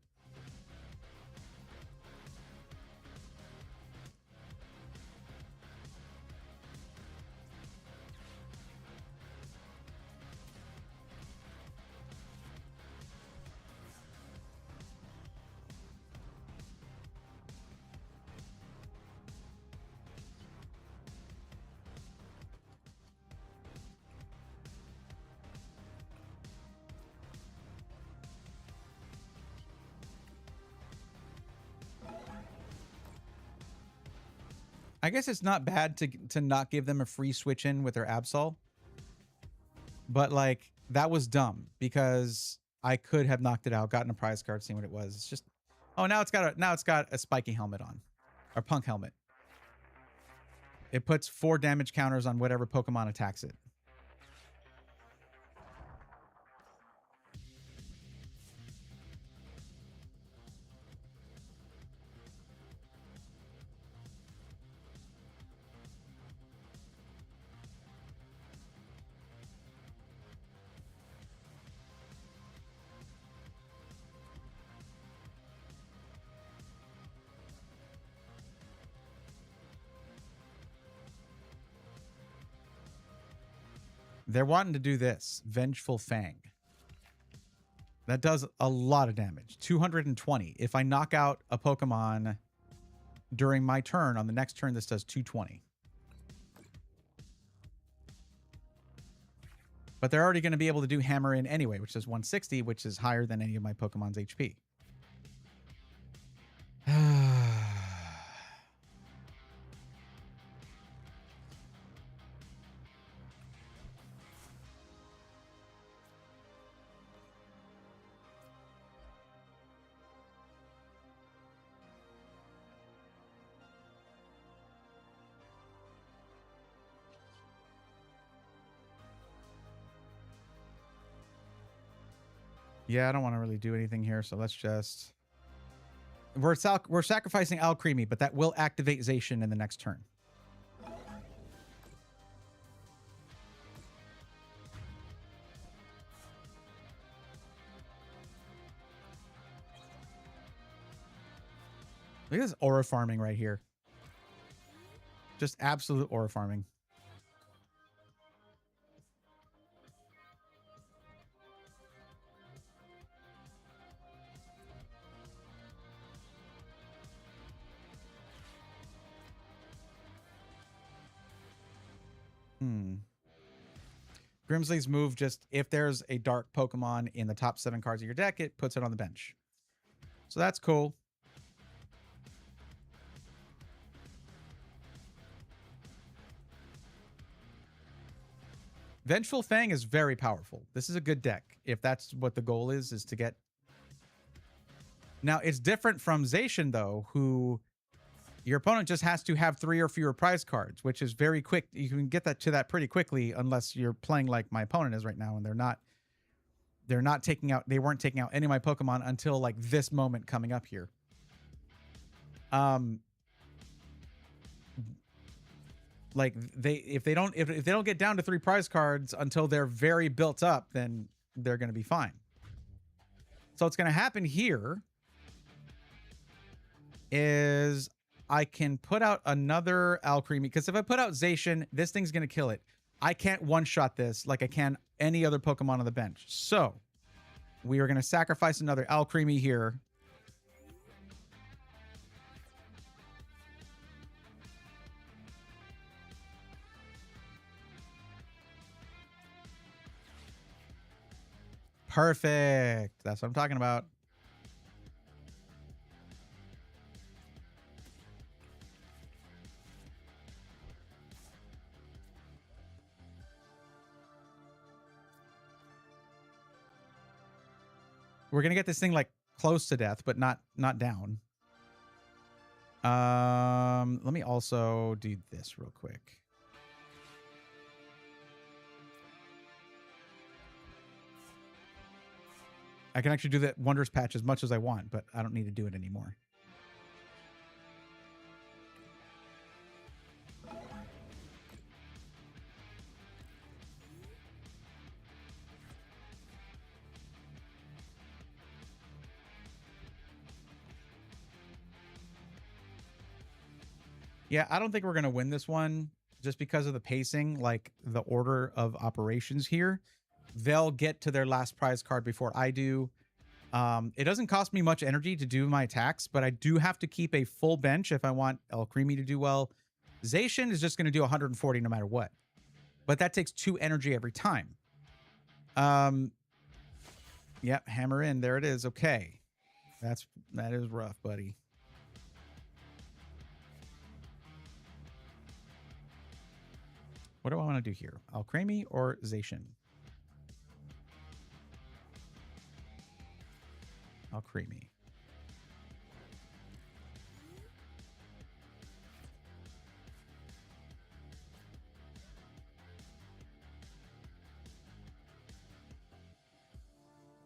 I guess it's not bad to not give them a free switch in with their Absol. But like that was dumb because I could have knocked it out, gotten a prize card, seen what it was. It's just, oh, now it's got a spiky helmet on, or punk helmet. It puts 4 damage counters on whatever Pokemon attacks it. They're wanting to do this. Vengeful Fang. That does a lot of damage. 220. If I knock out a Pokemon during my turn, on the next turn, this does 220. But they're already going to be able to do Hammer In anyway, which is 160, which is higher than any of my Pokemon's HP. Yeah, I don't want to really do anything here, so let's just... We're sacrificing Alcremie, but that will activate Zacian in the next turn. Look at this aura farming right here. Just absolute aura farming. Grimsley's move, just if there's a dark Pokemon in the top 7 cards of your deck, it puts it on the bench. So that's cool. Vengeful Fang is very powerful. This is a good deck. If that's what the goal is to get... Now, it's different from Zacian, though, who... Your opponent just has to have 3 or fewer prize cards, which is very quick. You can get that to that pretty quickly, unless you're playing like my opponent is right now, and they weren't taking out any of my Pokemon until like this moment coming up here. Um, like if they don't get down to 3 prize cards until they're very built up, then they're going to be fine. So what's going to happen here is I can put out another Alcremie, because if I put out Zacian, this thing's going to kill it. I can't one-shot this like I can any other Pokemon on the bench. So we are going to sacrifice another Alcremie here. Perfect. That's what I'm talking about. We're going to get this thing like close to death, but not down. Let me also do this real quick. I can actually do that Wondrous Patch as much as I want, but I don't need to do it anymore. Yeah, I don't think we're going to win this one just because of the pacing, like the order of operations here. They'll get to their last prize card before I do. It doesn't cost me much energy to do my attacks, but I do have to keep a full bench if I want Alcremie to do well. Zacian is just going to do 140 no matter what. But that takes 2 energy every time. Yep, hammer in. There it is. Okay. That is rough, buddy. What do I want to do here? Alcremie or Zacian? Alcremie.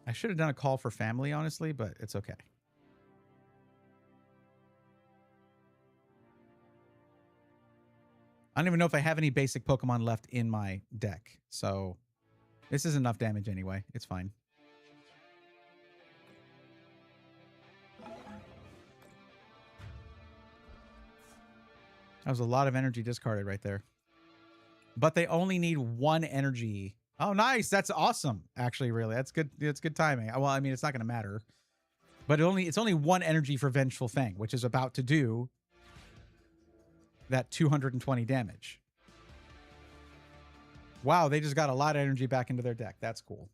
I should have done a call for family, honestly, but it's okay. I don't even know if I have any basic Pokemon left in my deck. So this is enough damage anyway. It's fine. That was a lot of energy discarded right there. But they only need 1 energy. Oh, nice. That's awesome. Actually, really. That's good. It's good timing. Well, I mean, it's not going to matter. But it's only 1 energy for Vengeful Fang, which is about to do that 220 damage. Wow, they just got a lot of energy back into their deck. That's cool.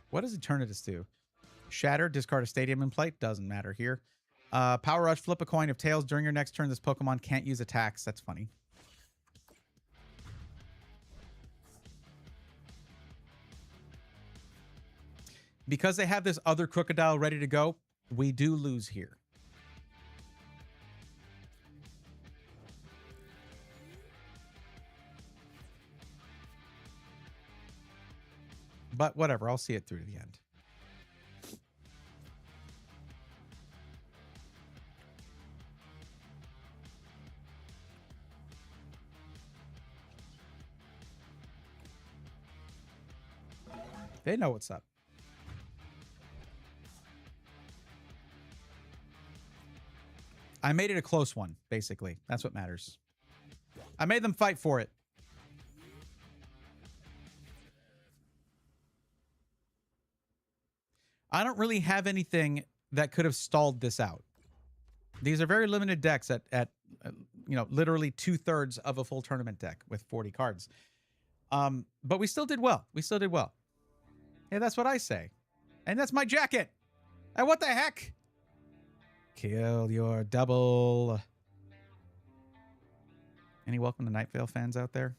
What does Eternatus do? Shatter, discard a Stadium and play. Doesn't matter here. Power Rush, flip a coin of tails. During your next turn, this Pokemon can't use attacks. That's funny. Because they have this other Crocodile ready to go, we do lose here. But whatever, I'll see it through to the end. They know what's up. I made it a close one, basically. That's what matters. I made them fight for it. I don't really have anything that could have stalled this out. These are very limited decks at you know, literally 2/3 of a full tournament deck with 40 cards. But we still did well. We still did well. Yeah, that's what I say. And that's my jacket. And what the heck? Kill your double. Any Welcome to Night Vale fans out there?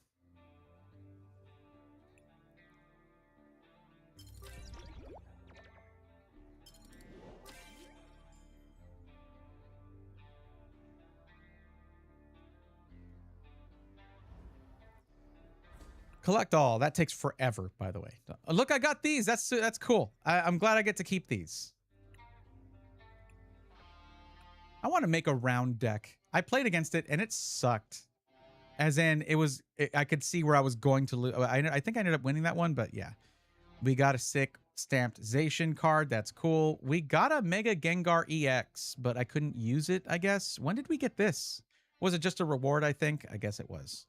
Collect all. That takes forever, by the way. Look, I got these. That's cool. I'm glad I get to keep these. I want to make a round deck. I played against it and it sucked. As in, I could see where I was going to lose. I think I ended up winning that one, but yeah. We got a sick stamped Zacian card. That's cool. We got a Mega Gengar EX, but I couldn't use it, I guess. When did we get this? Was it just a reward, I think? I guess it was.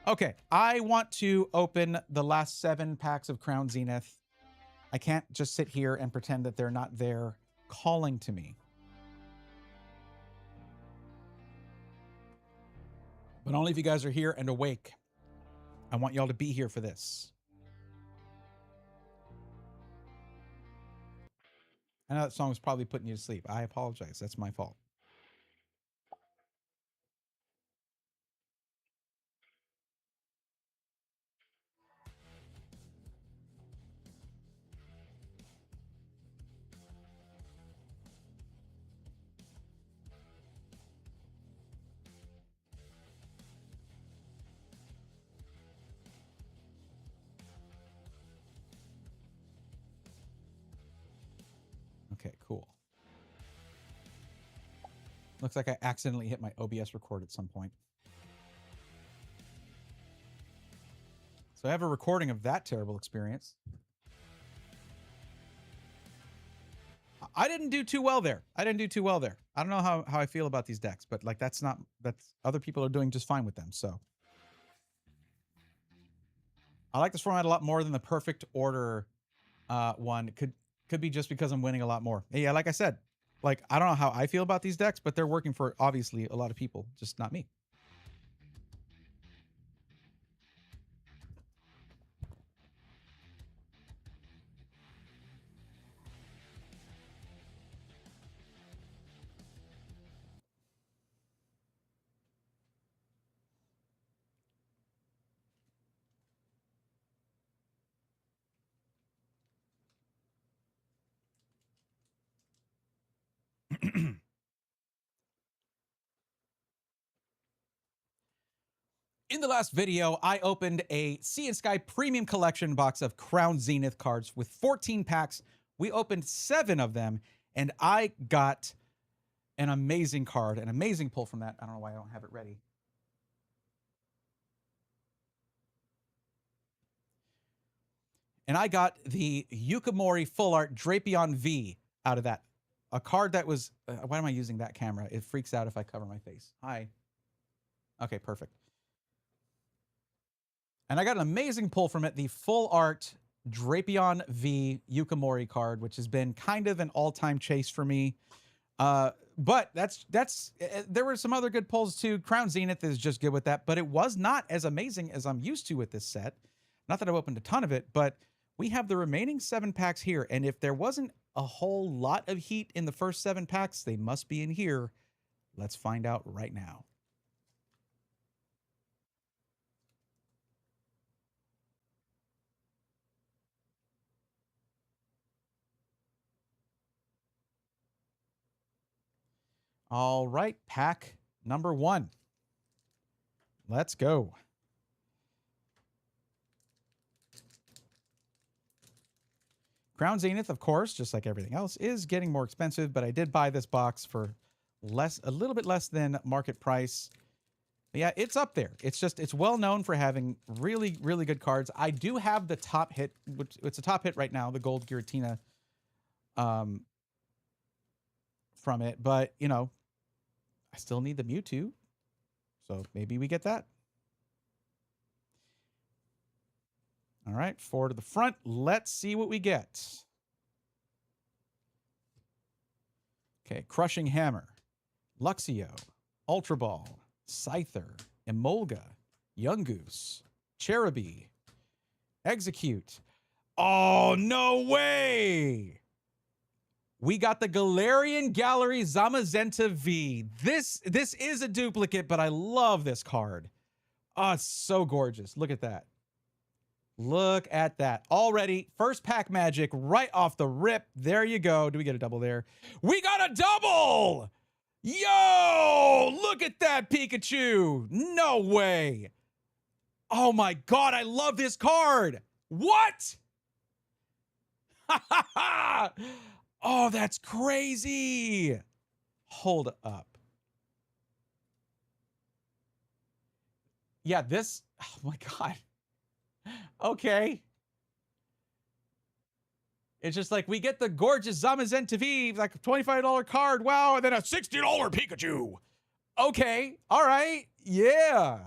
Okay, I want to open the last 7 packs of Crown Zenith. I can't just sit here and pretend that they're not there calling to me. But only if you guys are here and awake. I want y'all to be here for this. I know that song was probably putting you to sleep. I apologize. That's my fault. Okay, cool. Looks like I accidentally hit my OBS record at some point. So I have a recording of that terrible experience. I didn't do too well there. I don't know how I feel about these decks, but like that's other people are doing just fine with them. So I like this format a lot more than the perfect order one. Could be just because I'm winning a lot more. Yeah, like I said, like I don't know how I feel about these decks, but they're working for obviously a lot of people, just not me. In the last video, I opened a Sea and Sky Premium Collection box of Crown Zenith cards with 14 packs. We opened 7 of them, and I got an amazing card, an amazing pull from that. I don't know why I don't have it ready. And I got the Yukimori Full Art Drapion V out of that. A card that was... why am I using that camera? It freaks out if I cover my face. Hi. Okay, perfect. And I got an amazing pull from it, the Full Art Drapion V Yukimori card, which has been kind of an all-time chase for me. But there were some other good pulls too. Crown Zenith is just good with that, but it was not as amazing as I'm used to with this set. Not that I've opened a ton of it, but we have the remaining 7 packs here. And if there wasn't a whole lot of heat in the first 7 packs, they must be in here. Let's find out right now. All right, pack number 1. Let's go. Crown Zenith, of course, just like everything else, is getting more expensive, but I did buy this box for a little bit less than market price. But yeah, it's up there. It's well known for having really, really good cards. I do have the top hit, which it's a top hit right now, the Gold Giratina from it, but you know, I still need the Mewtwo, so maybe we get that. All right, 4 to the front. Let's see what we get. Okay, Crushing Hammer, Luxio, Ultra Ball, Scyther, Emolga, Yungoos, Cherubi, Execute. Oh, no way! We got the Galarian Gallery Zamazenta V. This is a duplicate, but I love this card. Oh, it's so gorgeous. Look at that. Look at that. Already, first pack magic right off the rip. There you go. Do we get a double there? We got a double! Yo, look at that Pikachu. No way. Oh my God, I love this card. What? Oh, that's crazy. Hold up. Yeah, this, oh my God. Okay. It's just like, we get the gorgeous Zamazen TV, like a $25 card, wow, and then a $60 Pikachu. Okay, all right, yeah.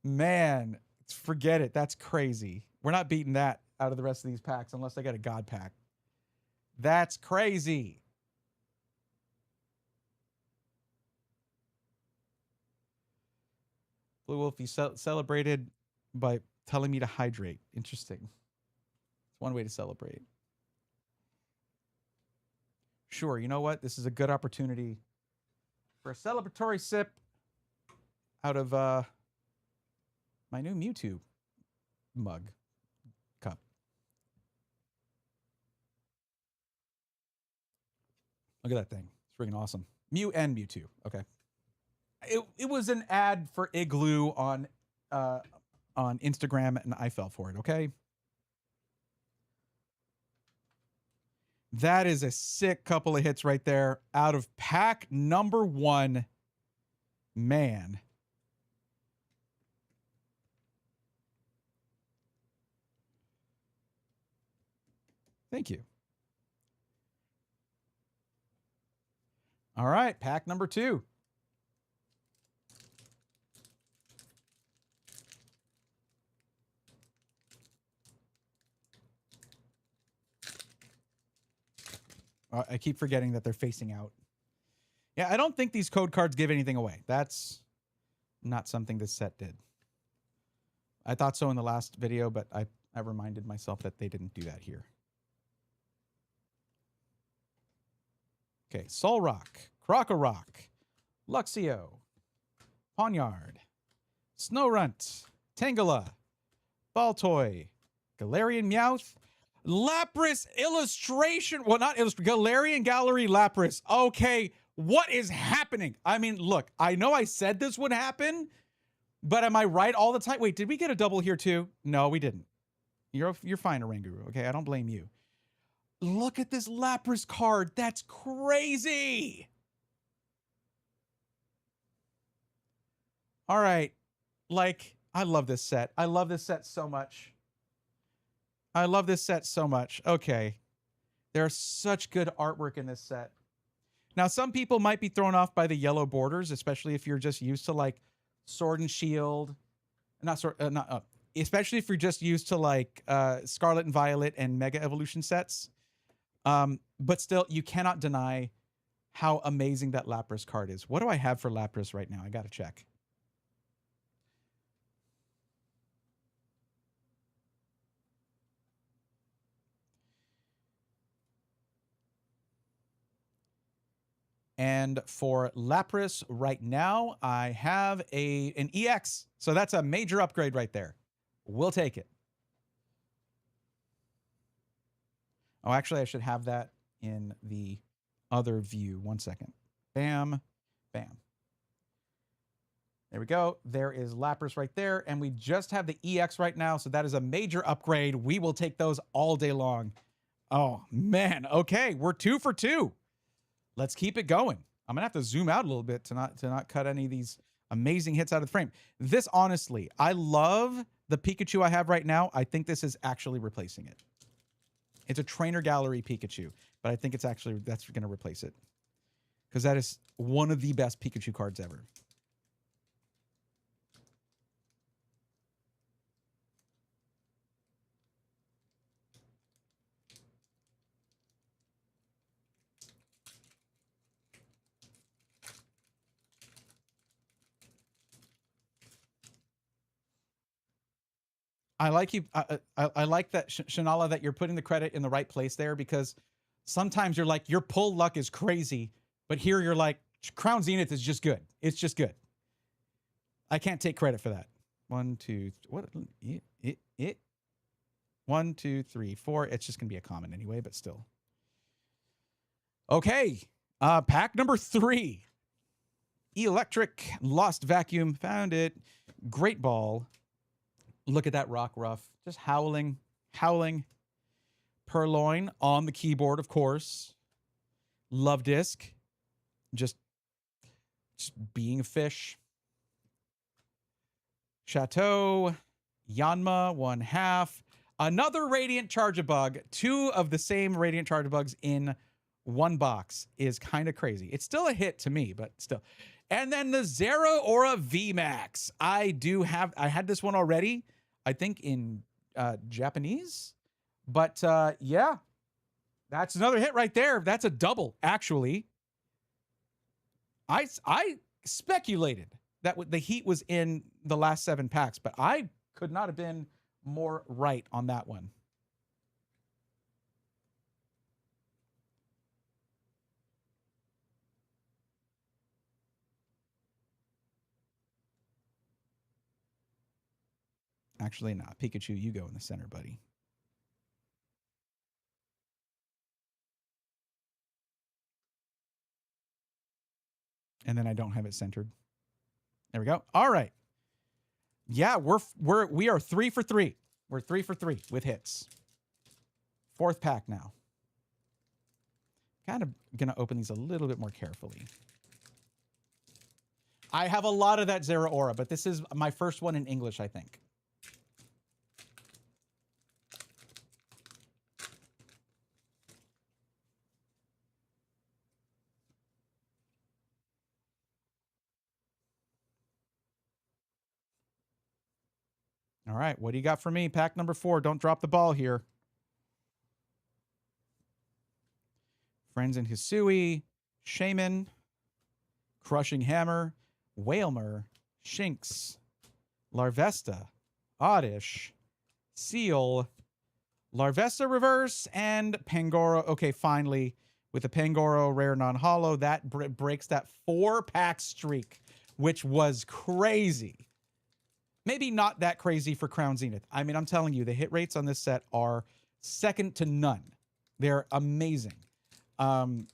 Man, forget it, that's crazy. We're not beating that out of the rest of these packs unless I get a God pack. That's crazy. Blue Wolf, you celebrated by telling me to hydrate. Interesting. It's one way to celebrate. Sure, you know what? This is a good opportunity for a celebratory sip out of my new Mewtwo mug cup. Look at that thing. It's freaking awesome. Mew and Mewtwo. Okay. It was an ad for Igloo on Instagram, and I fell for it. Okay. That is a sick couple of hits right there out of pack number 1. Man. Thank you. All right, pack number 2. I keep forgetting that they're facing out. Yeah, I don't think these code cards give anything away. That's not something this set did. I thought so in the last video, but I reminded myself that they didn't do that here. Okay, Solrock, Crocorock, Luxio, Ponyard, Snorunt, Tangela, Baltoy, Galarian Meowth, Lapras illustration. Well, not illustration. Galarian Gallery Lapras. Okay, what is happening? I mean, look, I know I said this would happen, but am I right all the time? Wait, did we get a double here too? No, we didn't. You're fine, Oranguru. Okay, I don't blame you. Look at this Lapras card. That's crazy. All right. Like, I love this set. I love this set so much. I love this set so much. Okay. There's such good artwork in this set. Now, some people might be thrown off by the yellow borders, especially if you're just used to like Sword and Shield. Especially if you're just used to like Scarlet and Violet and Mega Evolution sets. But still, you cannot deny how amazing that Lapras card is. What do I have for Lapras right now? I got to check. And for Lapras right now, I have an EX. So that's a major upgrade right there. We'll take it. Oh, actually, I should have that in the other view. 1 second. Bam, bam. There we go. There is Lapras right there. And we just have the EX right now. So that is a major upgrade. We will take those all day long. Oh, man. Okay, we're 2 for 2. Let's keep it going. I'm going to have to zoom out a little bit to not cut any of these amazing hits out of the frame. This, honestly, I love the Pikachu I have right now. I think this is actually replacing it. It's a Trainer Gallery Pikachu, but I think it's actually, that's going to replace it. Because that is one of the best Pikachu cards ever. I like you. I like that, Shanala, that you're putting the credit in the right place there, because sometimes you're like, your pull luck is crazy, but here you're like, Crown Zenith is just good. It's just good. I can't take credit for that. 1, 2, what? 1, 2, 3, 4. It's just gonna be a common anyway, but still. Okay. Pack number 3. Electric Lost Vacuum. Found it. Great ball. Look at that rock ruff. Just howling. Howling. Purloin on the keyboard, of course. Love disc. Just being a fish. Chateau. Yanma, 1/2. Another Radiant Charge-a-Bug. 2 of the same Radiant Charge-a-Bugs in one box is kind of crazy. It's still a hit to me, but still. And then the Zeraora VMAX. I had this one already, I think in Japanese. But yeah, that's another hit right there. That's a double, actually. I speculated that the heat was in the last 7 packs, but I could not have been more right on that one. Actually, not. Pikachu, you go in the center, buddy. And then I don't have it centered. There we go. All right. Yeah, we are 3 for 3. We're 3 for 3 with hits. 4th pack now. Kind of gonna open these a little bit more carefully. I have a lot of that Zeraora, but this is my first one in English, I think. All right, what do you got for me? Pack number 4. Don't drop the ball here. Friends in Hisui, Shaman, Crushing Hammer, Whalmer, Shinx, Larvesta, Oddish, Seal, Larvesta Reverse, and Pangoro. Okay, finally, with the Pangoro Rare Non-Holo, that breaks that 4-pack streak, which was crazy. Maybe not that crazy for Crown Zenith. I mean, I'm telling you, the hit rates on this set are second to none. They're amazing. The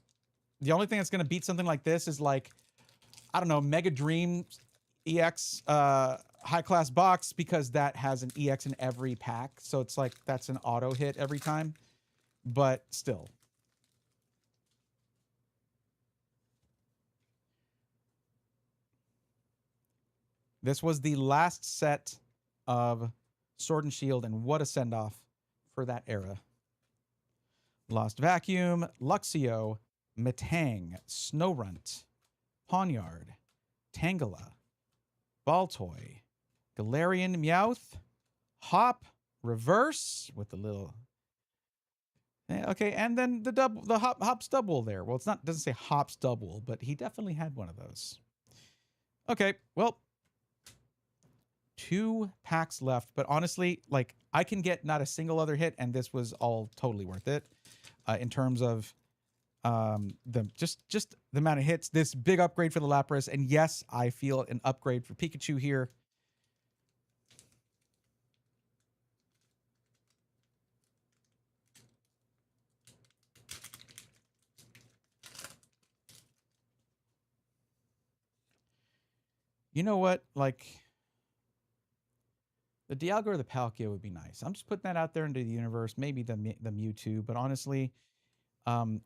only thing that's going to beat something like this is like, I don't know, Mega Dream EX high class box, because that has an EX in every pack. So it's like that's an auto hit every time. But still. This was the last set of Sword and Shield, and what a send-off for that era. Lost Vacuum, Luxio, Metang, Snowrunt, Pawniard, Tangela, Baltoy, Galarian Meowth, Hop, Reverse with the little... Okay, and then the Hop's double there. Well, it doesn't say Hop's double, but he definitely had one of those. Okay, well, 2 packs left, but honestly, like, I can get not a single other hit, and this was all totally worth it in terms of just the amount of hits. This big upgrade for the Lapras, and yes, I feel an upgrade for Pikachu here. You know what? Like, the Dialga or the Palkia would be nice. I'm just putting that out there into the universe. Maybe the Mewtwo, but honestly,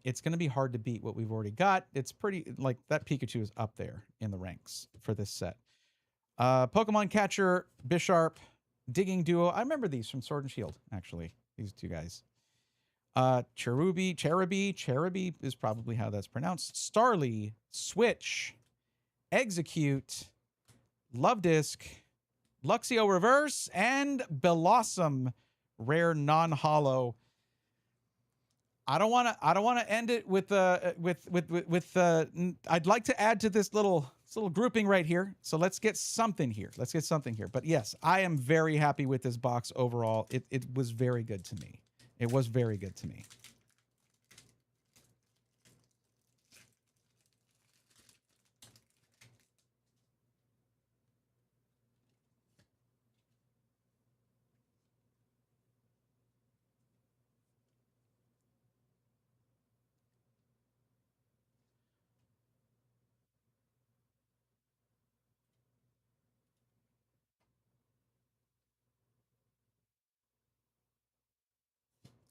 it's going to be hard to beat what we've already got. It's pretty, like, that Pikachu is up there in the ranks for this set. Pokemon Catcher, Bisharp, Digging Duo. I remember these from Sword and Shield, actually. These 2 guys. Cherubi is probably how that's pronounced. Starly, Switch, Execute, Love Disc, Luxio Reverse, and Blossom Rare Non-Holo. I don't want to end it with I'd like to add to this little grouping right here. So let's get something here. But yes, I am very happy with this box overall. It was very good to me. It was very good to me.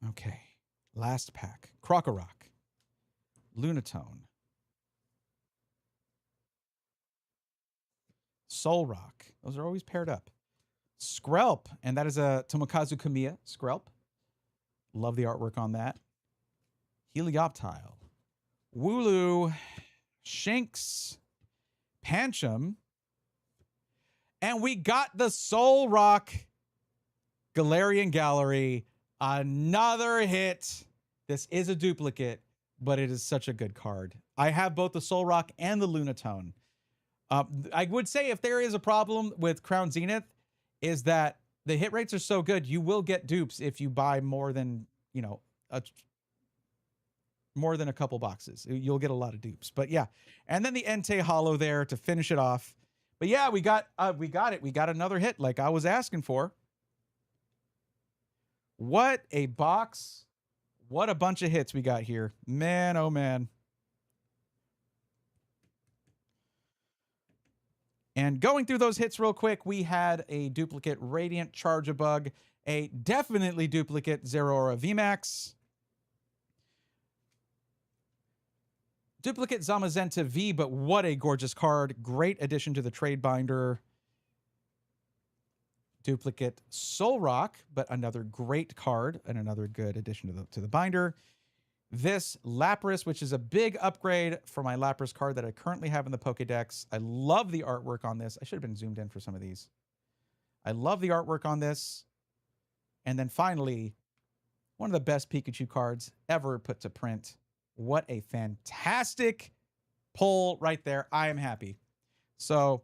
Okay. Last pack. Crocorock. Lunatone. Soul Rock. Those are always paired up. Skrelp. And that is a Tomokazu Kamiya Skrelp. Love the artwork on that. Helioptile. Wooloo. Shinx. Pancham. And we got the Soul Rock Galarian Gallery. Another hit. This is a duplicate, but it is such a good card. I have both the Soul Rock and the Lunatone. I would say if there is a problem with Crown Zenith, is that the hit rates are so good, you will get dupes if you buy more than, you know, more than a couple boxes. You'll get a lot of dupes. But yeah, and then the Entei Hollow there to finish it off. But yeah, we got it. We got another hit like I was asking for. What a box. What a bunch of hits we got here. Man, oh man. And going through those hits real quick, we had a duplicate Radiant Charge-a-Bug, a definitely duplicate Zeraora VMAX, duplicate Zamazenta V, but what a gorgeous card. Great addition to the trade binder. Duplicate Soul Rock, but another great card and another good addition to the binder. This Lapras, which is a big upgrade for my Lapras card that I currently have in the Pokedex. I love the artwork on this. I should have been zoomed in for some of these. I love the artwork on this. And then finally, one of the best Pikachu cards ever put to print. What a fantastic pull right there. I am happy. So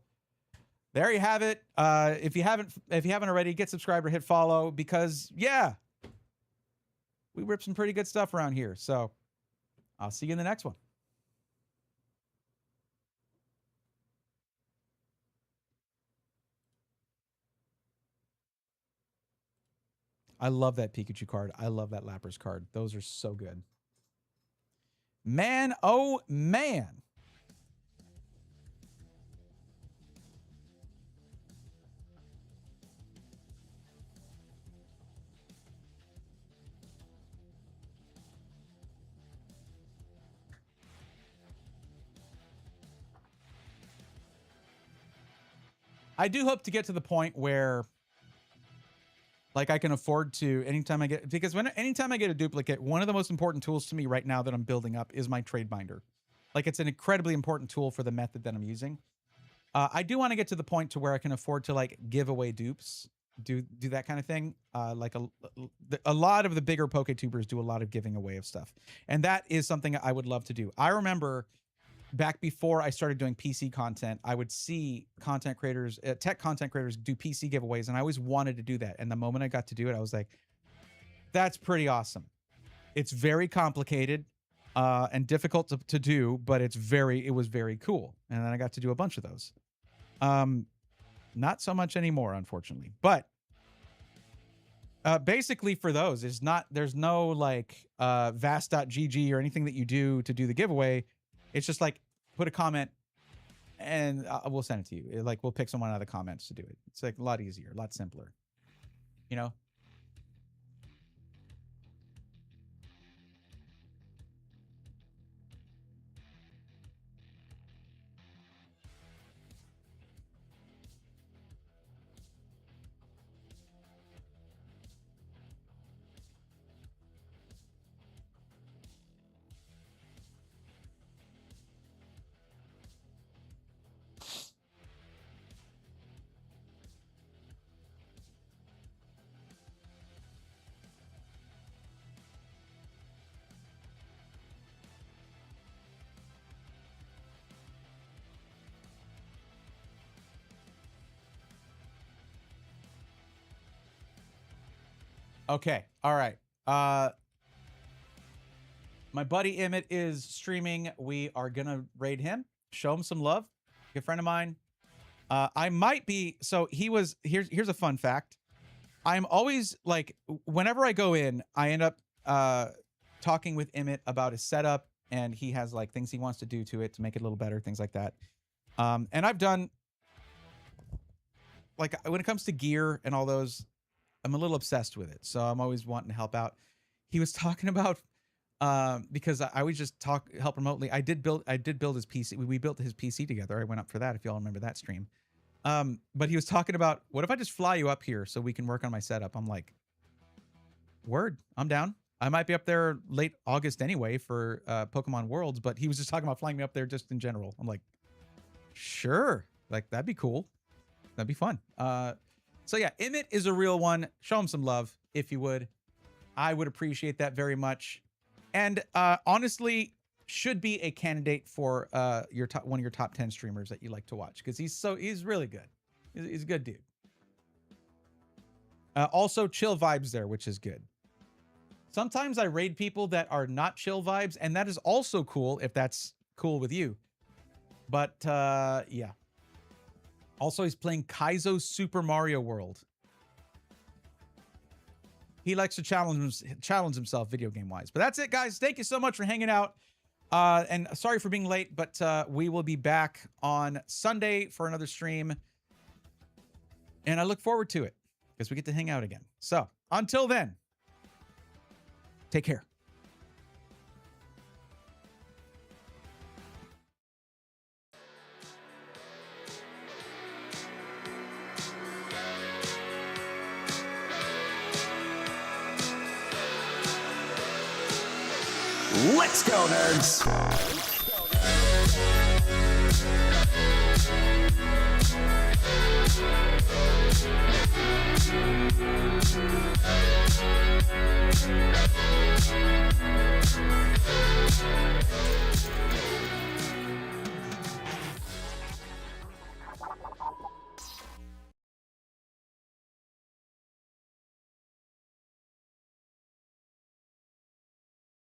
there you have it. If you haven't already, get subscribed or hit follow because yeah, we rip some pretty good stuff around here. So I'll see you in the next one. I love that Pikachu card. I love that Lapras card. Those are so good. Man, oh man. I do hope to get to the point where like I can afford to anytime I get, because anytime I get a duplicate, one of the most important tools to me right now that I'm building up is my trade binder. Like it's an incredibly important tool for the method that I'm using. I do want to get to the point to where I can afford to like give away dupes, do that kind of thing. Like a lot of the bigger PokeTubers do a lot of giving away of stuff. And that is something I would love to do. I remember back before I started doing PC content, I would see content creators, tech content creators do PC giveaways, and I always wanted to do that. And the moment I got to do it, I was like, that's pretty awesome. It's very complicated and difficult to do, but it was very cool. And then I got to do a bunch of those. Not so much anymore, unfortunately. But basically for those, there's no like vast.gg or anything that you do to do the giveaway. It's just like put a comment and we'll send it to you. Like we'll pick someone out of the comments to do it. It's like a lot easier, a lot simpler, you know? Okay. All right. My buddy Emmett is streaming. We are gonna raid him, show him some love. Good friend of mine. I might be. So here's a fun fact. I'm always like, whenever I go in, I end up talking with Emmett about his setup, and he has like things he wants to do to it to make it a little better, things like that. And I've done like when it comes to gear and all those, I'm a little obsessed with it. So I'm always wanting to help out. he was talking about because I always just help remotely. I did build his PC. We built his PC together. I went up for that, if y'all remember that stream. But he was talking about, what if I just fly you up here so we can work on my setup? I'm like, word, I'm down. I might be up there late August anyway for Pokemon Worlds, but he was just talking about flying me up there just in general. I'm like, sure, like that'd be cool. That'd be fun. So yeah, Emmett is a real one. Show him some love if you would. I would appreciate that very much. And honestly, should be a candidate for one of your top 10 streamers that you like to watch, because he's really good. He's a good dude. Also chill vibes there, which is good. Sometimes I raid people that are not chill vibes, and that is also cool if that's cool with you. But yeah. Also, he's playing Kaizo's Super Mario World. He likes to challenge himself video game wise. But that's it, guys. Thank you so much for hanging out. And sorry for being late, but we will be back on Sunday for another stream. And I look forward to it because we get to hang out again. So until then, take care. Let's go, nerds!